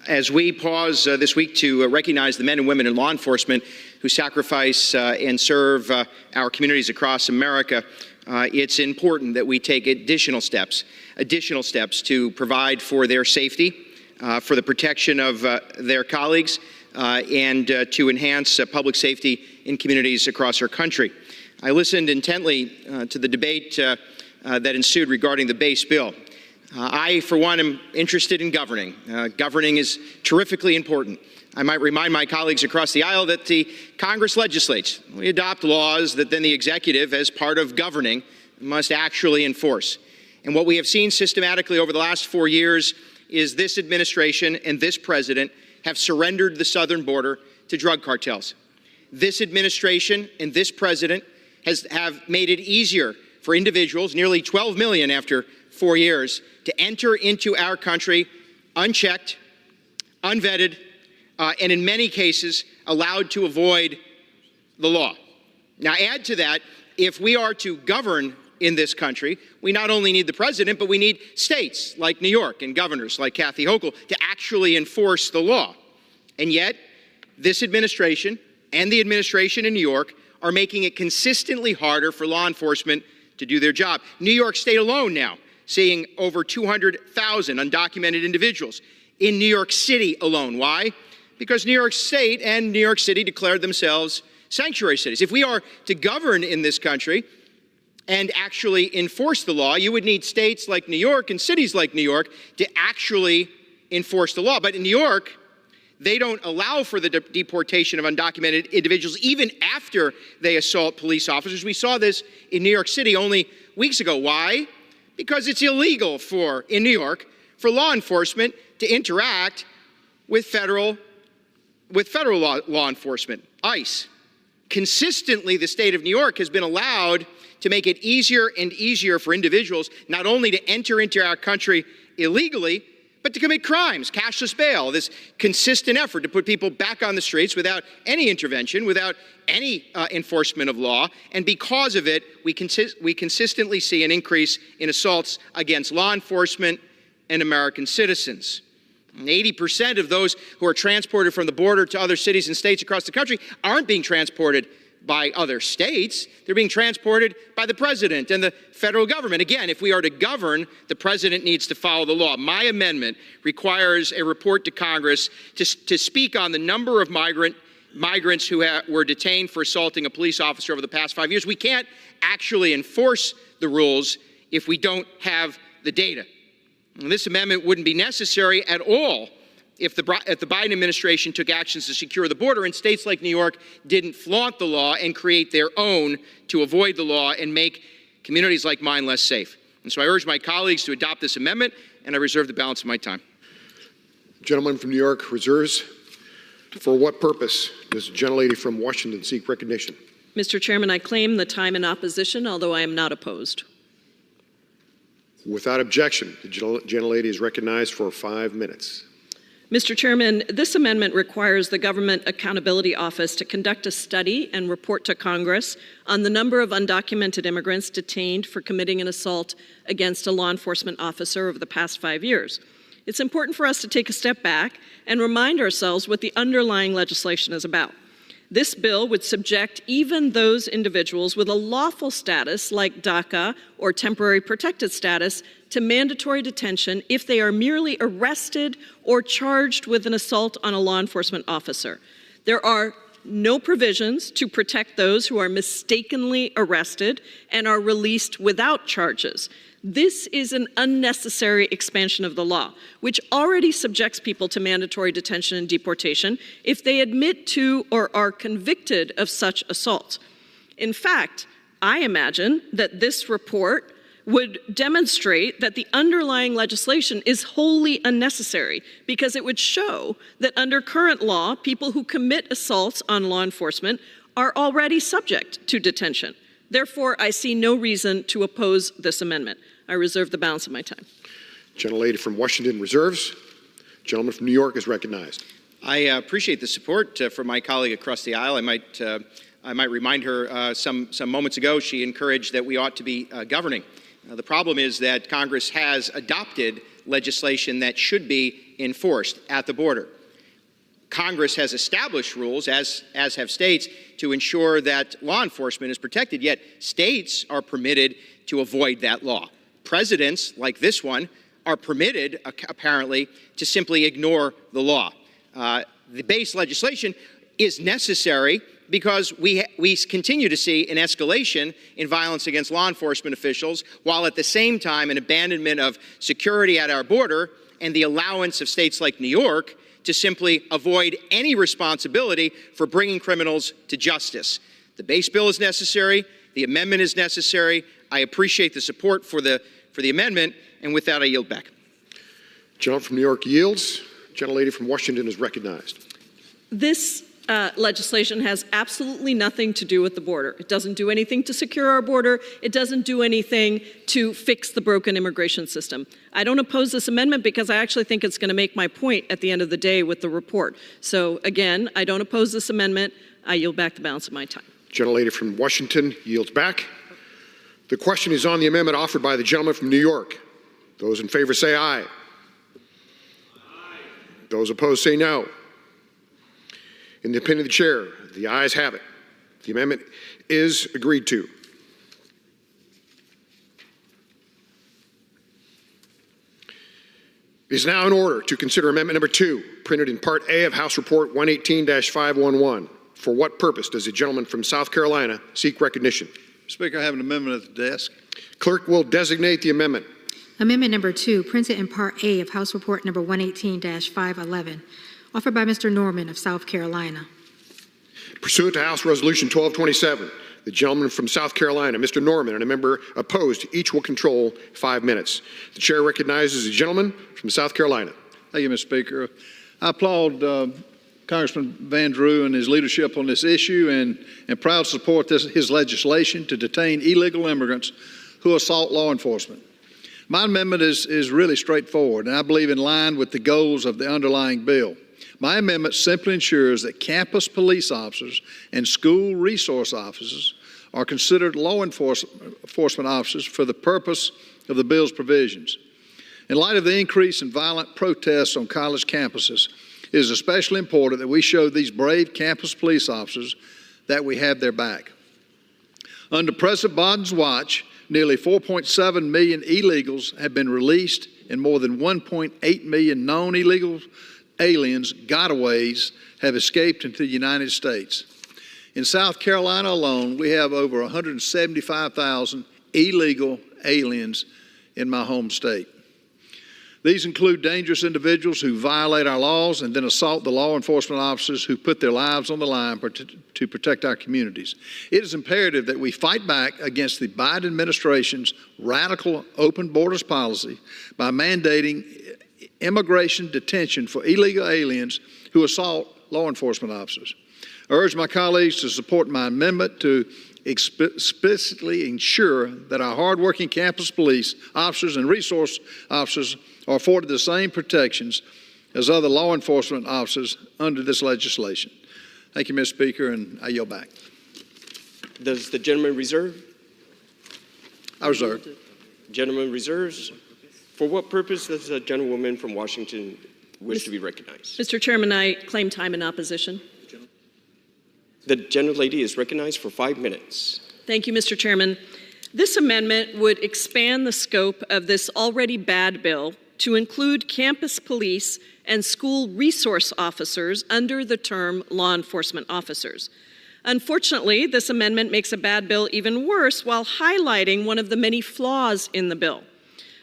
[SPEAKER 18] As we pause this week to recognize the men and women in law enforcement who sacrifice and serve our communities across America, it's important that we take additional steps to provide for their safety, for the protection of their colleagues, and to enhance public safety in communities across our country. I listened intently to the debate that ensued regarding the base bill. I, for one, am interested in governing. Governing is terrifically important. I might remind my colleagues across the aisle that the Congress legislates. We adopt laws that then the executive, as part of governing, must actually enforce. And what we have seen systematically over the last 4 years is this administration and this president have surrendered the southern border to drug cartels. This administration and this president have made it easier for individuals, nearly 12 million after 4 years, to enter into our country unchecked, unvetted, and in many cases allowed to avoid the law. Now add to that, if we are to govern in this country, we not only need the president, but we need states like New York and governors like Kathy Hochul to actually enforce the law. And yet, this administration and the administration in New York are making it consistently harder for law enforcement to do their job. New York State alone now seeing over 200,000 undocumented individuals in New York City alone. Why? Because New York State and New York City declared themselves sanctuary cities. If we are to govern in this country, and actually enforce the law. You would need states like New York and cities like New York to actually enforce the law. But in New York, they don't allow for the deportation of undocumented individuals even after they assault police officers. We saw this in New York City only weeks ago. Why? Because it's illegal in New York for law enforcement to interact with federal law enforcement, ICE. Consistently, the state of New York has been allowed to make it easier and easier for individuals not only to enter into our country illegally, but to commit crimes, cashless bail, this consistent effort to put people back on the streets without any intervention, without any enforcement of law. And because of it, we consistently see an increase in assaults against law enforcement and American citizens. And 80% of those who are transported from the border to other cities and states across the country aren't being transported by other states. They're being transported by the president and the federal government. Again, if we are to govern, the president needs to follow the law. My amendment requires a report to Congress to speak on the number of migrants who were detained for assaulting a police officer over the past 5 years. We can't actually enforce the rules if we don't have the data. And this amendment wouldn't be necessary at all if the Biden administration took actions to secure the border and states like New York didn't flaunt the law and create their own to avoid the law and make communities like mine less safe. And so I urge my colleagues to adopt this amendment, and I reserve the balance of my time.
[SPEAKER 16] Gentleman from New York reserves. For what purpose does the gentlelady from Washington seek recognition?
[SPEAKER 17] Mr. Chairman, I claim the time in opposition, although I am not opposed.
[SPEAKER 16] Without objection, the gentlelady is recognized for 5 minutes.
[SPEAKER 17] Mr. Chairman, this amendment requires the Government Accountability Office to conduct a study and report to Congress on the number of undocumented immigrants detained for committing an assault against a law enforcement officer over the past 5 years. It's important for us to take a step back and remind ourselves what the underlying legislation is about. This bill would subject even those individuals with a lawful status like DACA or temporary protected status to mandatory detention if they are merely arrested or charged with an assault on a law enforcement officer. There are no provisions to protect those who are mistakenly arrested and are released without charges. This is an unnecessary expansion of the law, which already subjects people to mandatory detention and deportation if they admit to or are convicted of such assaults. In fact, I imagine that this report would demonstrate that the underlying legislation is wholly unnecessary because it would show that under current law, people who commit assaults on law enforcement are already subject to detention. Therefore, I see no reason to oppose this amendment. I reserve the balance of my time.
[SPEAKER 16] Gentlelady from Washington reserves. Gentleman from New York is recognized.
[SPEAKER 18] I appreciate the support from my colleague across the aisle. I might remind her some moments ago she encouraged that we ought to be governing. The problem is that Congress has adopted legislation that should be enforced at the border. Congress has established rules, as have states, to ensure that law enforcement is protected, yet states are permitted to avoid that law. Presidents, like this one, are permitted, apparently, to simply ignore the law. The base legislation is necessary because we continue to see an escalation in violence against law enforcement officials, while at the same time an abandonment of security at our border and the allowance of states like New York to simply avoid any responsibility for bringing criminals to justice. The base bill is necessary. The amendment is necessary. I appreciate the support for the amendment, and with that, I yield back.
[SPEAKER 16] Gentleman from New York yields. Gentlelady from Washington is recognized.
[SPEAKER 17] This legislation has absolutely nothing to do with the border. It doesn't do anything to secure our border. It doesn't do anything to fix the broken immigration system. I don't oppose this amendment because I actually think it's going to make my point at the end of the day with the report. So again, I don't oppose this amendment. I yield back the balance of my time.
[SPEAKER 16] Gentlelady from Washington yields back. The question is on the amendment offered by the gentleman from New York. Those in favor say aye. Aye. Those opposed say no. In the opinion of the chair, the ayes have it. The amendment is agreed to. It is now in order to consider amendment number 2, printed in Part A of House Report 118-511. For what purpose does the gentleman from South Carolina seek recognition?
[SPEAKER 19] Speaker, I have an amendment at the desk.
[SPEAKER 16] Clerk will designate the amendment.
[SPEAKER 14] Amendment number 2, printed in Part A of House Report number 118-511, offered by Mr. Norman of South Carolina.
[SPEAKER 16] Pursuant to House Resolution 1227, the gentleman from South Carolina, Mr. Norman, and a member opposed, each will control 5 minutes. The chair recognizes the gentleman from South Carolina.
[SPEAKER 19] Thank you, Mr. Speaker. I applaud Congressman Van Drew and his leadership on this issue and am proud to support his legislation to detain illegal immigrants who assault law enforcement. My amendment is really straightforward, and I believe in line with the goals of the underlying bill. My amendment simply ensures that campus police officers and school resource officers are considered law enforcement officers for the purpose of the bill's provisions. In light of the increase in violent protests on college campuses, it is especially important that we show these brave campus police officers that we have their back. Under President Biden's watch, nearly 4.7 million illegals have been released and more than 1.8 million known illegal aliens, gotaways, have escaped into the United States. In South Carolina alone, we have over 175,000 illegal aliens in my home state. These include dangerous individuals who violate our laws and then assault the law enforcement officers who put their lives on the line to protect our communities. It is imperative that we fight back against the Biden administration's radical open borders policy by mandating immigration detention for illegal aliens who assault law enforcement officers. I urge my colleagues to support my amendment to explicitly ensure that our hardworking campus police officers and resource officers are afforded the same protections as other law enforcement officers under this legislation. Thank you, Mr. Speaker, and I yield back.
[SPEAKER 20] Does the gentleman reserve?
[SPEAKER 19] I reserve.
[SPEAKER 20] Gentleman reserves. For what purpose does the gentlewoman from Washington wish to be recognized?
[SPEAKER 17] Mr. Chairman, I claim time in opposition.
[SPEAKER 20] The gentlelady is recognized for 5 minutes.
[SPEAKER 17] Thank you, Mr. Chairman. This amendment would expand the scope of this already bad bill to include campus police and school resource officers under the term law enforcement officers. Unfortunately, this amendment makes a bad bill even worse while highlighting one of the many flaws in the bill.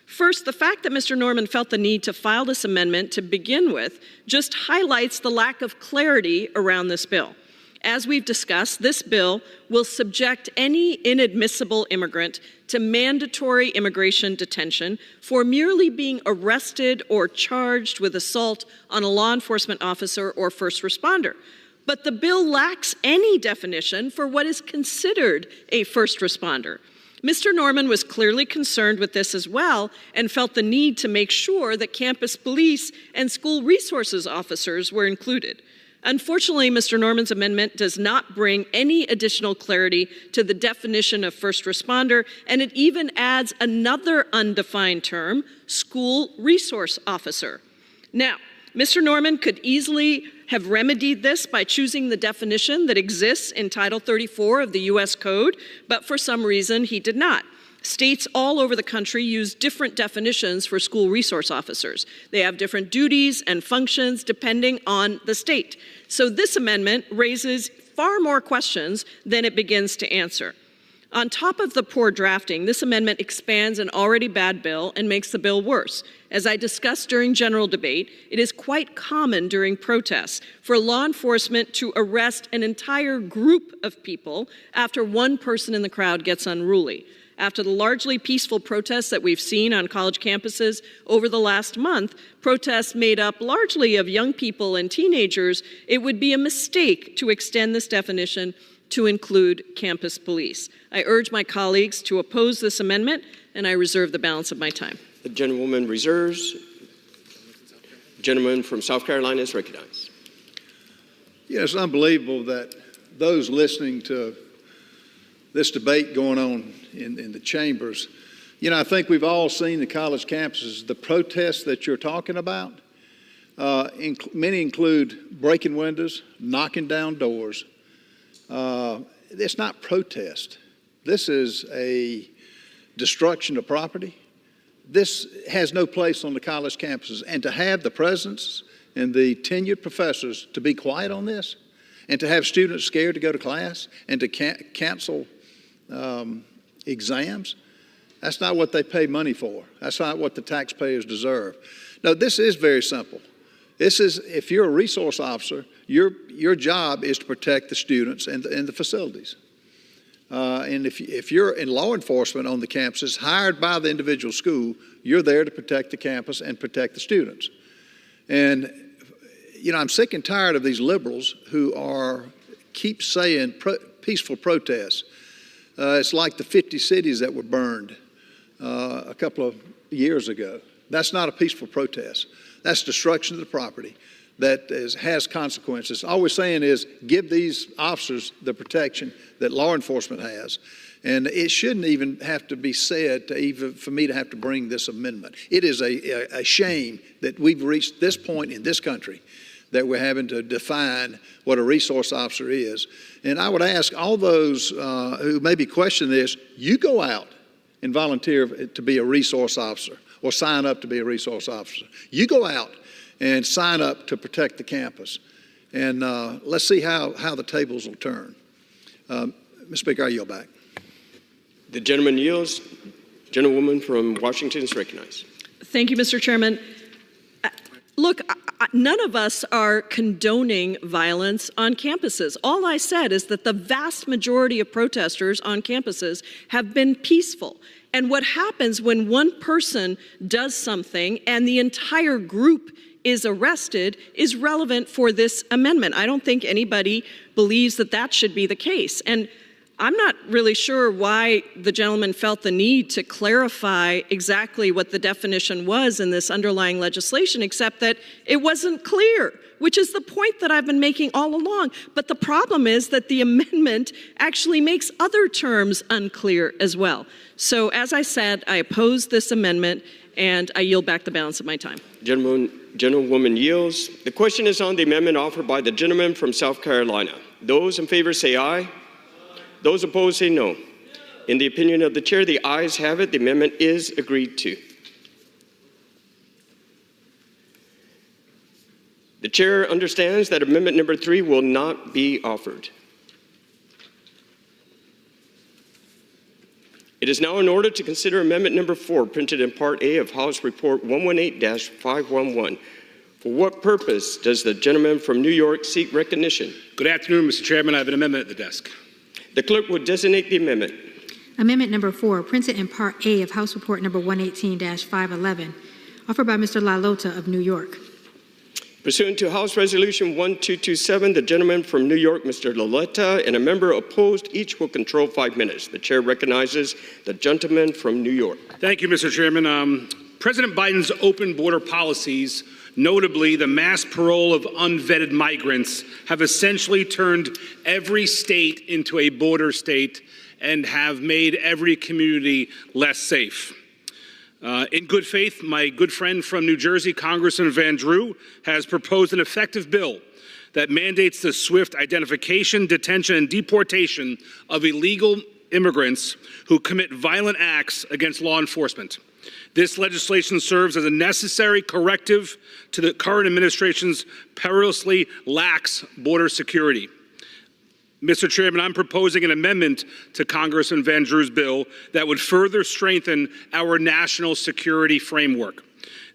[SPEAKER 17] First, the fact that Mr. Norman felt the need to file this amendment to begin with just highlights the lack of clarity around this bill. As we've discussed, this bill will subject any inadmissible immigrant to mandatory immigration detention for merely being arrested or charged with assault on a law enforcement officer or first responder. But the bill lacks any definition for what is considered a first responder. Mr. Norman was clearly concerned with this as well and felt the need to make sure that campus police and school resources officers were included. Unfortunately, Mr. Norman's amendment does not bring any additional clarity to the definition of first responder, and it even adds another undefined term, school resource officer. Now, Mr. Norman could easily have remedied this by choosing the definition that exists in Title 34 of the U.S. Code, but for some reason he did not. States all over the country use different definitions for school resource officers. They have different duties and functions depending on the state. So this amendment raises far more questions than it begins to answer. On top of the poor drafting, this amendment expands an already bad bill and makes the bill worse. As I discussed during general debate, it is quite common during protests for law enforcement to arrest an entire group of people after one person in the crowd gets unruly. After the largely peaceful protests that we've seen on college campuses over the last month, protests made up largely of young people and teenagers, it would be a mistake to extend this definition to include campus police. I urge my colleagues to oppose this amendment, and I reserve the balance of my time.
[SPEAKER 20] The gentlewoman reserves. The gentleman from South Carolina is recognized.
[SPEAKER 19] Yeah, it's unbelievable that those listening to this debate going on in the chambers, I think we've all seen the college campuses, the protests that you're talking about. Many include breaking windows, knocking down doors. It's not protest. This is a destruction of property. This has no place on the college campuses. And to have the presidents and the tenured professors to be quiet on this, and to have students scared to go to class, and to cancel exams. That's not what they pay money for. That's not what the taxpayers deserve. No, this is very simple. This is, if you're a resource officer, your job is to protect the students and the facilities. And if you're in law enforcement on the campuses, hired by the individual school, you're there to protect the campus and protect the students. And, you know, I'm sick and tired of these liberals who keep saying peaceful protests. It's like the 50 cities that were burned a couple of years ago. That's not a peaceful protest. That's destruction of the property that has consequences. All we're saying is give these officers the protection that law enforcement has. And it shouldn't even have to be said for me to have to bring this amendment. It is a shame that we've reached this point in this country that we're having to define what a resource officer is. And I would ask all those who maybe question this, you go out and volunteer to be a resource officer or sign up to be a resource officer. You go out and sign up to protect the campus. And let's see how the tables will turn. Mr. Speaker, I yield back.
[SPEAKER 20] The gentleman yields. Gentlewoman from Washington is recognized.
[SPEAKER 17] Thank you, Mr. Chairman. Look, none of us are condoning violence on campuses. All I said is that the vast majority of protesters on campuses have been peaceful. And what happens when one person does something and the entire group is arrested is relevant for this amendment. I don't think anybody believes that that should be the case. And I'm not really sure why the gentleman felt the need to clarify exactly what the definition was in this underlying legislation, except that it wasn't clear, which is the point that I've been making all along. But the problem is that the amendment actually makes other terms unclear as well. So as I said, I oppose this amendment and I yield back the balance of my time.
[SPEAKER 20] Gentlewoman yields. The question is on the amendment offered by the gentleman from South Carolina. Those in favor say aye. Those opposed say no. In the opinion of the chair, the ayes have it. The amendment is agreed to. The chair understands that amendment number 3 will not be offered. It is now in order to consider amendment number 4, printed in Part A of House Report 118-511. For what purpose does the gentleman from New York seek recognition?
[SPEAKER 21] Good afternoon, Mr. Chairman. I have an amendment at the desk.
[SPEAKER 20] The clerk will designate the amendment.
[SPEAKER 14] Amendment number 4, printed in Part A of House Report number 118-511, offered by Mr. LaLota of New York.
[SPEAKER 20] Pursuant to House Resolution 1227, the gentleman from New York, Mr. LaLota, and a member opposed, each will control 5 minutes. The chair recognizes the gentleman from New York.
[SPEAKER 21] Thank you, Mr. Chairman. President Biden's open border policies, notably the mass parole of unvetted migrants, have essentially turned every state into a border state and have made every community less safe. In good faith, my good friend from New Jersey, Congressman Van Drew, has proposed an effective bill that mandates the swift identification, detention, and deportation of illegal immigrants who commit violent acts against law enforcement. This legislation serves as a necessary corrective to the current administration's perilously lax border security. Mr. Chairman, I'm proposing an amendment to Congressman Van Drew's bill that would further strengthen our national security framework.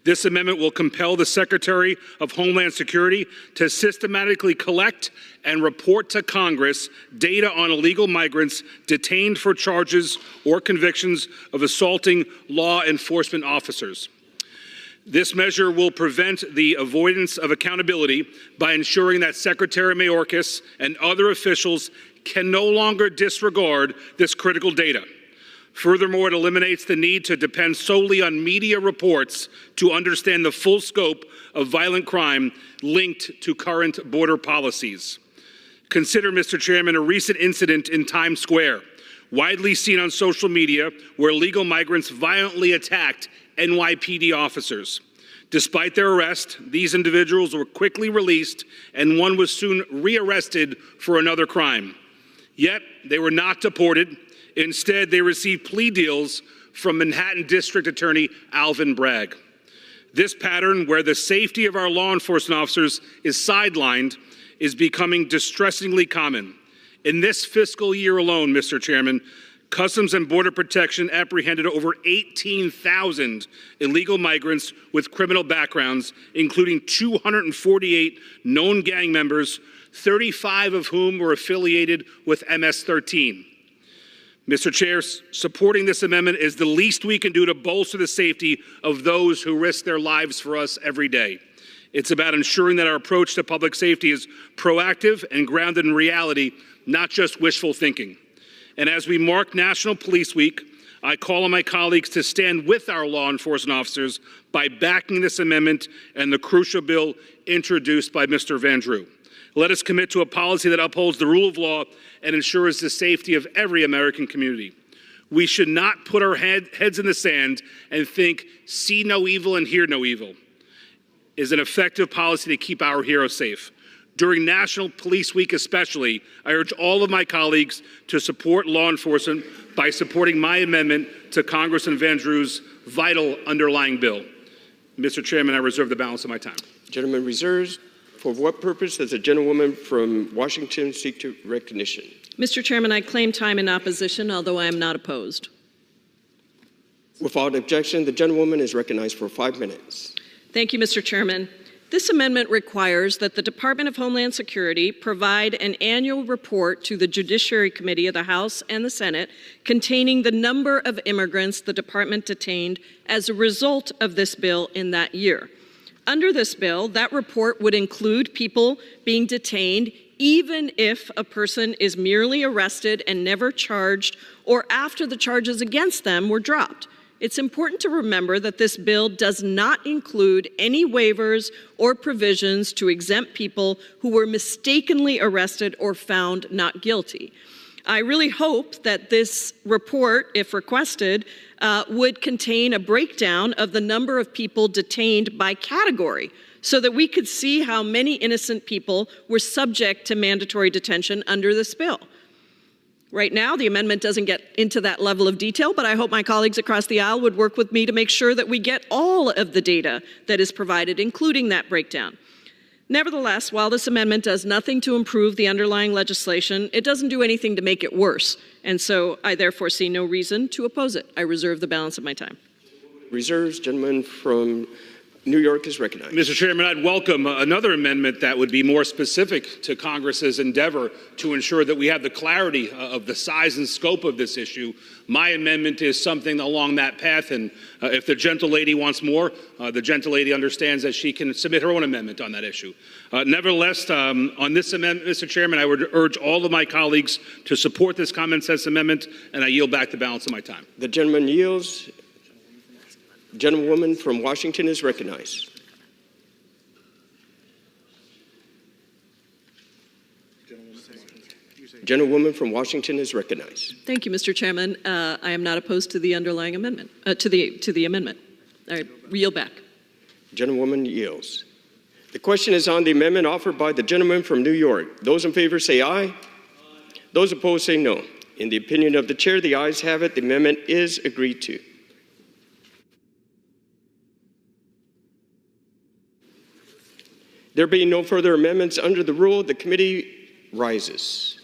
[SPEAKER 21] This amendment will compel the Secretary of Homeland Security to systematically collect and report to Congress data on illegal migrants detained for charges or convictions of assaulting law enforcement officers. This measure will prevent the avoidance of accountability by ensuring that Secretary Mayorkas and other officials can no longer disregard this critical data. Furthermore, it eliminates the need to depend solely on media reports to understand the full scope of violent crime linked to current border policies. Consider, Mr. Chairman, a recent incident in Times Square, widely seen on social media, where illegal migrants violently attacked NYPD officers. Despite their arrest, these individuals were quickly released and one was soon rearrested for another crime. Yet, they were not deported. Instead, they received plea deals from Manhattan District Attorney Alvin Bragg. This pattern, where the safety of our law enforcement officers is sidelined, is becoming distressingly common. In this fiscal year alone, Mr. Chairman, Customs and Border Protection apprehended over 18,000 illegal migrants with criminal backgrounds, including 248 known gang members, 35 of whom were affiliated with MS-13. Mr. Chair, supporting this amendment is the least we can do to bolster the safety of those who risk their lives for us every day. It's about ensuring that our approach to public safety is proactive and grounded in reality, not just wishful thinking. And as we mark National Police Week, I call on my colleagues to stand with our law enforcement officers by backing this amendment and the crucial bill introduced by Mr. Van Drew. Let us commit to a policy that upholds the rule of law and ensures the safety of every American community. We should not put our heads in the sand and think, see no evil and hear no evil. It is an effective policy to keep our heroes safe. During National Police Week especially, I urge all of my colleagues to support law enforcement by supporting my amendment to Congressman Van Drew's vital underlying bill. Mr. Chairman, I reserve the balance of my time.
[SPEAKER 20] Gentleman reserves. For what purpose does the gentlewoman from Washington seek to recognition?
[SPEAKER 17] Mr. Chairman, I claim time in opposition, although I am not opposed.
[SPEAKER 20] Without objection, the gentlewoman is recognized for 5 minutes.
[SPEAKER 17] Thank you, Mr. Chairman. This amendment requires that the Department of Homeland Security provide an annual report to the Judiciary Committee of the House and the Senate containing the number of immigrants the department detained as a result of this bill in that year. Under this bill, that report would include people being detained even if a person is merely arrested and never charged or after the charges against them were dropped. It's important to remember that this bill does not include any waivers or provisions to exempt people who were mistakenly arrested or found not guilty. I really hope that this report, if requested, would contain a breakdown of the number of people detained by category so that we could see how many innocent people were subject to mandatory detention under this bill. Right now, the amendment doesn't get into that level of detail, but I hope my colleagues across the aisle would work with me to make sure that we get all of the data that is provided, including that breakdown. Nevertheless, while this amendment does nothing to improve the underlying legislation, it doesn't do anything to make it worse, and so I therefore see no reason to oppose it. I reserve the balance of my time.
[SPEAKER 20] Reserves. Gentleman from New York is recognized.
[SPEAKER 21] Mr. Chairman, I'd welcome another amendment that would be more specific to Congress's endeavor to ensure that we have the clarity of the size and scope of this issue. My amendment is something along that path, and if the gentle lady wants more, the gentle lady understands that she can submit her own amendment on that issue. Nevertheless, on this amendment, Mr. Chairman, I would urge all of my colleagues to support this common sense amendment, and I yield back the balance of my time.
[SPEAKER 20] The gentleman yields. Gentlewoman from Washington is recognized. Gentlewoman from Washington is recognized.
[SPEAKER 17] Thank you, Mr. Chairman. I am not opposed to the underlying amendment, to the amendment. I yield back.
[SPEAKER 20] Gentlewoman yields. The question is on the amendment offered by the gentleman from New York. Those in favor say aye. Aye. Those opposed say no. In the opinion of the chair, the ayes have it. The amendment is agreed to. There being no further amendments under the rule, the committee rises.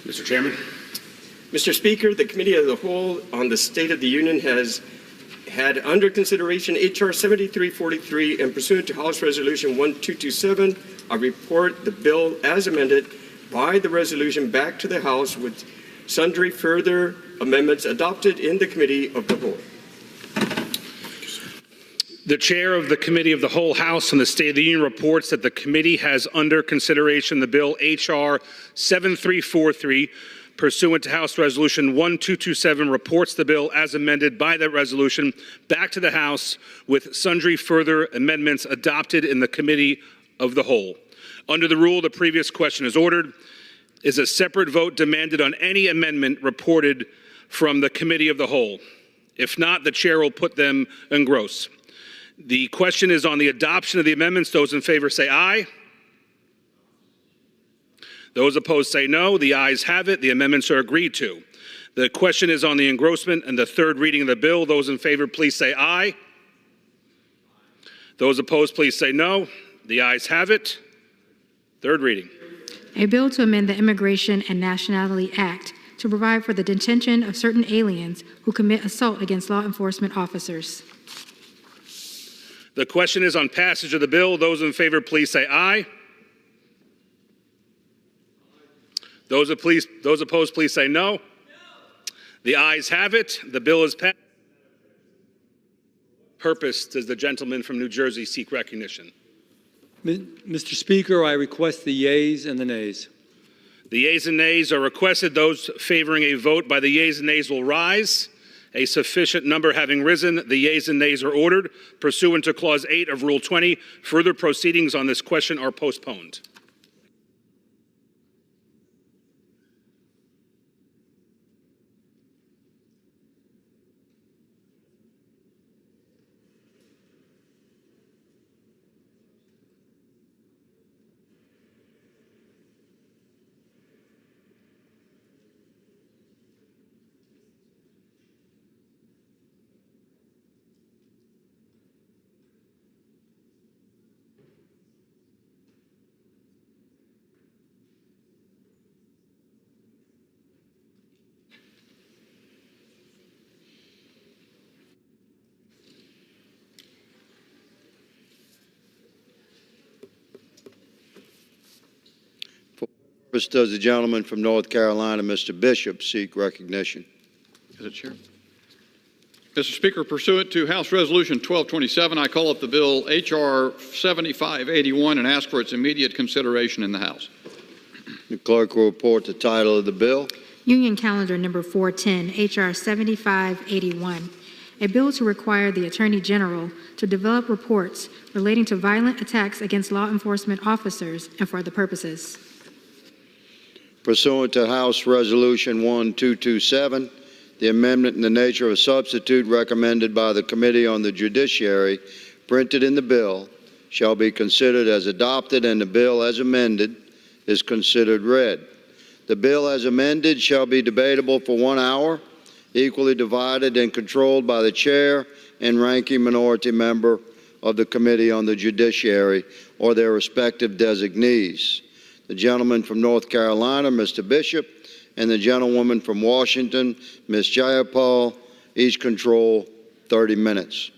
[SPEAKER 21] Mr. Chairman.
[SPEAKER 20] Mr. Speaker, the Committee of the Whole on the State of the Union has had under consideration H.R. 7343 and pursuant to House Resolution 1227, I report the bill as amended by the resolution back to the House with sundry further amendments adopted in the Committee of the Whole.
[SPEAKER 21] The chair of the Committee of the Whole House on the State of the Union reports that the committee has under consideration the bill H.R. 7343, pursuant to House Resolution 1227, reports the bill as amended by that resolution back to the House with sundry further amendments adopted in the Committee of the Whole. Under the rule, the previous question is ordered. Is a separate vote demanded on any amendment reported from the Committee of the Whole? If not, the chair will put them en gross. The question is on the adoption of the amendments. Those in favor say aye. Those opposed say no. The ayes have it. The amendments are agreed to. The question is on the engrossment and the third reading of the bill. Those in favor, please say aye. Those opposed, please say no. The ayes have it. Third reading.
[SPEAKER 14] A bill to amend the Immigration and Nationality Act to provide for the detention of certain aliens who commit assault against law enforcement officers.
[SPEAKER 21] The question is on passage of the bill. Those in favor, please say aye. Those opposed, please say no. The ayes have it. The bill is passed. Purpose does the gentleman from New Jersey seek recognition?
[SPEAKER 15] Mr. Speaker, I request the yeas and the nays.
[SPEAKER 21] The yeas and nays are requested. Those favoring a vote by the yeas and nays will rise. A sufficient number having risen, the yeas and nays are ordered. Pursuant to Clause 8 of Rule 20, further proceedings on this question are postponed.
[SPEAKER 2] Purpose does the gentleman from North Carolina, Mr. Bishop, seek recognition?
[SPEAKER 22] Mr. Chair. Mr. Speaker, pursuant to House Resolution 1227, I call up the bill H.R. 7581 and ask for its immediate consideration in the House.
[SPEAKER 2] The clerk will report the title of the bill.
[SPEAKER 14] Union Calendar Number 410, H.R. 7581. A bill to require the Attorney General to develop reports relating to violent attacks against law enforcement officers and for other purposes.
[SPEAKER 2] Pursuant to House Resolution 1227, the amendment in the nature of a substitute recommended by the Committee on the Judiciary, printed in the bill, shall be considered as adopted, and the bill as amended is considered read. The bill as amended shall be debatable for 1 hour, equally divided and controlled by the chair and ranking minority member of the Committee on the Judiciary or their respective designees. The gentleman from North Carolina, Mr. Bishop, and the gentlewoman from Washington, Ms. Jayapal, each control 30 minutes.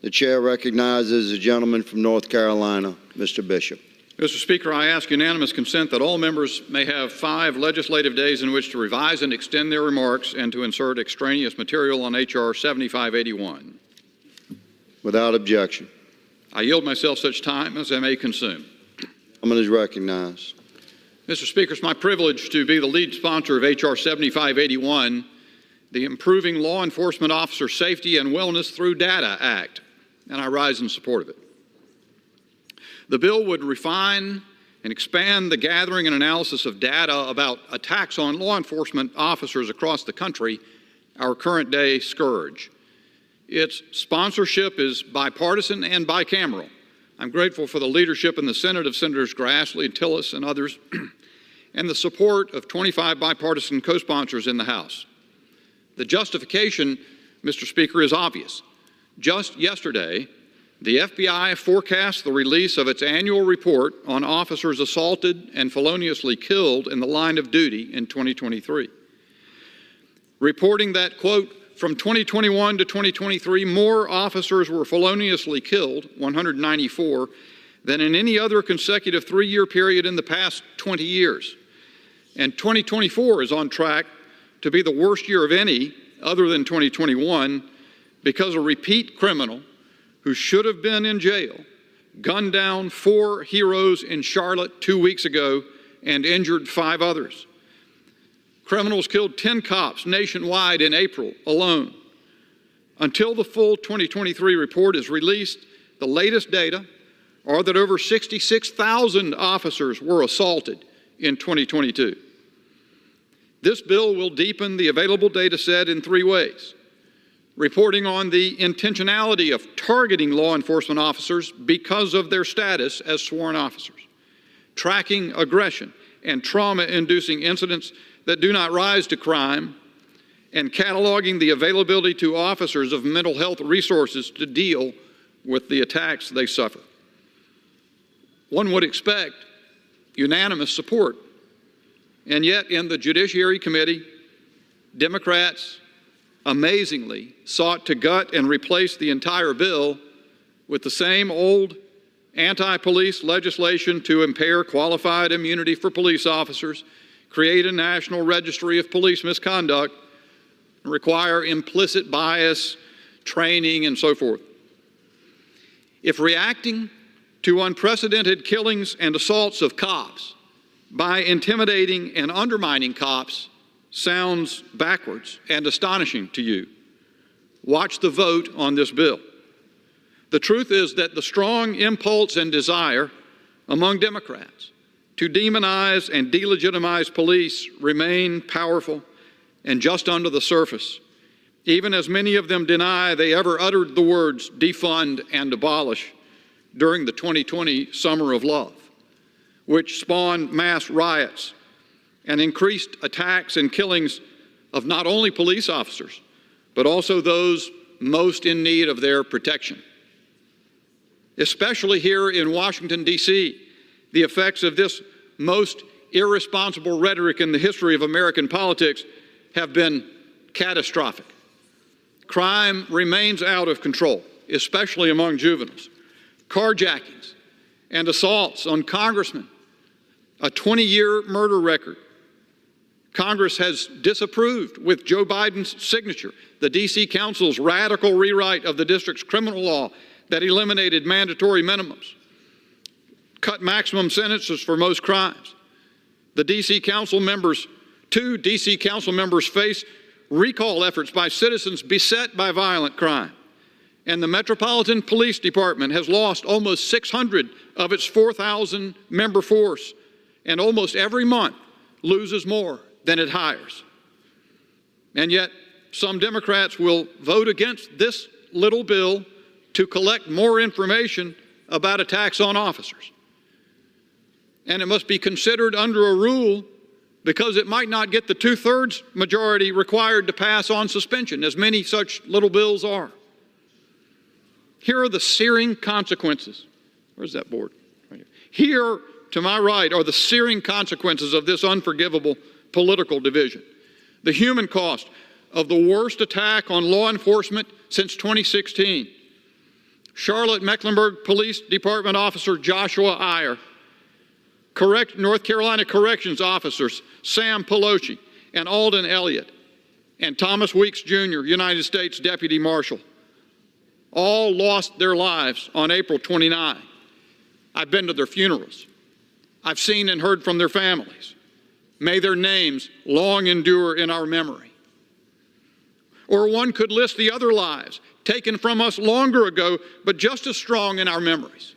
[SPEAKER 2] The chair recognizes the gentleman from North Carolina, Mr. Bishop.
[SPEAKER 22] Mr. Speaker, I ask unanimous consent that all members may have 5 legislative days in which to revise and extend their remarks and to insert extraneous material on H.R. 7581.
[SPEAKER 2] Without objection.
[SPEAKER 22] I yield myself such time as I may consume.
[SPEAKER 2] The gentleman is recognized.
[SPEAKER 22] Mr. Speaker, it's my privilege to be the lead sponsor of H.R. 7581, the Improving Law Enforcement Officer Safety and Wellness Through Data Act, and I rise in support of it. The bill would refine and expand the gathering and analysis of data about attacks on law enforcement officers across the country, our current day scourge. Its sponsorship is bipartisan and bicameral. I'm grateful for the leadership in the Senate of Senators Grassley, Tillis, and others, and the support of 25 bipartisan co-sponsors in the House. The justification, Mr. Speaker, is obvious. Just yesterday, the FBI forecast the release of its annual report on officers assaulted and feloniously killed in the line of duty in 2023, reporting that, quote, from 2021 to 2023, more officers were feloniously killed, 194, than in any other consecutive 3-year period in the past 20 years. And 2024 is on track to be the worst year of any other than 2021 because a repeat criminal who should have been in jail gunned down 4 heroes in Charlotte 2 weeks ago and injured 5 others. Criminals killed 10 cops nationwide in April alone. Until the full 2023 report is released, the latest data are that over 66,000 officers were assaulted in 2022. This bill will deepen the available data set in 3 ways. Reporting on the intentionality of targeting law enforcement officers because of their status as sworn officers, tracking aggression and trauma-inducing incidents that do not rise to crime, and cataloging the availability to officers of mental health resources to deal with the attacks they suffer. One would expect unanimous support, and yet in the Judiciary Committee, Democrats amazingly sought to gut and replace the entire bill with the same old anti-police legislation to impair qualified immunity for police officers, create a national registry of police misconduct, and require implicit bias, training, and so forth. If reacting to unprecedented killings and assaults of cops by intimidating and undermining cops sounds backwards and astonishing to you, watch the vote on this bill. The truth is that the strong impulse and desire among Democrats to demonize and delegitimize police remain powerful and just under the surface, even as many of them deny they ever uttered the words defund and abolish during the 2020 Summer of Love, which spawned mass riots and increased attacks and killings of not only police officers, but also those most in need of their protection. Especially here in Washington, D.C., the effects of this most irresponsible rhetoric in the history of American politics have been catastrophic. Crime remains out of control, especially among juveniles. Carjackings and assaults on congressmen, a 20-year murder record. Congress has disapproved, with Joe Biden's signature, the D.C. Council's radical rewrite of the district's criminal law that eliminated mandatory minimums, cut maximum sentences for most crimes. The D.C. Council members, two D.C. Council members face recall efforts by citizens beset by violent crime. And the Metropolitan Police Department has lost almost 600 of its 4,000 member force, and almost every month loses more than it hires. And yet, some Democrats will vote against this little bill to collect more information about attacks on officers. And it must be considered under a rule because it might not get the 2/3 majority required to pass on suspension, as many such little bills are. Here are the searing consequences. Where's that board? Right here. Here, to my right, are the searing consequences of this unforgivable political division. The human cost of the worst attack on law enforcement since 2016. Charlotte Mecklenburg Police Department Officer Joshua Iyer, North Carolina Corrections Officers Sam Pelosi and Alden Elliott, and Thomas Weeks Jr., United States Deputy Marshal, all lost their lives on April 29. I've been to their funerals. I've seen and heard from their families. May their names long endure in our memory. Or one could list the other lives taken from us longer ago, but just as strong in our memories.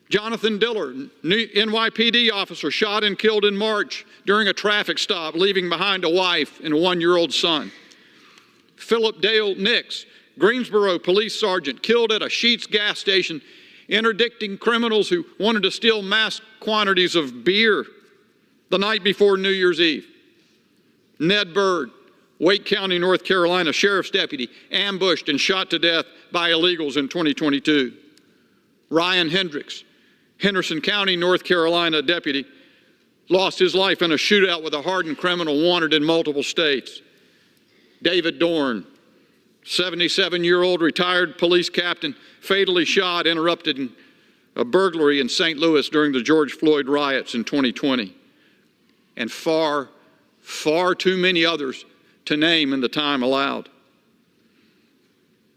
[SPEAKER 22] Jonathan Diller, NYPD officer, shot and killed in March during a traffic stop, leaving behind a wife and a 1-year-old son. Philip Dale Nix, Greensboro police sergeant, killed at a Sheetz gas station, interdicting criminals who wanted to steal mass quantities of beer the night before New Year's Eve. Ned Byrd, Wake County, North Carolina sheriff's deputy, ambushed and shot to death by illegals in 2022. Ryan Hendricks, Henderson County, North Carolina deputy, lost his life in a shootout with a hardened criminal wanted in multiple states. David Dorn, 77-year-old retired police captain, fatally shot, interrupted a burglary in St. Louis during the George Floyd riots in 2020. And far, far too many others to name in the time allowed.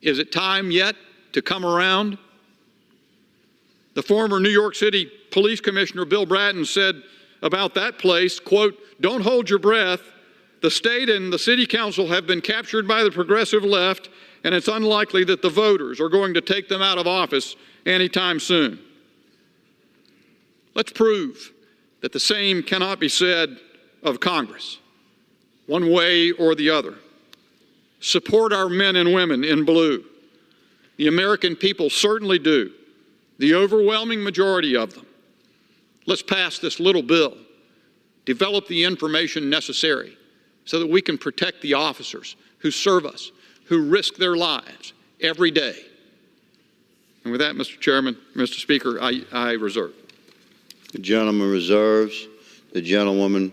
[SPEAKER 22] Is it time yet to come around? The former New York City Police Commissioner Bill Bratton said about that place, quote, "Don't hold your breath. The state and the city council have been captured by the progressive left, and it's unlikely that the voters are going to take them out of office anytime soon." Let's prove that the same cannot be said of Congress, one way or the other. Support our men and women in blue. The American people certainly do, the overwhelming majority of them. Let's pass this little bill develop the information necessary so that we can protect the officers who serve us, who risk their lives every day. And with that, Mr. Chairman, Mr. Speaker, I reserve.
[SPEAKER 2] The gentleman reserves. The gentlewoman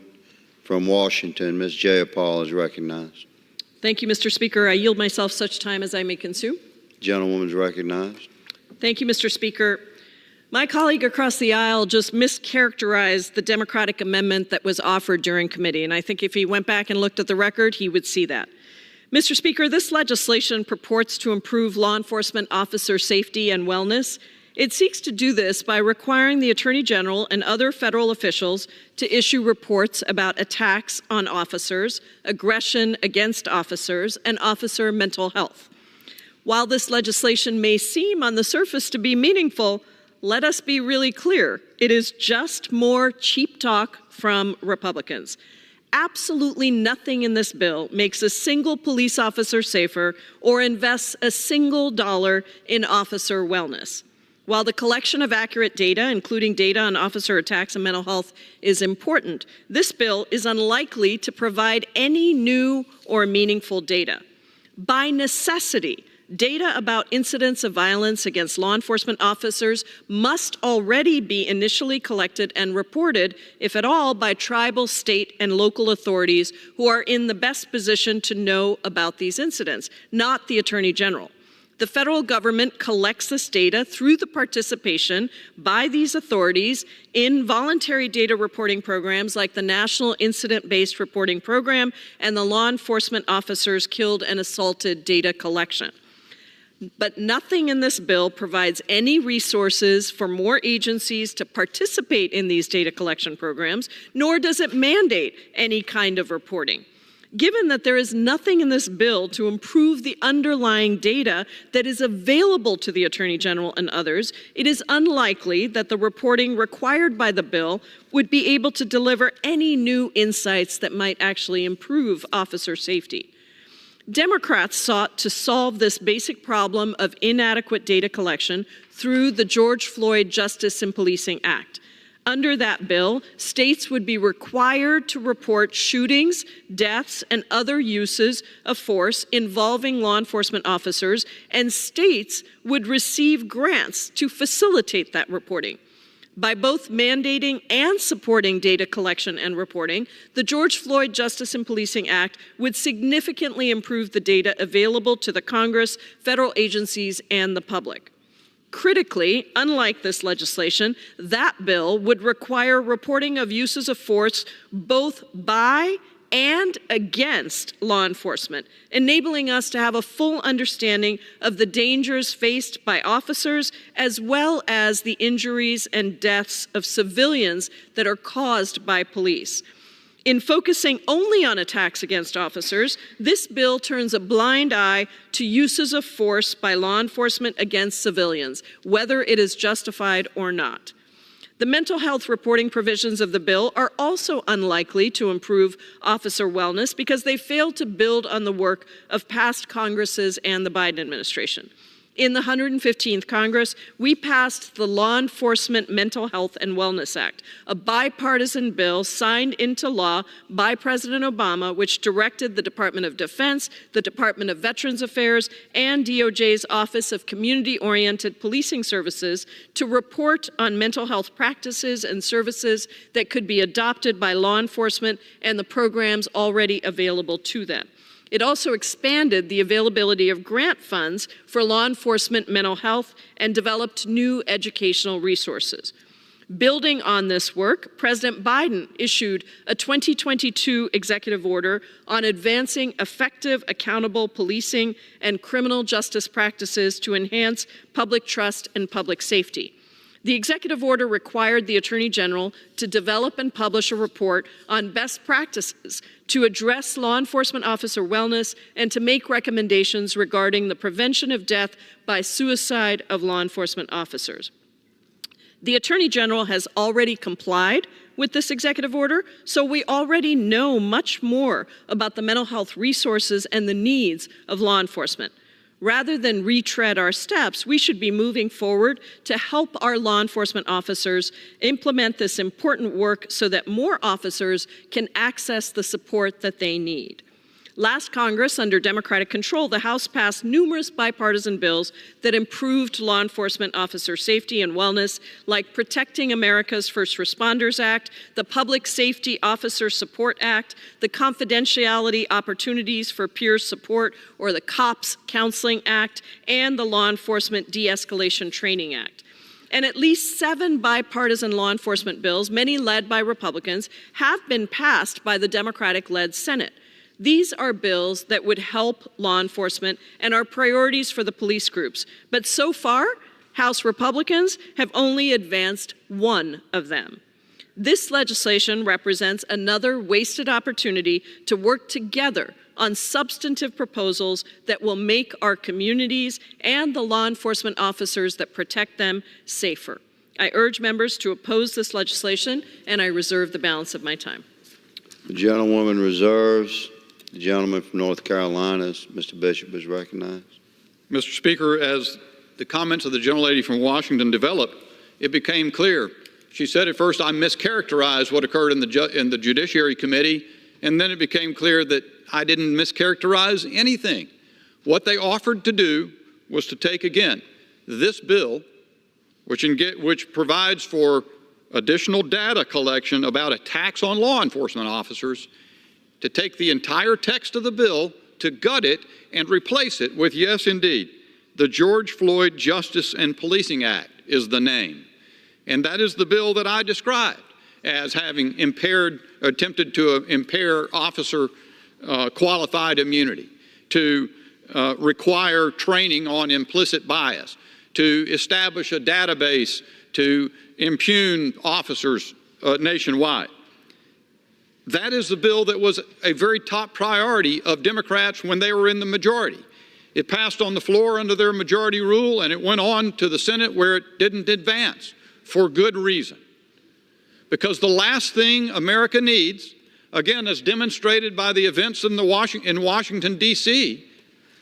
[SPEAKER 2] from Washington, Ms. Jayapal, is recognized.
[SPEAKER 17] Thank you, Mr. Speaker. I yield myself such time as I may consume.
[SPEAKER 2] Gentlewoman is recognized.
[SPEAKER 17] Thank you, Mr. Speaker. My colleague across the aisle just mischaracterized the Democratic amendment that was offered during committee, and I think if he went back and looked at the record, he would see that. Mr. Speaker, this legislation purports to improve law enforcement officer safety and wellness. It seeks to do this by requiring the Attorney General and other federal officials to issue reports about attacks on officers, aggression against officers, and officer mental health. While this legislation may seem on the surface to be meaningful, let us be really clear. It is just more cheap talk from Republicans. Absolutely nothing in this bill makes a single police officer safer or invests a single dollar in officer wellness. While the collection of accurate data, including data on officer attacks and mental health, is important, this bill is unlikely to provide any new or meaningful data. By necessity, data about incidents of violence against law enforcement officers must already be initially collected and reported, if at all, by tribal, state, and local authorities who are in the best position to know about these incidents, not the Attorney General. The federal government collects this data through the participation by these authorities in voluntary data reporting programs like the National Incident-Based Reporting Program and the Law Enforcement Officers Killed and Assaulted Data Collection. But nothing in this bill provides any resources for more agencies to participate in these data collection programs, nor does it mandate any kind of reporting. Given that there is nothing in this bill to improve the underlying data that is available to the Attorney General and others, it is unlikely that the reporting required by the bill would be able to deliver any new insights that might actually improve officer safety. Democrats sought to solve this basic problem of inadequate data collection through the George Floyd Justice in Policing Act. Under that bill, states would be required to report shootings, deaths, and other uses of force involving law enforcement officers, and states would receive grants to facilitate that reporting. By both mandating and supporting data collection and reporting, the George Floyd Justice in Policing Act would significantly improve the data available to the Congress, federal agencies, and the public. Critically, unlike this legislation, that bill would require reporting of uses of force both by and against law enforcement, enabling us to have a full understanding of the dangers faced by officers as well as the injuries and deaths of civilians that are caused by police. In focusing only on attacks against officers, this bill turns a blind eye to uses of force by law enforcement against civilians, whether it is justified or not. The mental health reporting provisions of the bill are also unlikely to improve officer wellness because they fail to build on the work of past Congresses and the Biden administration. In the 115th Congress, we passed the Law Enforcement Mental Health and Wellness Act, a bipartisan bill signed into law by President Obama, which directed the Department of Defense, the Department of Veterans Affairs, and DOJ's Office of Community-Oriented Policing Services to report on mental health practices and services that could be adopted by law enforcement and the programs already available to them. It also expanded the availability of grant funds for law enforcement mental health and developed new educational resources. Building on this work, President Biden issued a 2022 executive order on advancing effective, accountable policing and criminal justice practices to enhance public trust and public safety. The executive order required the Attorney General to develop and publish a report on best practices to address law enforcement officer wellness and to make recommendations regarding the prevention of death by suicide of law enforcement officers. The Attorney General has already complied with this executive order, so we already know much more about the mental health resources and the needs of law enforcement. Rather than retread our steps, we should be moving forward to help our law enforcement officers implement this important work so that more officers can access the support that they need. Last Congress, under Democratic control, the House passed numerous bipartisan bills that improved law enforcement officer safety and wellness, like Protecting America's First Responders Act, the Public Safety Officer Support Act, the Confidentiality Opportunities for Peer Support, or the COPS Counseling Act, and the Law Enforcement De-Escalation Training Act. And at least 7 bipartisan law enforcement bills, many led by Republicans, have been passed by the Democratic-led Senate. These are bills that would help law enforcement and are priorities for the police groups. But so far, House Republicans have only advanced one of them. This legislation represents another wasted opportunity to work together on substantive proposals that will make our communities and the law enforcement officers that protect them safer. I urge members to oppose this legislation, and I reserve the balance of my time.
[SPEAKER 2] The gentlewoman reserves. The gentleman from North Carolina, Mr. Bishop, is recognized.
[SPEAKER 22] Mr. Speaker, as the comments of the gentlelady from Washington developed, it became clear. She said at first, I mischaracterized what occurred in the Judiciary Committee, and then it became clear that I didn't mischaracterize anything. What they offered to do was to take, again, this bill, which provides for additional data collection about attacks on law enforcement officers, to take the entire text of the bill, to gut it, and replace it with, yes, indeed, the George Floyd Justice and Policing Act is the name. And that is the bill that I described as having attempted to impair officer qualified immunity, to require training on implicit bias, to establish a database to impugn officers nationwide. That is the bill that was a very top priority of Democrats when they were in the majority. It passed on the floor under their majority rule, and it went on to the Senate where it didn't advance, for good reason. Because the last thing America needs, again, as demonstrated by the events in Washington, D.C.,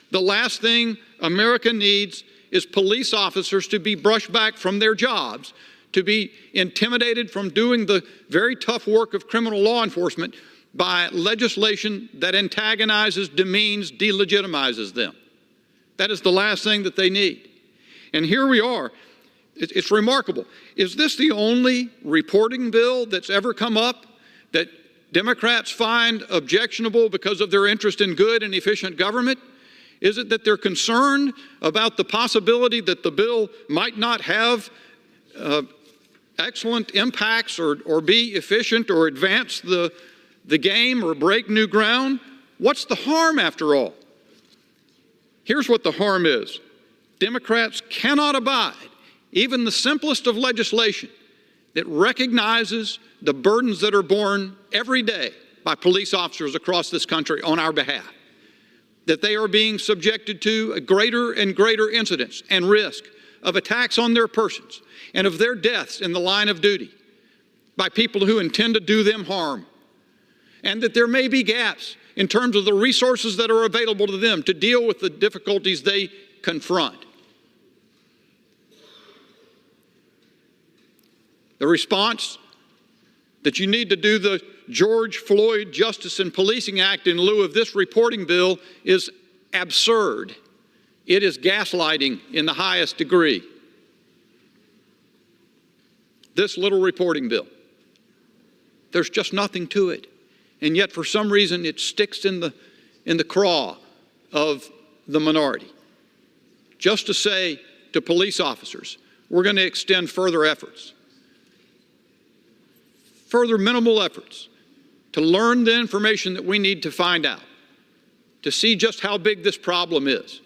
[SPEAKER 22] the last thing America needs is police officers to be brushed back from their jobs, to be intimidated from doing the very tough work of criminal law enforcement by legislation that antagonizes, demeans, delegitimizes them. That is the last thing that they need. And here we are. It's remarkable. Is this the only reporting bill that's ever come up that Democrats find objectionable because of their interest in good and efficient government? Is it that they're concerned about the possibility that the bill might not have excellent impacts or be efficient or advance the game or break new ground? What's the harm after all? Here's what the harm is. Democrats cannot abide even the simplest of legislation that recognizes the burdens that are borne every day by police officers across this country on our behalf, that they are being subjected to a greater and greater incidence and risk of attacks on their persons and of their deaths in the line of duty by people who intend to do them harm, and that there may be gaps in terms of the resources that are available to them to deal with the difficulties they confront. The response that you need to do the George Floyd Justice and Policing Act in lieu of this reporting bill is absurd. It is gaslighting in the highest degree. This little reporting bill, there's just nothing to it. And yet, for some reason, it sticks in the craw of the minority. Just to say to police officers, we're going to extend further efforts, further minimal efforts, to learn the information that we need to find out, to see just how big this problem is,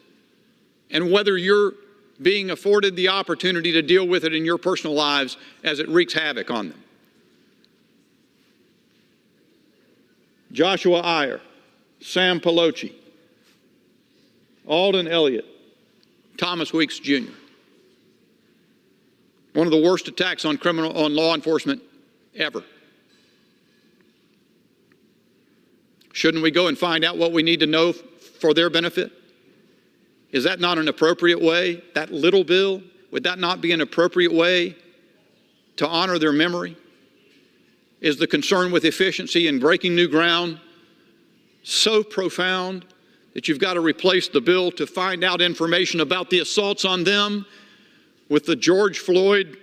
[SPEAKER 22] and whether you're being afforded the opportunity to deal with it in your personal lives as it wreaks havoc on them. Joshua Iyer, Sam Pelosi, Alden Elliott, Thomas Weeks Jr. One of the worst attacks on law enforcement ever. Shouldn't we go and find out what we need to know for their benefit? Is that not an appropriate way? That little bill, would that not be an appropriate way to honor their memory? Is the concern with efficiency and breaking new ground so profound that you've got to replace the bill to find out information about the assaults on them with the George Floyd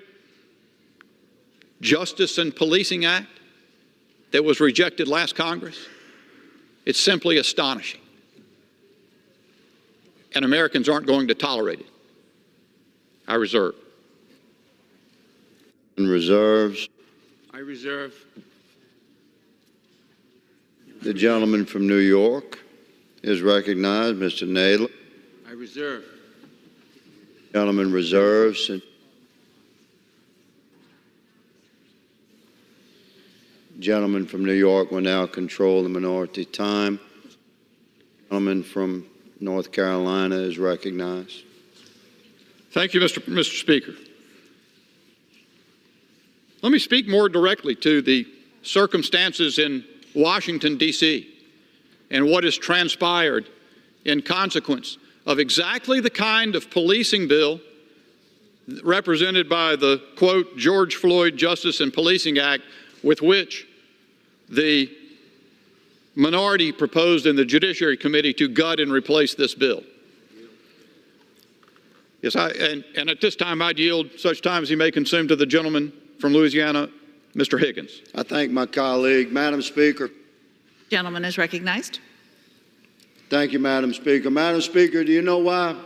[SPEAKER 22] Justice and Policing Act that was rejected last Congress? It's simply astonishing. And Americans aren't going to tolerate it. I reserve.
[SPEAKER 2] And reserves.
[SPEAKER 21] I reserve.
[SPEAKER 2] The gentleman from New York is recognized, Mr. Nadler.
[SPEAKER 21] I reserve.
[SPEAKER 2] Gentleman reserves. Gentleman from New York will now control the minority time. Gentleman from North Carolina is recognized.
[SPEAKER 22] Thank you, Mr. Speaker. Let me speak more directly to the circumstances in Washington, D.C., and what has transpired in consequence of exactly the kind of policing bill represented by the, quote, George Floyd Justice and Policing Act with which the minority proposed in the Judiciary Committee to gut and replace this bill. Yes, and at this time I'd yield such time as he may consume to the gentleman from Louisiana, Mr. Higgins.
[SPEAKER 2] I thank my colleague. Madam Speaker.
[SPEAKER 3] Gentleman is recognized.
[SPEAKER 2] Thank you, Madam Speaker. Madam Speaker, do you know why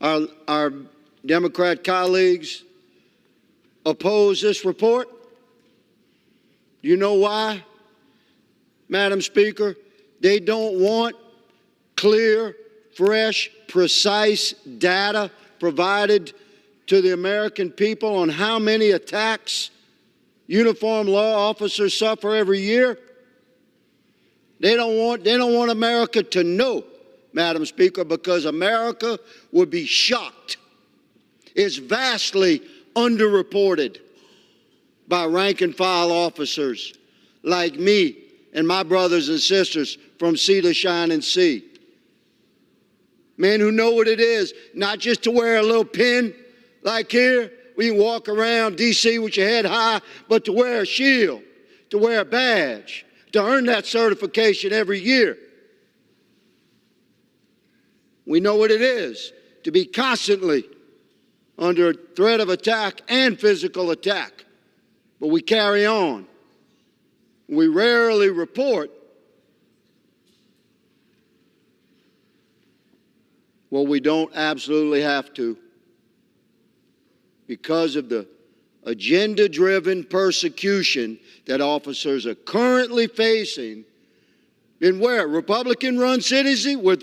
[SPEAKER 2] our Democrat colleagues oppose this report? Do you know why, Madam Speaker? They don't want clear, fresh, precise data provided to the American people on how many attacks uniformed law officers suffer every year. They don't want America to know, Madam Speaker, because America would be shocked. It's vastly underreported by rank and file officers like me and my brothers and sisters from sea to shining sea. Men who know what it is, not just to wear a little pin like here, we can walk around D.C. with your head high, but to wear a shield, to wear a badge, to earn that certification every year. We know what it is to be constantly under threat of attack and physical attack, but we carry on. We rarely report well, we don't absolutely have to because of the agenda-driven persecution that officers are currently facing in where? Republican-run cities with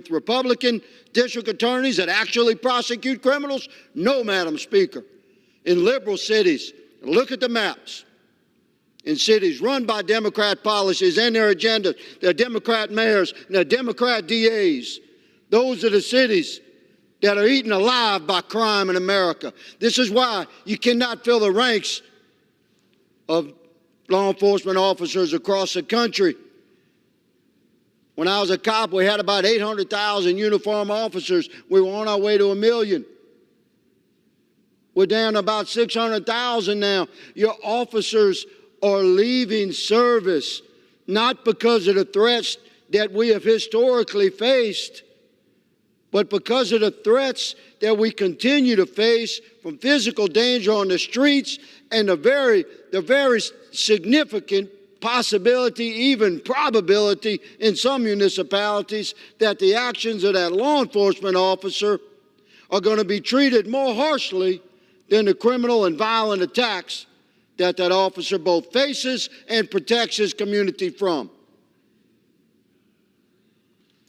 [SPEAKER 2] Republican district attorneys that actually prosecute criminals? No, Madam Speaker. In liberal cities, look at the maps. In cities run by Democrat policies and their agendas, their Democrat mayors and their Democrat DAs, those are the cities that are eaten alive by crime in America. This is why you cannot fill the ranks of law enforcement officers across the country. When I was a cop, we had about 800,000 uniformed officers. We were on our way to 1 million. We're down to about 600,000 now. Your officers are leaving service, not because of the threats that we have historically faced, but because of the threats that we continue to face from physical danger on the streets and the very significant possibility, even probability in some municipalities that the actions of that law enforcement officer are going to be treated more harshly than the criminal and violent attacks that that officer both faces and protects his community from.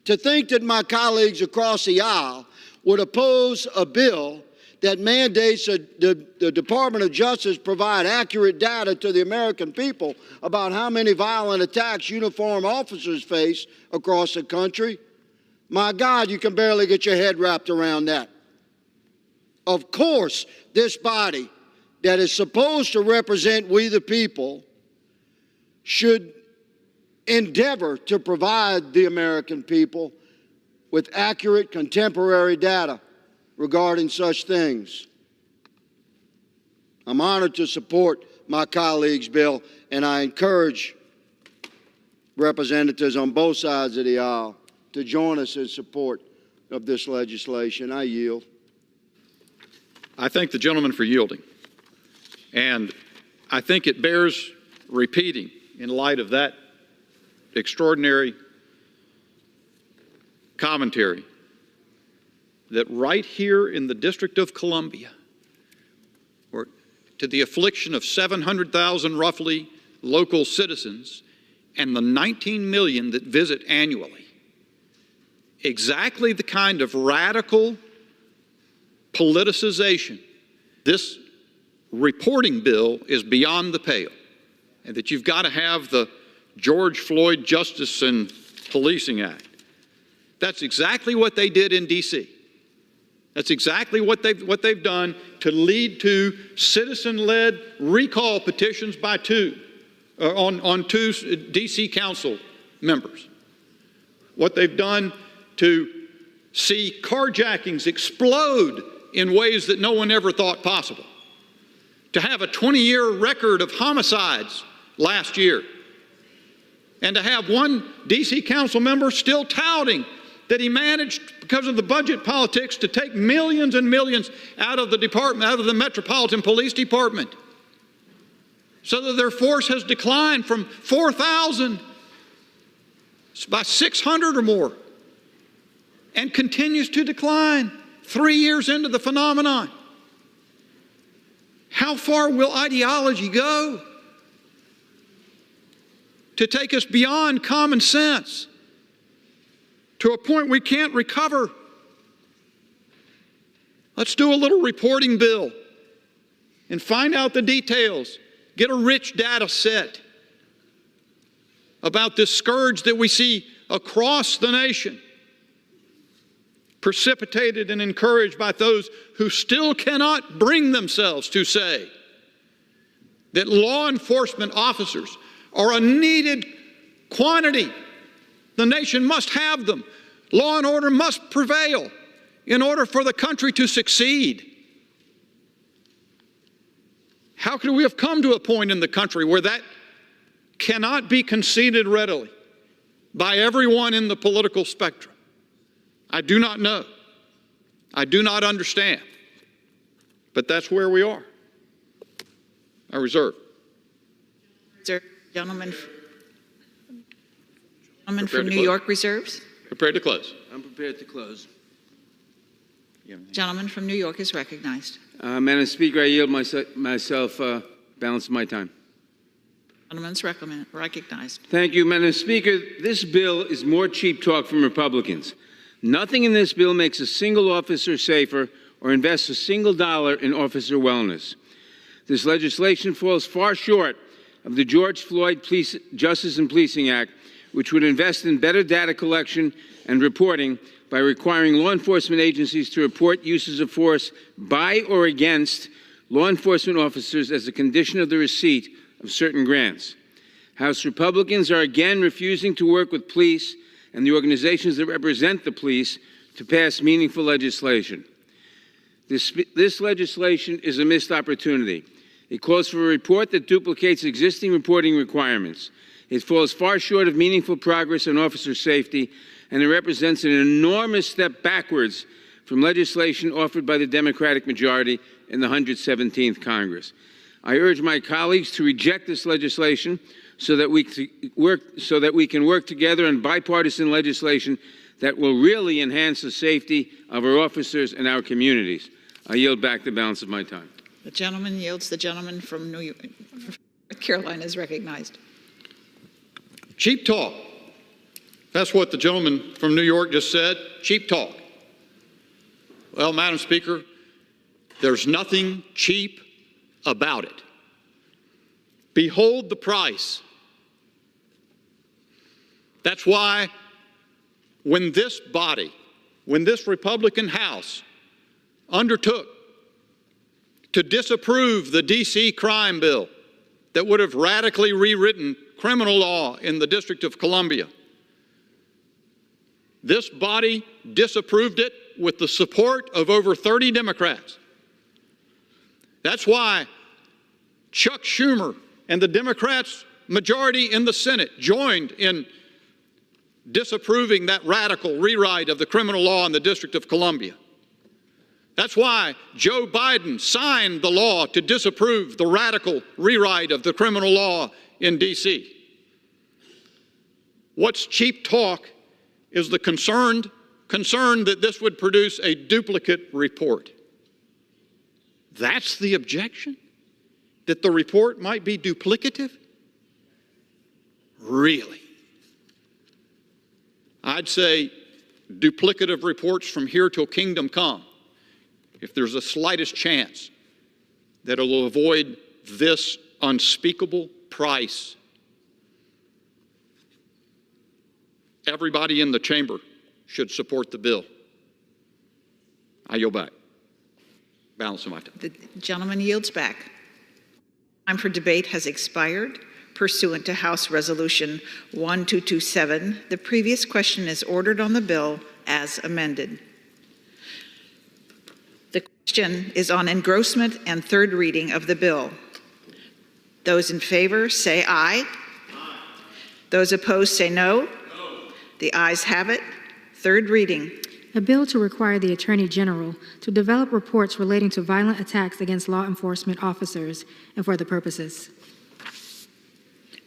[SPEAKER 2] To think that my colleagues across the aisle would oppose a bill that mandates the Department of Justice provide accurate data to the American people about how many violent attacks uniformed officers face across the country, my God, you can barely get your head wrapped around that. Of course, this body that is supposed to represent we the people should endeavor to provide the American people with accurate contemporary data regarding such things. I'm honored to support my colleague's bill, and I encourage representatives on both sides of the aisle to join us in support of this legislation. I yield.
[SPEAKER 22] I thank the gentleman for yielding. And I think it bears repeating in light of that extraordinary commentary that right here in the District of Columbia, where to the affliction of 700,000 roughly local citizens and the 19 million that visit annually, exactly the kind of radical politicization this reporting bill is beyond the pale, and that you've got to have the George Floyd Justice and Policing Act. That's exactly what they did in D.C. That's exactly what they've done to lead to citizen-led recall petitions by two D.C. council members. What they've done to see carjackings explode in ways that no one ever thought possible. To have a 20-year record of homicides last year. And to have one D.C. council member still touting that he managed, because of the budget politics, to take millions and millions out of the department, out of the Metropolitan Police Department, so that their force has declined from 4,000 by 600 or more, and continues to decline 3 years into the phenomenon. How far will ideology go to take us beyond common sense to a point we can't recover? Let's do a little reporting bill and find out the details. Get a rich data set about this scourge that we see across the nation, precipitated and encouraged by those who still cannot bring themselves to say that law enforcement officers are a needed quantity. The nation must have them. Law and order must prevail in order for the country to succeed. How could we have come to a point in the country where that cannot be conceded readily by everyone in the political spectrum? I do not know. I do not understand. But that's where we are. I reserve.
[SPEAKER 3] Gentleman from New York reserves.
[SPEAKER 22] Prepared to close.
[SPEAKER 5] I'm prepared to close.
[SPEAKER 3] Gentleman from New York is recognized.
[SPEAKER 5] Madam Speaker, I yield myself balance of my time.
[SPEAKER 3] Gentleman's recognized.
[SPEAKER 5] Thank you, Madam Speaker. This bill is more cheap talk from Republicans. Nothing in this bill makes a single officer safer or invests a single dollar in officer wellness. This legislation falls far short of the George Floyd Justice and Policing Act, which would invest in better data collection and reporting by requiring law enforcement agencies to report uses of force by or against law enforcement officers as a condition of the receipt of certain grants. House Republicans are again refusing to work with police and the organizations that represent the police to pass meaningful legislation. This legislation is a missed opportunity. It calls for a report that duplicates existing reporting requirements. It falls far short of meaningful progress on officer safety, and it represents an enormous step backwards from legislation offered by the Democratic majority in the 117th Congress. I urge my colleagues to reject this legislation so that we can work together on bipartisan legislation that will really enhance the safety of our officers and our communities. I yield back the balance of my time.
[SPEAKER 3] The gentleman yields. The gentleman from North Carolina is recognized.
[SPEAKER 22] Cheap talk. That's what the gentleman from New York just said. Cheap talk. Well, Madam Speaker, there's nothing cheap about it. Behold the price. That's why when this body, when this Republican House undertook to disapprove the D.C. crime bill that would have radically rewritten criminal law in the District of Columbia, This body disapproved it with the support of over 30 Democrats. That's why Chuck Schumer and the Democrats' majority in the Senate joined in disapproving that radical rewrite of the criminal law in the District of Columbia. That's why Joe Biden signed the law to disapprove the radical rewrite of the criminal law in D.C. What's cheap talk is the concern that this would produce a duplicate report. That's the objection? That the report might be duplicative? Really? I'd say duplicative reports from here till kingdom come, if there's the slightest chance that it will avoid this unspeakable price. Everybody in the chamber should support the bill. I yield back. Balance of my time.
[SPEAKER 3] The gentleman yields back. Time for debate has expired. Pursuant to House Resolution 1227, the previous question is ordered on the bill as amended. The question is on engrossment and third reading of the bill. Those in favor say aye. Aye. Those opposed say no. No. The ayes have it. Third reading.
[SPEAKER 14] A bill to require the Attorney General to develop reports relating to violent attacks against law enforcement officers and for other purposes.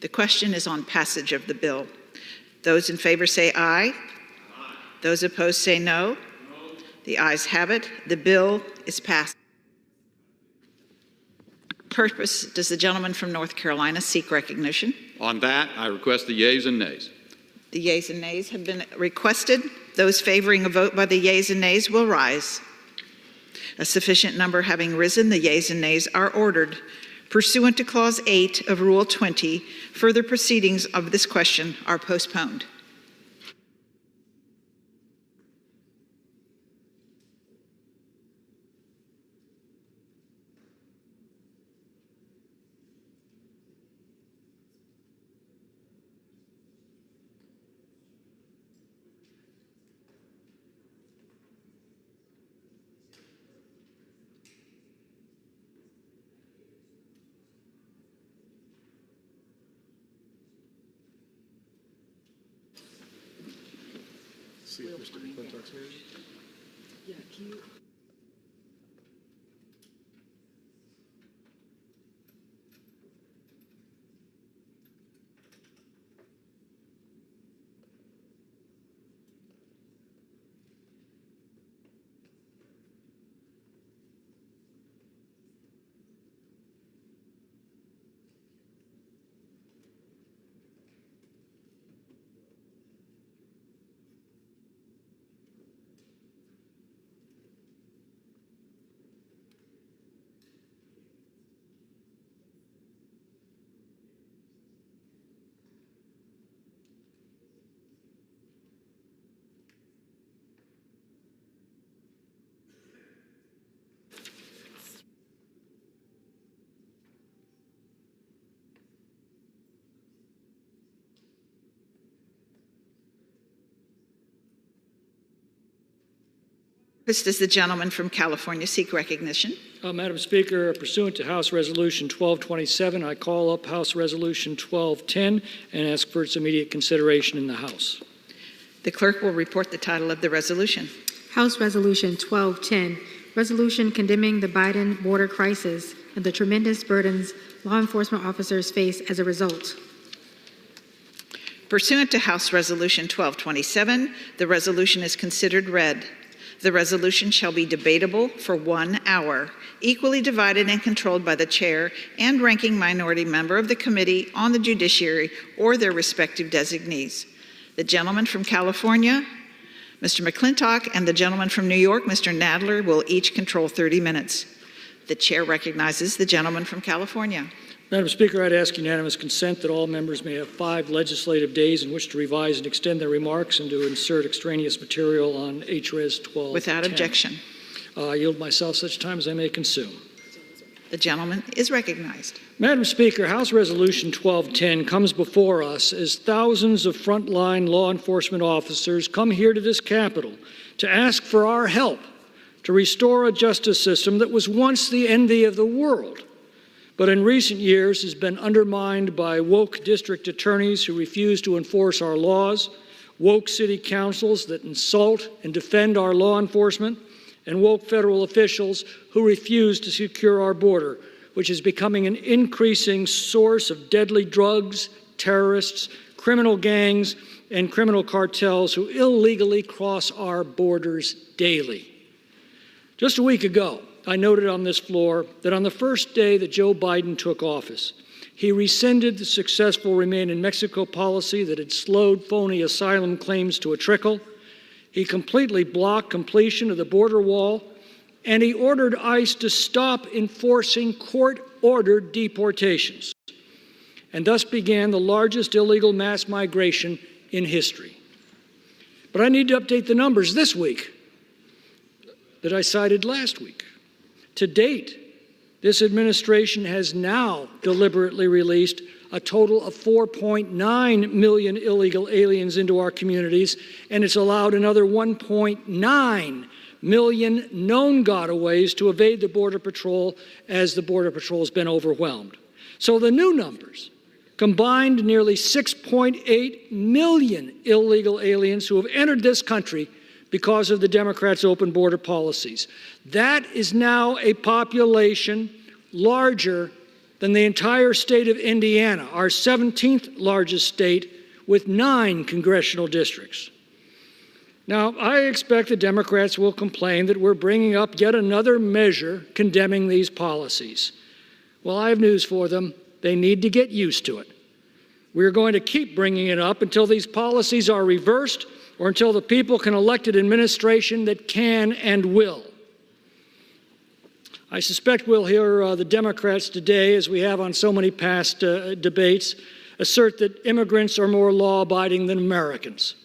[SPEAKER 3] The question is on passage of the bill. Those in favor say aye. Aye. Those opposed say no. No. The ayes have it. The bill is passed. Purpose, does the gentleman from North Carolina seek recognition?
[SPEAKER 22] On that, I request the yeas and nays.
[SPEAKER 3] The yeas and nays have been requested. Those favoring a vote by the yeas and nays will rise. A sufficient number having risen, the yeas and nays are ordered. Pursuant to Clause 8 of Rule 20, further proceedings of this question are postponed.
[SPEAKER 1] See if Mr. McClintock's here. Yeah, can you?
[SPEAKER 3] Does the gentleman from California seek recognition?
[SPEAKER 8] Madam Speaker, pursuant to House Resolution 1227, I call up House Resolution 1210 and ask for its immediate consideration in the House.
[SPEAKER 3] The clerk will report the title of the resolution.
[SPEAKER 14] House Resolution 1210, resolution condemning the Biden border crisis and the tremendous burdens law enforcement officers face as a result.
[SPEAKER 3] Pursuant to House Resolution 1227, the resolution is considered read. The resolution shall be debatable for 1 hour, equally divided and controlled by the chair and ranking minority member of the Committee on the Judiciary or their respective designees. The gentleman from California, Mr. McClintock, and the gentleman from New York, Mr. Nadler, will each control 30 minutes. The chair recognizes the gentleman from California.
[SPEAKER 8] Madam Speaker, I'd ask unanimous consent that all members may have 5 legislative days in which to revise and extend their remarks and to insert extraneous material on HRES 1210.
[SPEAKER 3] Without objection.
[SPEAKER 8] I yield myself such time as I may consume.
[SPEAKER 3] The gentleman is recognized.
[SPEAKER 8] Madam Speaker, House Resolution 1210 comes before us as thousands of frontline law enforcement officers come here to this Capitol to ask for our help to restore a justice system that was once the envy of the world, but in recent years has been undermined by woke district attorneys who refuse to enforce our laws, woke city councils that insult and defend our law enforcement, and woke federal officials who refuse to secure our border, which is becoming an increasing source of deadly drugs, terrorists, criminal gangs, and criminal cartels who illegally cross our borders daily. Just a week ago, I noted on this floor that on the first day that Joe Biden took office, he rescinded the successful Remain in Mexico policy that had slowed phony asylum claims to a trickle. He completely blocked completion of the border wall, and he ordered ICE to stop enforcing court-ordered deportations, and thus began the largest illegal mass migration in history. But I need to update the numbers this week that I cited last week. To date, this administration has now deliberately released a total of 4.9 million illegal aliens into our communities, and it's allowed another 1.9 million known gotaways to evade the Border Patrol as the Border Patrol has been overwhelmed. So the new numbers combined nearly 6.8 million illegal aliens who have entered this country because of the Democrats' open border policies. That is now a population larger than the entire state of Indiana, our 17th largest state with 9 congressional districts. Now, I expect the Democrats will complain that we're bringing up yet another measure condemning these policies. Well, I have news for them. They need to get used to it. We're going to keep bringing it up until these policies are reversed or until the people can elect an administration that can and will. I suspect we'll hear the Democrats today, as we have on so many past debates, assert that immigrants are more law-abiding than Americans.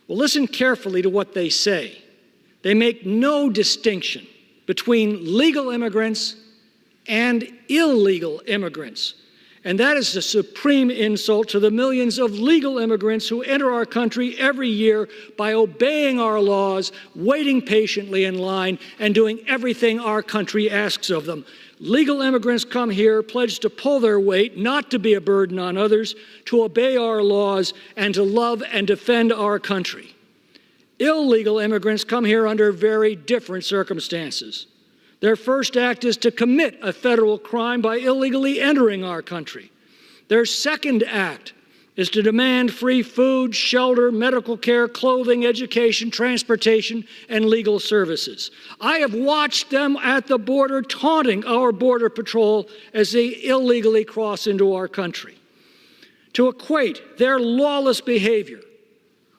[SPEAKER 8] Well, listen carefully to what they say. They make no distinction between legal immigrants and illegal immigrants. And that is the supreme insult to the millions of legal immigrants who enter our country every year by obeying our laws, waiting patiently in line, and doing everything our country asks of them. Legal immigrants come here pledged to pull their weight, not to be a burden on others, to obey our laws, and to love and defend our country. Illegal immigrants come here under very different circumstances. Their first act is to commit a federal crime by illegally entering our country. Their second act is to demand free food, shelter, medical care, clothing, education, transportation, and legal services. I have watched them at the border taunting our Border Patrol as they illegally cross into our country. To equate their lawless behavior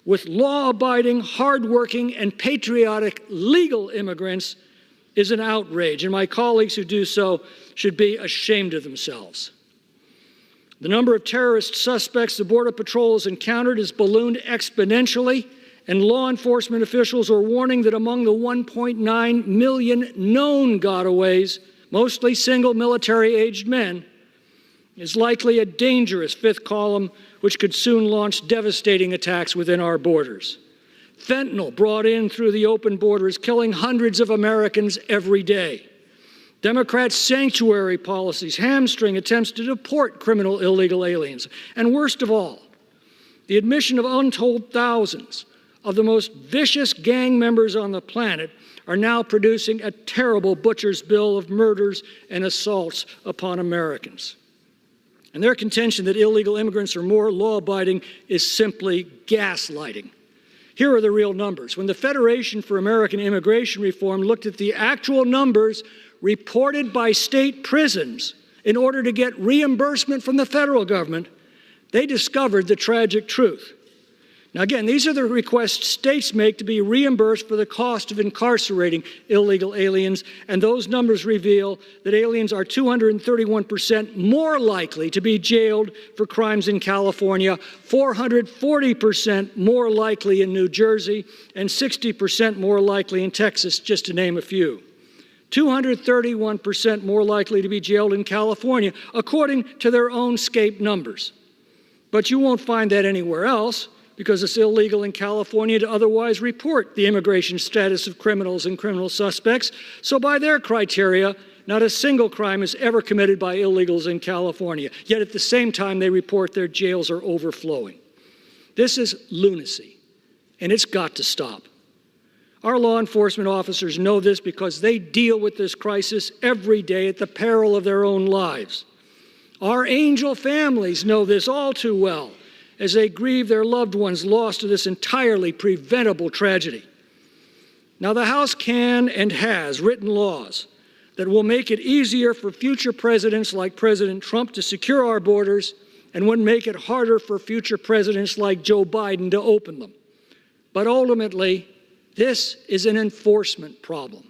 [SPEAKER 8] with law-abiding, hardworking, and patriotic legal immigrants is an outrage, and my colleagues who do so should be ashamed of themselves. The number of terrorist suspects the Border Patrol has encountered has ballooned exponentially, and law enforcement officials are warning that among the 1.9 million known gotaways, mostly single military-aged men, is likely a dangerous fifth column which could soon launch devastating attacks within our borders. Fentanyl brought in through the open border is killing hundreds of Americans every day. Democrats' sanctuary policies hamstring attempts to deport criminal illegal aliens. And worst of all, the admission of untold thousands of the most vicious gang members on the planet are now producing a terrible butcher's bill of murders and assaults upon Americans. And their contention that illegal immigrants are more law-abiding is simply gaslighting. Here are the real numbers. When the Federation for American Immigration Reform looked at the actual numbers reported by state prisons in order to get reimbursement from the federal government, they discovered the tragic truth. Now again, these are the requests states make to be reimbursed for the cost of incarcerating illegal aliens, and those numbers reveal that aliens are 231% more likely to be jailed for crimes in California, 440% more likely in New Jersey, and 60% more likely in Texas, just to name a few.
[SPEAKER 6] 231% more likely to be jailed in California, according to their own SCAPE numbers. But you won't find that anywhere else, because it's illegal in California to otherwise report the immigration status of criminals and criminal suspects. So by their criteria, not a single crime is ever committed by illegals in California. Yet at the same time, they report their jails are overflowing. This is lunacy, and it's got to stop. Our law enforcement officers know this because they deal with this crisis every day at the peril of their own lives. Our angel families know this all too well as they grieve their loved ones lost to this entirely preventable tragedy. Now, the House can and has written laws that will make it easier for future presidents like President Trump to secure our borders and would make it harder for future presidents like Joe Biden to open them. But ultimately, this is an enforcement problem.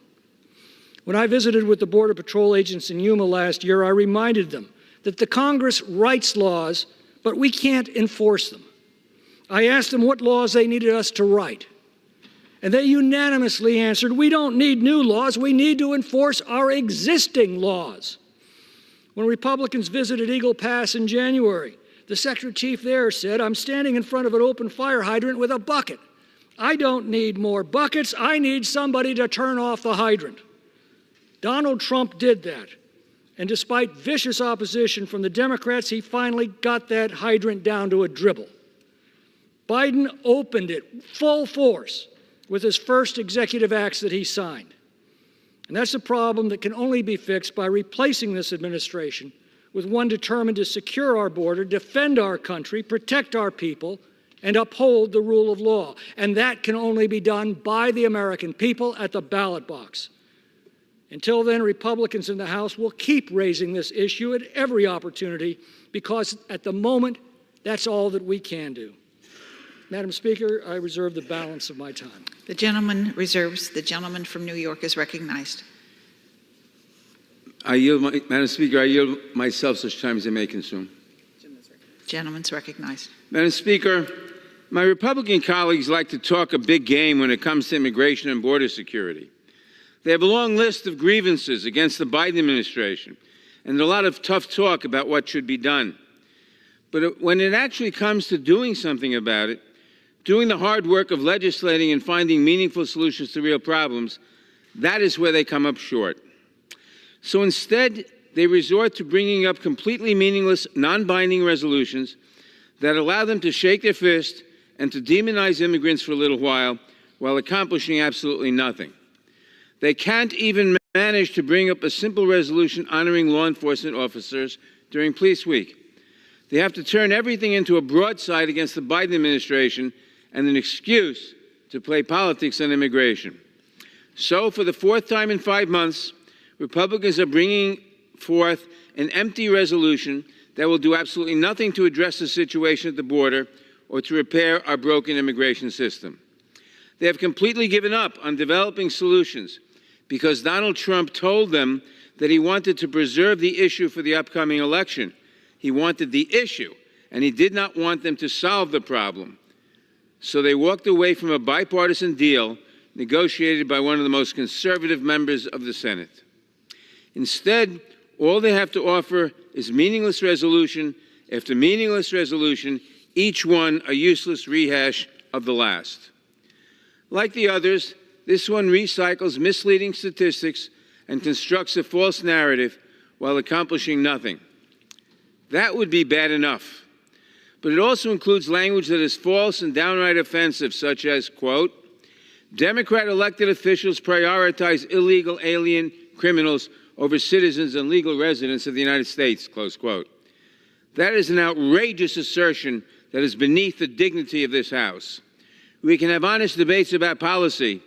[SPEAKER 6] When I visited with the Border Patrol agents in Yuma last year, I reminded them that the Congress writes laws, but we can't enforce them. I asked them what laws they needed us to write. And they unanimously answered, we don't need new laws, we need to enforce our existing laws. When Republicans visited Eagle Pass in January, the Sector Chief there said, I'm standing in front of an open fire hydrant with a bucket. I don't need more buckets, I need somebody to turn off the hydrant. Donald Trump did that. And despite vicious opposition from the Democrats, he finally got that hydrant down to a dribble. Biden opened it full force with his first executive acts that he signed. And that's a problem that can only be fixed by replacing this administration with one determined to secure our border, defend our country, protect our people, and uphold the rule of law. And that can only be done by the American people at the ballot box. Until then, Republicans in the House will keep raising this issue at every opportunity because at the moment, that's all that we can do. Madam Speaker, I reserve the balance of my time.
[SPEAKER 3] The gentleman reserves. The gentleman from New York is recognized.
[SPEAKER 5] Madam Speaker, I yield myself such time as I may consume.
[SPEAKER 3] Gentleman's recognized.
[SPEAKER 5] Madam Speaker, my Republican colleagues like to talk a big game when it comes to immigration and border security. They have a long list of grievances against the Biden administration and a lot of tough talk about what should be done. But when it actually comes to doing something about it, doing the hard work of legislating and finding meaningful solutions to real problems, that is where they come up short. So instead, they resort to bringing up completely meaningless, non-binding resolutions that allow them to shake their fist and to demonize immigrants for a little while accomplishing absolutely nothing. They can't even manage to bring up a simple resolution honoring law enforcement officers during Police Week. They have to turn everything into a broadside against the Biden administration and an excuse to play politics on immigration. So, for the fourth time in 5 months, Republicans are bringing forth an empty resolution that will do absolutely nothing to address the situation at the border or to repair our broken immigration system. They have completely given up on developing solutions because Donald Trump told them that he wanted to preserve the issue for the upcoming election. He wanted the issue, and he did not want them to solve the problem. So they walked away from a bipartisan deal negotiated by one of the most conservative members of the Senate. Instead, all they have to offer is meaningless resolution after meaningless resolution, each one a useless rehash of the last. Like the others, this one recycles misleading statistics and constructs a false narrative while accomplishing nothing. That would be bad enough. But it also includes language that is false and downright offensive, such as, quote, Democrat elected officials prioritize illegal alien criminals over citizens and legal residents of the United States, close quote. That is an outrageous assertion that is beneath the dignity of this House. We can have honest debates about policy,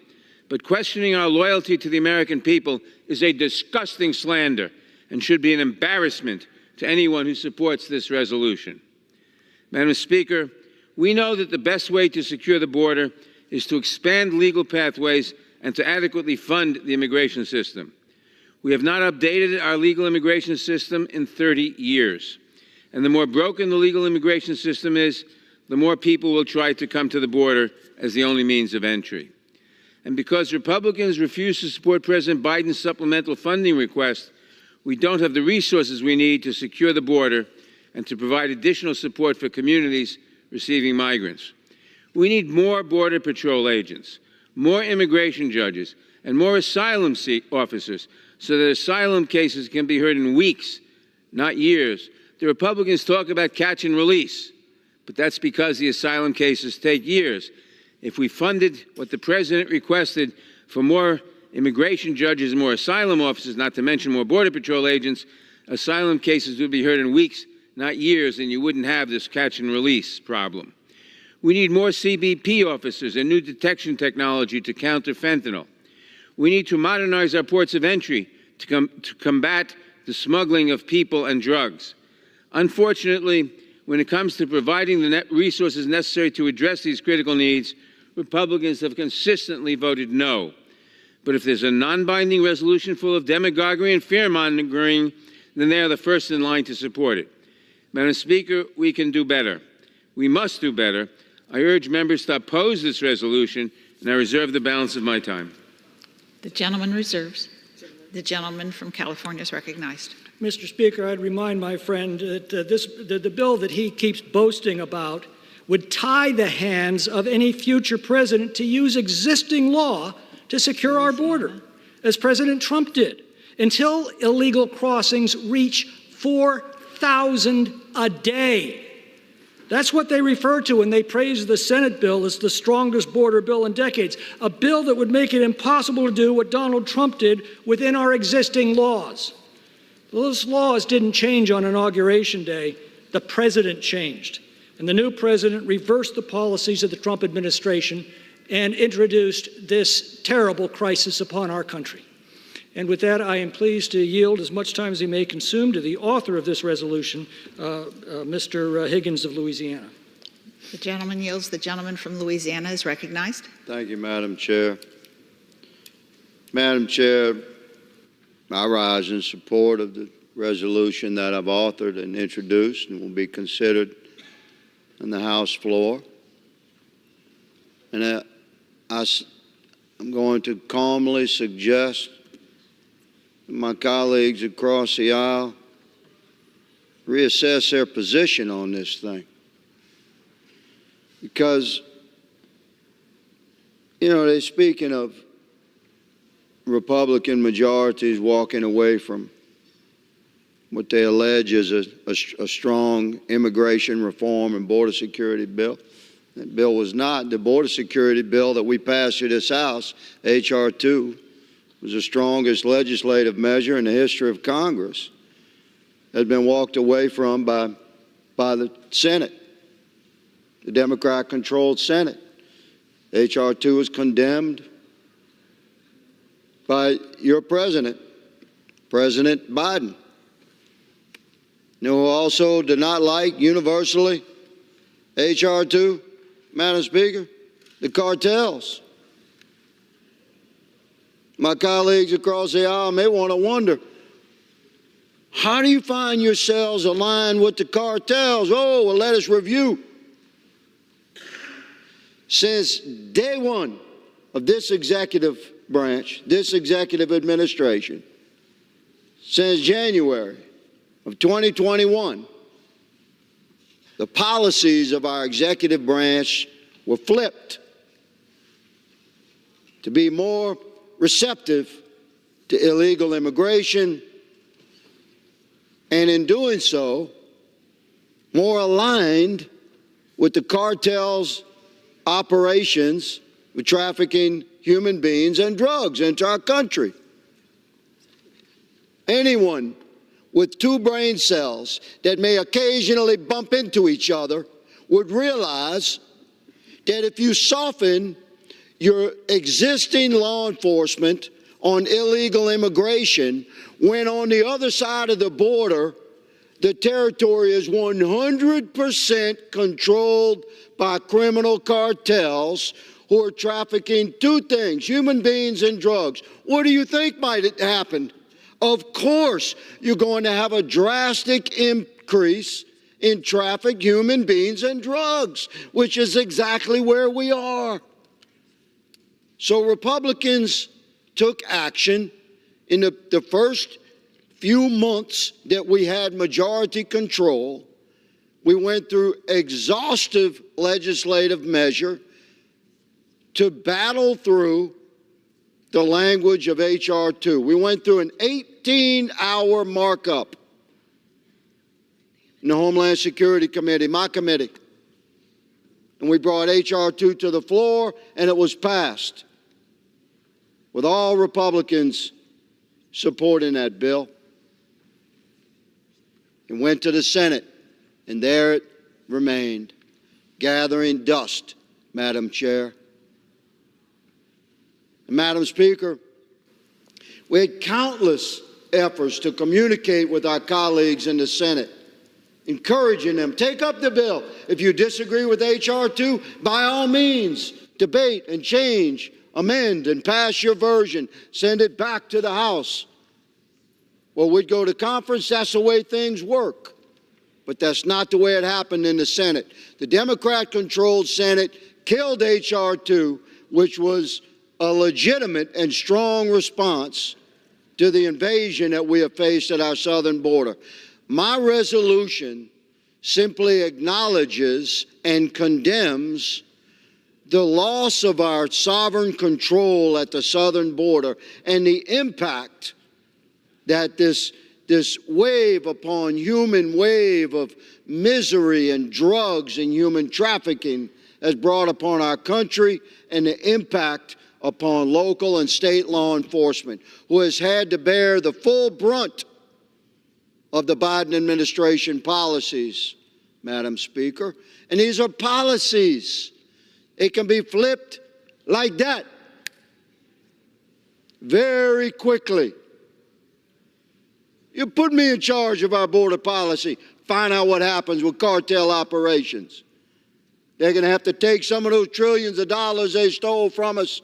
[SPEAKER 5] but questioning our loyalty to the American people is a disgusting slander and should be an embarrassment to anyone who supports this resolution. Madam Speaker, we know that the best way to secure the border is to expand legal pathways and to adequately fund the immigration system. We have not updated our legal immigration system in 30 years. And the more broken the legal immigration system is, the more people will try to come to the border as the only means of entry. And because Republicans refuse to support President Biden's supplemental funding request, we don't have the resources we need to secure the border and to provide additional support for communities receiving migrants. We need more Border Patrol agents, more immigration judges, and more asylum officers so that asylum cases can be heard in weeks, not years. The Republicans talk about catch and release, but that's because the asylum cases take years. If we funded what the President requested for more immigration judges and more asylum officers, not to mention more Border Patrol agents, asylum cases would be heard in weeks, not years, and you wouldn't have this catch and release problem. We need more CBP officers and new detection technology to counter fentanyl. We need to modernize our ports of entry to combat the smuggling of people and drugs. Unfortunately, when it comes to providing the resources necessary to address these critical needs, Republicans have consistently voted no. But if there's a non-binding resolution full of demagoguery and fear-mongering, then they are the first in line to support it. Madam Speaker, we can do better. We must do better. I urge members to oppose this resolution, and I reserve the balance of my time.
[SPEAKER 3] The gentleman reserves. The gentleman from California is recognized.
[SPEAKER 6] Mr. Speaker, I'd remind my friend that the bill that he keeps boasting about would tie the hands of any future president to use existing law to secure our border, as President Trump did, until illegal crossings reach 4,000 a day. That's what they refer to when they praise the Senate bill as the strongest border bill in decades, a bill that would make it impossible to do what Donald Trump did within our existing laws. Those laws didn't change on Inauguration Day. The president changed. And the new president reversed the policies of the Trump administration and introduced this terrible crisis upon our country. And with that, I am pleased to yield as much time as he may consume to the author of this resolution, Mr. Higgins of Louisiana.
[SPEAKER 3] The gentleman yields. The gentleman from Louisiana is recognized.
[SPEAKER 2] Thank you, Madam Chair. Madam Chair, I rise in support of the resolution that I've authored and introduced and will be considered on the House floor. And I'm going to calmly suggest that my colleagues across the aisle reassess their position on this thing. Because, you know, they're speaking of Republican majorities walking away from what they allege is a strong immigration reform and border security bill. That bill was not. The border security bill that we passed through this House, H.R. 2, was the strongest legislative measure in the history of Congress. It had been walked away from by the Senate, the Democrat-controlled Senate. H.R. 2 was condemned by your president, President Biden. You know who also did not like universally H.R. 2, Madam Speaker? The cartels. My colleagues across the aisle may want to wonder, how do you find yourselves aligned with the cartels? Oh, well, let us review. Since day one of this executive branch, this executive administration, since January of 2021, the policies of our executive branch were flipped to be more receptive to illegal immigration, and in doing so, more aligned with the cartel's operations with trafficking human beings and drugs into our country. Anyone with two brain cells that may occasionally bump into each other would realize that if you soften your existing law enforcement on illegal immigration, when on the other side of the border, the territory is 100% controlled by criminal cartels who are trafficking two things, human beings and drugs. What do you think might happen? Of course, you're going to have a drastic increase in trafficked human beings and drugs, which is exactly where we are. So Republicans took action in the first few months that we had majority control. We went through exhaustive legislative measure to battle through the language of H.R. 2. We went through an 18-hour markup in the Homeland Security Committee, my committee. And we brought H.R. 2 to the floor, and it was passed with all Republicans supporting that bill. It went to the Senate, and there it remained, gathering dust, Madam Chair. And Madam Speaker, we had countless efforts to communicate with our colleagues in the Senate, encouraging them, take up the bill. If you disagree with H.R. 2, by all means, debate and change, amend and pass your version, send it back to the House. Well, we'd go to conference, that's the way things work. But that's not the way it happened in the Senate. The Democrat-controlled Senate killed H.R. 2, which was a legitimate and strong response to the invasion that we have faced at our southern border. My resolution simply acknowledges and condemns the loss of our sovereign control at the southern border and the impact that this wave upon human wave of misery and drugs and human trafficking has brought upon our country, and the impact upon local and state law enforcement, who has had to bear the full brunt of the Biden administration policies, Madam Speaker. And these are policies. It can be flipped like that very quickly. You put me in charge of our border policy, find out what happens with cartel operations. They're going to have to take some of those trillions of dollars they stole from us,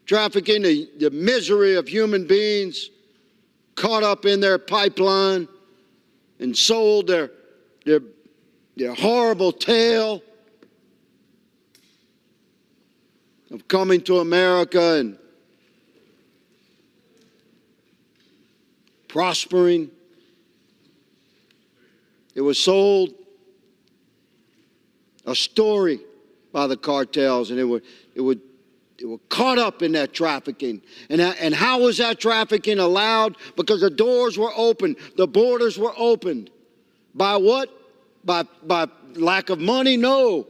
[SPEAKER 2] trafficking the misery of human beings, caught up in their pipeline and sold their horrible tale of coming to America and prospering. It was sold a story by the cartels, and they were caught up in that trafficking. And how was that trafficking allowed? Because the doors were open, the borders were opened. By what? By lack of money? No.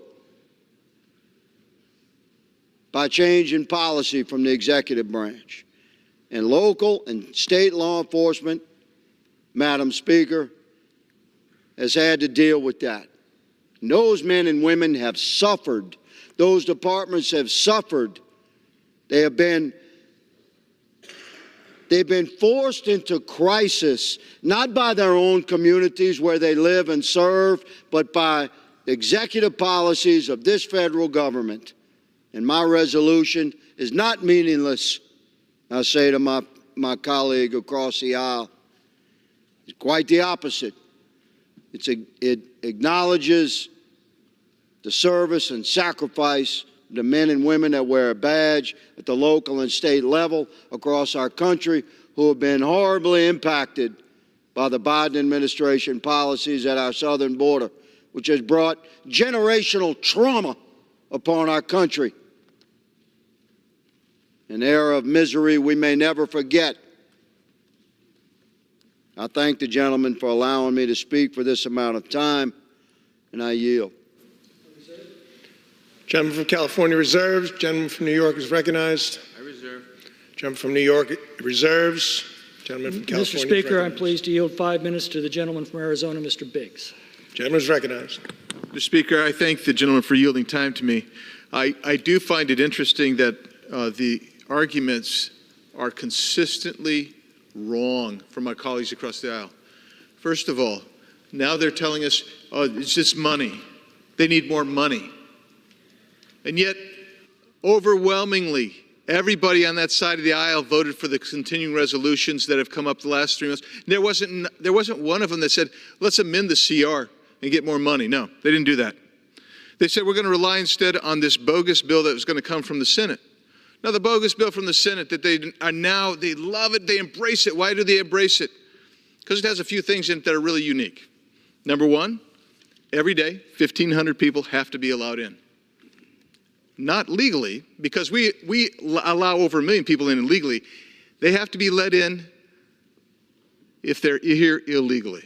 [SPEAKER 2] By change in policy from the executive branch. And local and state law enforcement, Madam Speaker, has had to deal with that. And those men and women have suffered. Those departments have suffered. They've been forced into crisis, not by their own communities where they live and serve, but by executive policies of this federal government. And my resolution is not meaningless, I say to my colleague across the aisle. It's quite the opposite. It acknowledges the service and sacrifice of the men and women that wear a badge at the local and state level across our country, who have been horribly impacted by the Biden administration policies at our southern border, which has brought generational trauma upon our country. An era of misery we may never forget. I thank the gentleman for allowing me to speak for this amount of time, and I yield.
[SPEAKER 16] Gentleman from California reserves. Gentleman from New York is recognized.
[SPEAKER 5] I reserve.
[SPEAKER 16] Gentleman from New York reserves. Gentleman from California.
[SPEAKER 6] Mr. Speaker, I'm pleased to yield 5 minutes to the gentleman from Arizona, Mr. Biggs.
[SPEAKER 16] Gentleman is recognized.
[SPEAKER 10] Mr. Speaker, I thank the gentleman for yielding time to me. I do find it interesting that the arguments are consistently wrong from my colleagues across the aisle. First of all, now they're telling us, oh, it's just money. They need more money. And yet, overwhelmingly, everybody on that side of the aisle voted for the continuing resolutions that have come up the last 3 months. There wasn't one of them that said, let's amend the CR and get more money. No, they didn't do that. They said we're going to rely instead on this bogus bill that was going to come from the Senate. Now, the bogus bill from the Senate that they love it, they embrace it. Why do they embrace it? Because it has a few things in it that are really unique. Number one, every day, 1,500 people have to be allowed in. Not legally, because we allow over 1 million people in illegally. They have to be let in if they're here illegally.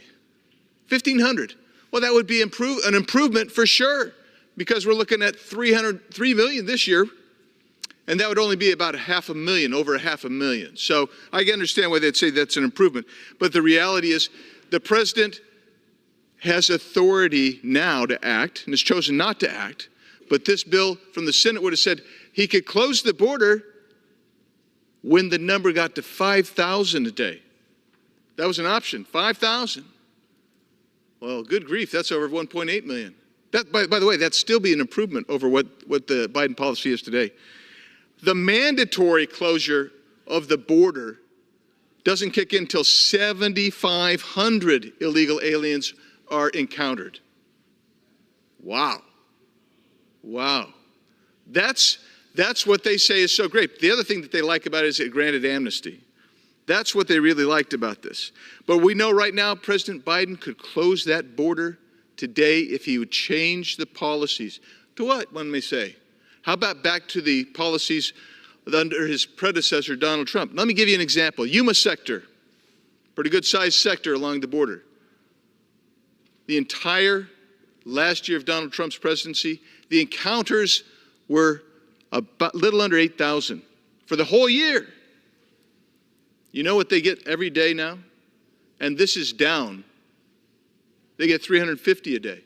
[SPEAKER 10] 1,500. Well, that would be an improvement for sure, because we're looking at 3 million this year, and that would only be about 500,000, over 500,000. So I can understand why they'd say that's an improvement. But the reality is the president has authority now to act and has chosen not to act. But this bill from the Senate would have said he could close the border when the number got to 5,000 a day. That was an option, 5,000. Well, good grief, that's over 1.8 million. That, by the way, that'd still be an improvement over what the Biden policy is today. The mandatory closure of the border doesn't kick in until 7,500 illegal aliens are encountered. Wow. Wow. That's what they say is so great. The other thing that they like about it is it granted amnesty. That's what they really liked about this. But we know right now President Biden could close that border today if he would change the policies. To what, one may say? How about back to the policies under his predecessor, Donald Trump? Let me give you an example. Yuma sector, pretty good sized sector along the border. The entire last year of Donald Trump's presidency, the encounters were a little under 8,000 for the whole year. You know what they get every day now? And this is down. They get 350 a day.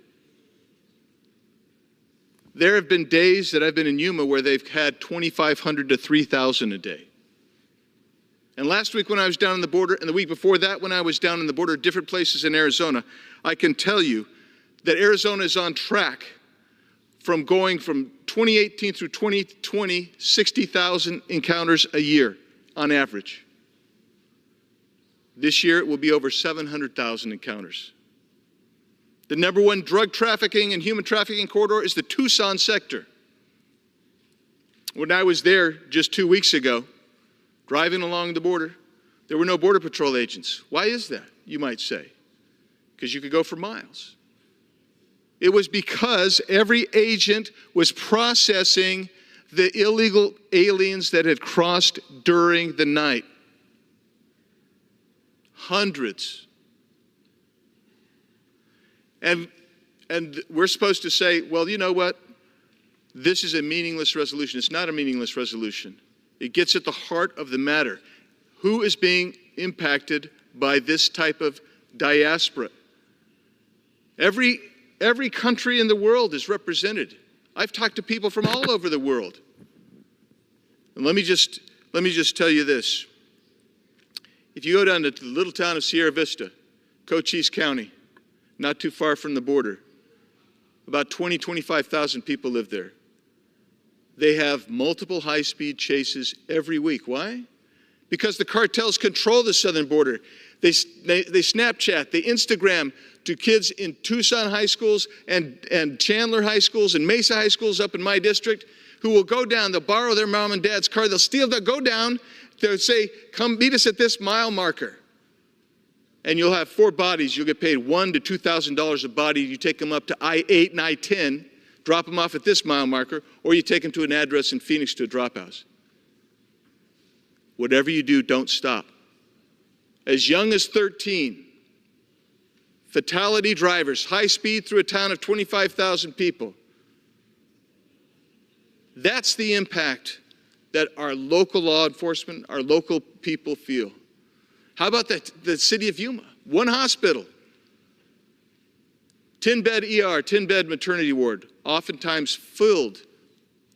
[SPEAKER 10] There have been days that I've been in Yuma where they've had 2,500 to 3,000 a day. And last week when I was down on the border, and the week before that when I was down on the border, different places in Arizona, I can tell you that Arizona is on track from going from 2018 through 2020, 60,000 encounters a year on average. This year it will be over 700,000 encounters. The number one drug trafficking and human trafficking corridor is the Tucson sector. When I was there just 2 weeks ago, driving along the border, there were no Border Patrol agents. Why is that, you might say? Because you could go for miles. It was because every agent was processing the illegal aliens that had crossed during the night. Hundreds. And we're supposed to say, well, you know what? This is a meaningless resolution. It's not a meaningless resolution. It gets at the heart of the matter. Who is being impacted by this type of diaspora? Every country in the world is represented. I've talked to people from all over the world. And let me just tell you this. If you go down to the little town of Sierra Vista, Cochise County, not too far from the border, about 25,000 people live there. They have multiple high-speed chases every week. Why? Because the cartels control the southern border. They Snapchat, they Instagram to kids in Tucson high schools and Chandler high schools and Mesa high schools up in my district who will go down, they'll borrow their mom and dad's car, they'll go down, they'll say, come meet us at this mile marker. And you'll have 4 bodies. You'll get paid $1,000 to $2,000 a body. You take them up to I-8 and I-10, drop them off at this mile marker, or you take them to an address in Phoenix to a drop house. Whatever you do, don't stop. As young as 13, fatality drivers, high speed through a town of 25,000 people. That's the impact that our local law enforcement, our local people feel. How about the city of Yuma? 1 hospital, 10-bed ER, 10-bed maternity ward, oftentimes filled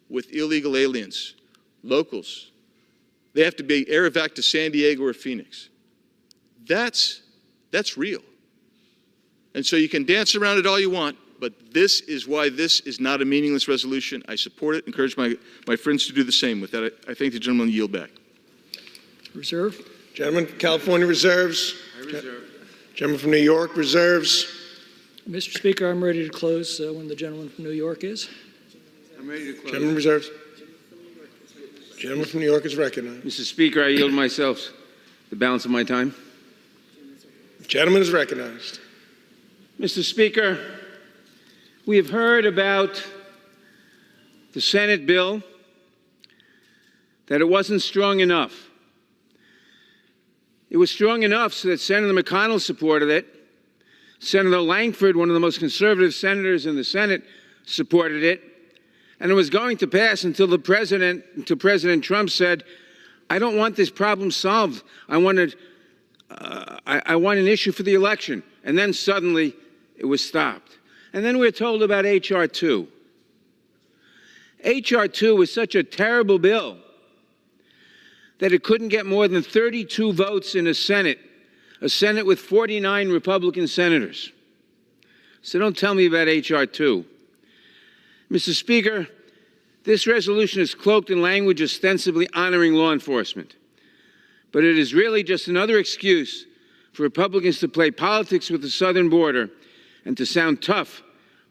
[SPEAKER 10] with illegal aliens, locals. They have to be air evac to San Diego or Phoenix. That's real. And so you can dance around it all you want, but this is why this is not a meaningless resolution. I support it, encourage my friends to do the same. With that, I thank the gentleman and yield back.
[SPEAKER 6] Reserve.
[SPEAKER 16] Gentleman from California reserves.
[SPEAKER 5] I reserve.
[SPEAKER 16] Gentleman from New York reserves.
[SPEAKER 6] Mr. Speaker, I'm ready to close when the gentleman from New York is.
[SPEAKER 5] I'm ready to close.
[SPEAKER 11] Gentleman reserves. Gentleman from New York is recognized.
[SPEAKER 5] Mr. Speaker, I yield myself the balance of my time.
[SPEAKER 11] Gentleman is recognized.
[SPEAKER 5] Mr. Speaker, we have heard about the Senate bill, that it wasn't strong enough. It was strong enough so that Senator McConnell supported it. Senator Langford, one of the most conservative senators in the Senate, supported it. And it was going to pass until President Trump said, I don't want this problem solved. I want an issue for the election. And then suddenly it was stopped. And then we were told about H.R. 2. H.R. 2 was such a terrible bill that it couldn't get more than 32 votes in a Senate with 49 Republican senators. So don't tell me about H.R. 2. Mr. Speaker, this resolution is cloaked in language ostensibly honoring law enforcement. But it is really just another excuse for Republicans to play politics with the southern border and to sound tough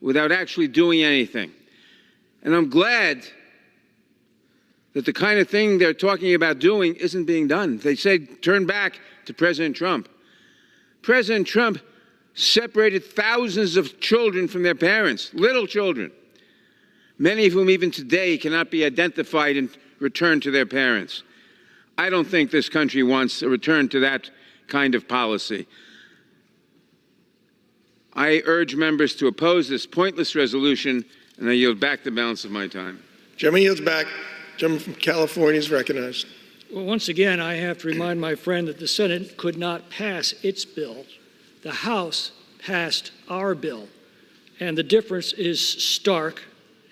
[SPEAKER 5] without actually doing anything. And I'm glad that the kind of thing they're talking about doing isn't being done. They said turn back to President Trump. President Trump separated thousands of children from their parents, little children, many of whom even today cannot be identified and returned to their parents. I don't think this country wants a return to that kind of policy. I urge members to oppose this pointless resolution, and I yield back the balance of my time.
[SPEAKER 11] Gentleman yields back. Gentleman from California is recognized.
[SPEAKER 6] Well, once again, I have to remind my friend that the Senate could not pass its bill. The House passed our bill, and the difference is stark.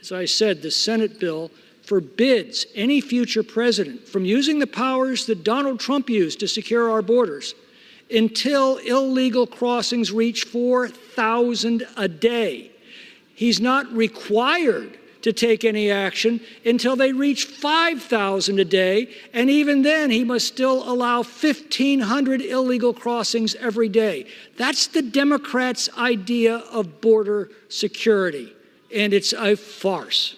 [SPEAKER 6] As I said, the Senate bill forbids any future president from using the powers that Donald Trump used to secure our borders until illegal crossings reach 4,000 a day. He's not required to take any action until they reach 5,000 a day, and even then he must still allow 1,500 illegal crossings every day. That's the Democrats' idea of border security, and it's a farce.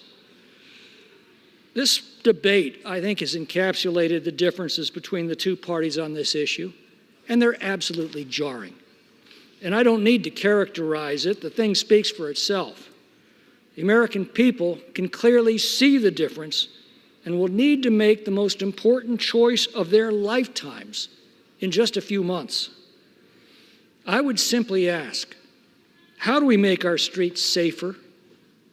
[SPEAKER 6] This debate, I think, has encapsulated the differences between the two parties on this issue, and they're absolutely jarring. And I don't need to characterize it. The thing speaks for itself. The American people can clearly see the difference and will need to make the most important choice of their lifetimes in just a few months. I would simply ask, how do we make our streets safer?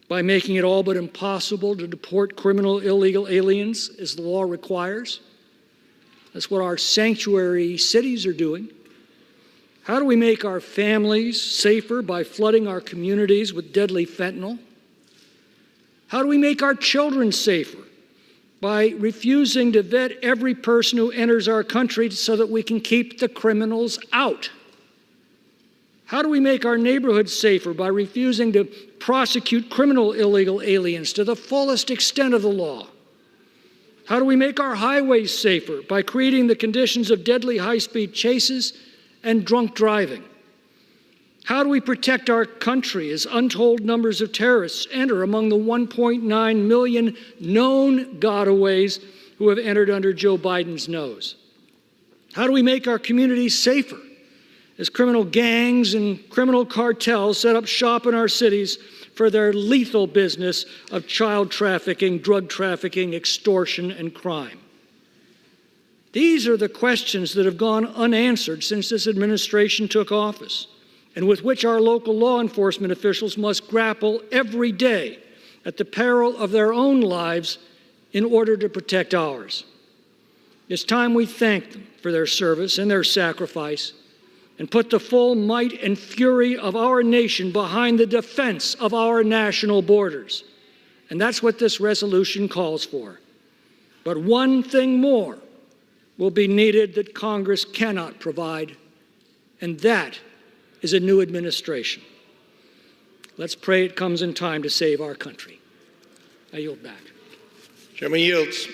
[SPEAKER 6] By making it all but impossible to deport criminal illegal aliens as the law requires? That's what our sanctuary cities are doing. How do we make our families safer by flooding our communities with deadly fentanyl? How do we make our children safer? By refusing to vet every person who enters our country so that we can keep the criminals out. How do we make our neighborhoods safer? By refusing to prosecute criminal illegal aliens to the fullest extent of the law. How do we make our highways safer? By creating the conditions of deadly high-speed chases and drunk driving. How do we protect our country as untold numbers of terrorists enter among the 1.9 million known gotaways who have entered under Joe Biden's nose? How do we make our communities safer as criminal gangs and criminal cartels set up shop in our cities for their lethal business of child trafficking, drug trafficking, extortion, and crime? These are the questions that have gone unanswered since this administration took office, and with which our local law enforcement officials must grapple every day at the peril of their own lives in order to protect ours. It's time we thank them for their service and their sacrifice and put the full might and fury of our nation behind the defense of our national borders. And that's what this resolution calls for. But one thing more will be needed that Congress cannot provide, and that is a new administration. Let's pray it comes in time to save our country. I yield back.
[SPEAKER 11] Gentleman yields.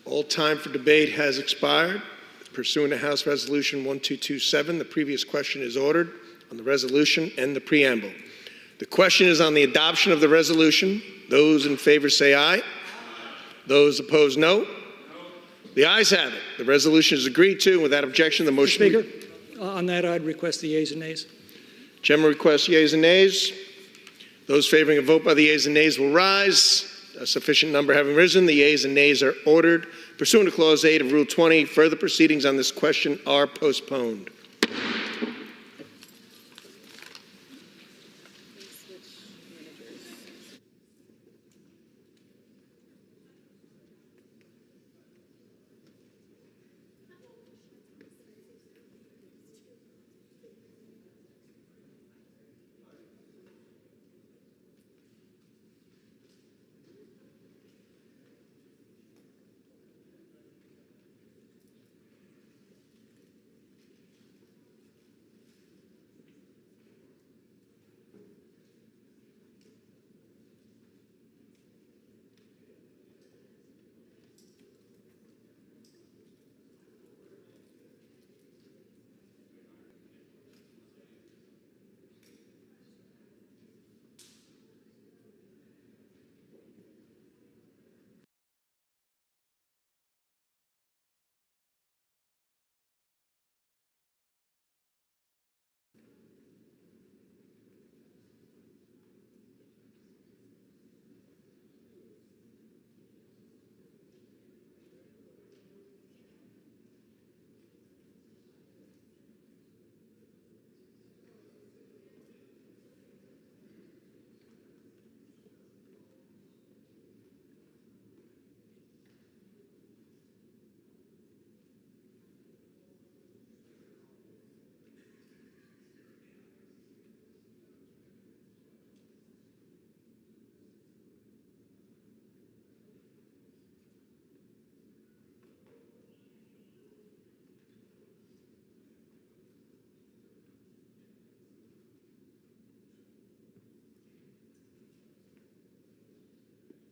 [SPEAKER 11] All time for debate has expired. Pursuant to House Resolution 1227, the previous question is ordered. on the resolution and the preamble. The question is on the adoption of the resolution. Those in favor say aye. Those opposed, no. The ayes have it. The resolution is agreed to. Without objection, the motion...
[SPEAKER 6] Speaker, on that, I'd request the yeas and nays.
[SPEAKER 11] Chairman requests yeas and nays. Those favoring a vote by the yeas and nays will rise. A sufficient number having risen, the yeas and nays are ordered. Pursuant to Clause 8 of Rule 20, further proceedings on this question are postponed.